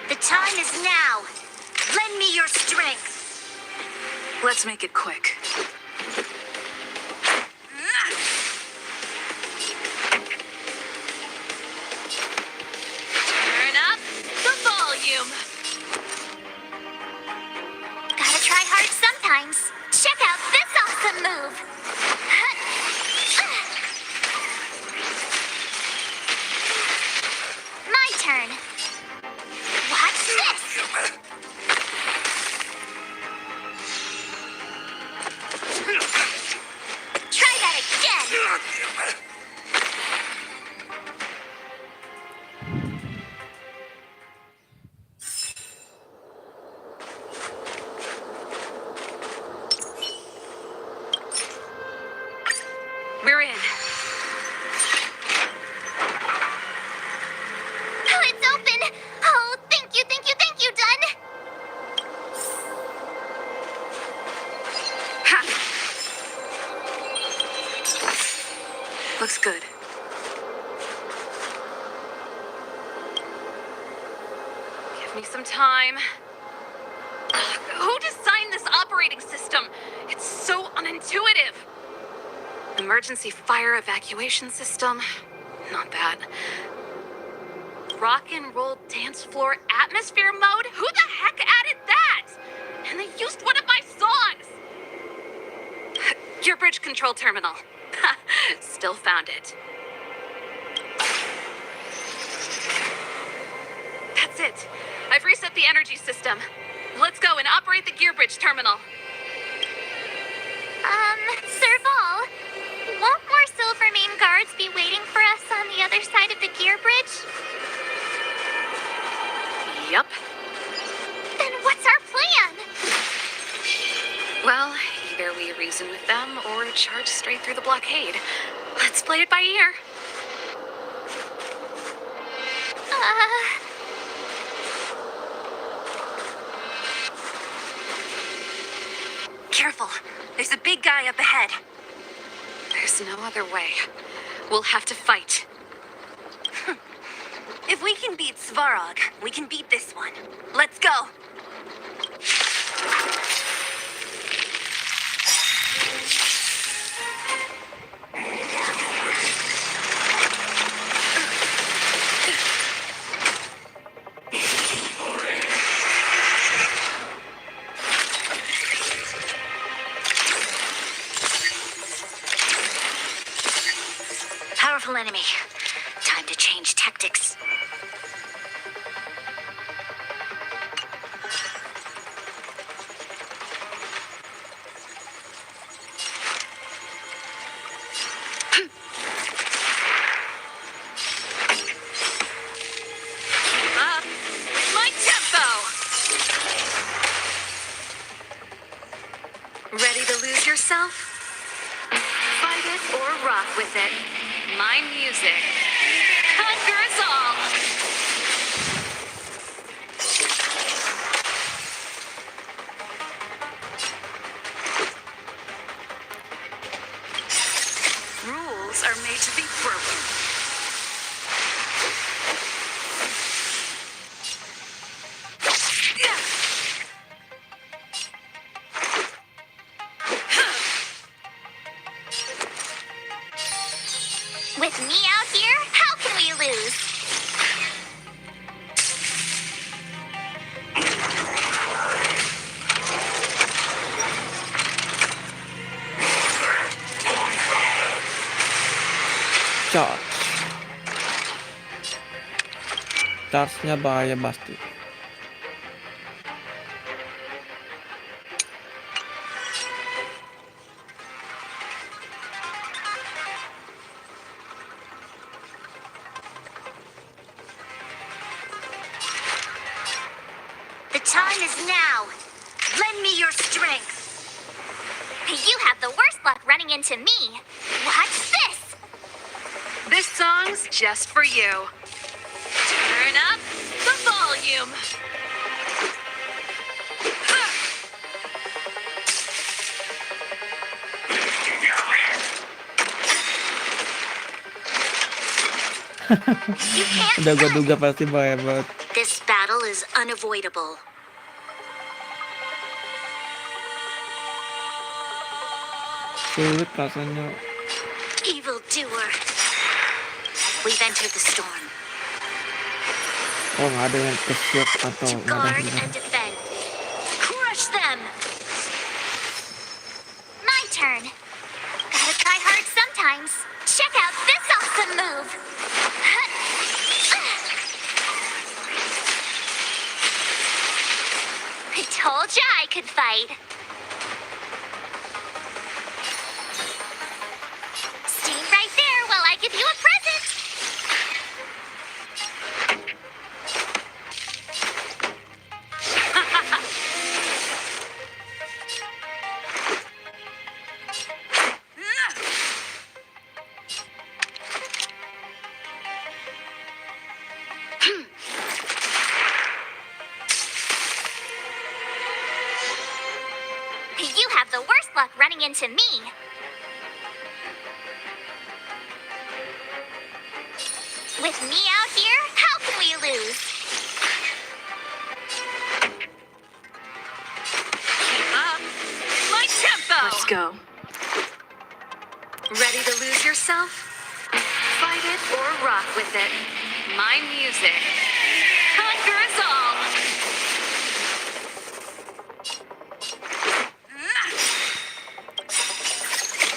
Speaker 2: The time is now. Lend me your strength.
Speaker 6: Let's make it quick. Turn up the volume.
Speaker 2: Gotta try hard sometimes. Check out this awesome move. My turn. Watch this. Try that again.
Speaker 6: We're in.
Speaker 2: Oh, it's open. Oh, thank you, thank you, thank you, Dun.
Speaker 6: Ha! Looks good. Give me some time. Who designed this operating system? It's so unintuitive. Emergency fire evacuation system? Not bad. Rock and roll dance floor atmosphere mode? Who the heck added that? And they used one of my songs! Gear bridge control terminal. Still found it. That's it. I've reset the energy system. Let's go and operate the gear bridge terminal.
Speaker 2: Sir Ball, won't more silver main some guards be waiting for us on the other side of the gear bridge?
Speaker 6: Yup.
Speaker 2: Then what's our plan?
Speaker 6: Well, either we reason with them or charge straight through the blockade. Let's play it by ear.
Speaker 8: Careful. There's a big guy up ahead.
Speaker 6: There's no other way. We'll have to fight.
Speaker 8: If we can beat Svarog, we can beat this one. Let's go.
Speaker 2: Powerful enemy. Time to change tactics.
Speaker 6: My tempo! Ready to lose yourself? Fight it or rock with it. My music conquers all. Rules are made to be broken.
Speaker 2: With me out here, how can we lose?
Speaker 1: Charge. Charge-nya bahaya pasti.
Speaker 2: The time is now. Lend me your strength. You have the worst luck running into me. What's this?
Speaker 6: This song's just for you. Turn up the volume.
Speaker 2: You can't
Speaker 1: Udah gue
Speaker 2: run.
Speaker 1: duga pasti bahaya banget.
Speaker 2: This battle is unavoidable.
Speaker 1: Sulit rasanya.
Speaker 2: Evildoer. We've entered the storm.
Speaker 1: Oh, nggak ada yang kesiap atau
Speaker 2: To
Speaker 1: nggak ada
Speaker 2: guard
Speaker 1: yang
Speaker 2: and defend. Crush them. My turn. Gotta try hard sometimes. Check out this awesome move. I told ya I could fight. Stay right there while I give you a present. You have the worst luck running into me. With me out here, how can we lose?
Speaker 6: Keep up. My tempo. Let's go. Ready to lose yourself? Fight it or rock with it. My music conquers all.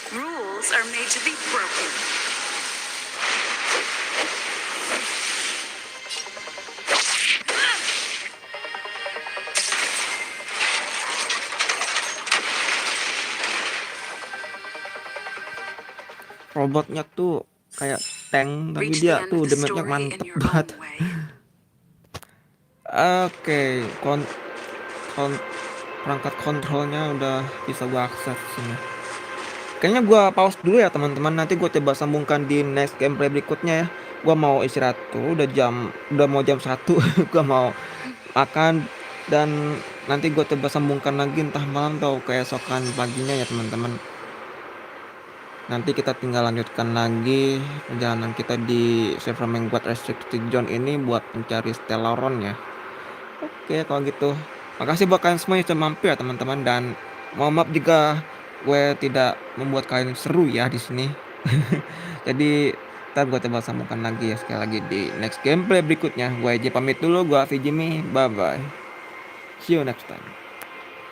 Speaker 6: Rules are made to be broken.
Speaker 1: robotnya tuh kayak tank, tapi
Speaker 6: Reach the
Speaker 1: dia
Speaker 6: end
Speaker 1: tuh
Speaker 6: of the
Speaker 1: damage-nya
Speaker 6: story in
Speaker 1: mantep
Speaker 6: your
Speaker 1: banget.
Speaker 6: own way.
Speaker 1: Oke, perangkat kontrolnya udah bisa gua akses sini. Kayaknya gua pause dulu ya teman-teman, nanti gua coba sambungkan di next gameplay berikutnya ya. Gua mau istirahat dulu, udah mau jam 1. Gua mau makan dan nanti gua coba sambungkan lagi entah malam atau keesokan paginya ya teman-teman. Nanti kita tinggal lanjutkan lagi perjalanan kita di server membuat restricted zone ini buat mencari Stellaron ya. Oke, kalau gitu. Makasih buat kalian semua yang sudah mampir ya teman-teman, dan mohon maaf jika gue tidak membuat kalian seru ya di sini. Jadi ntar gue coba sambungkan lagi ya sekali lagi di next gameplay berikutnya. Gue aja pamit dulu, gue FiziMeds, bye bye. See you next time.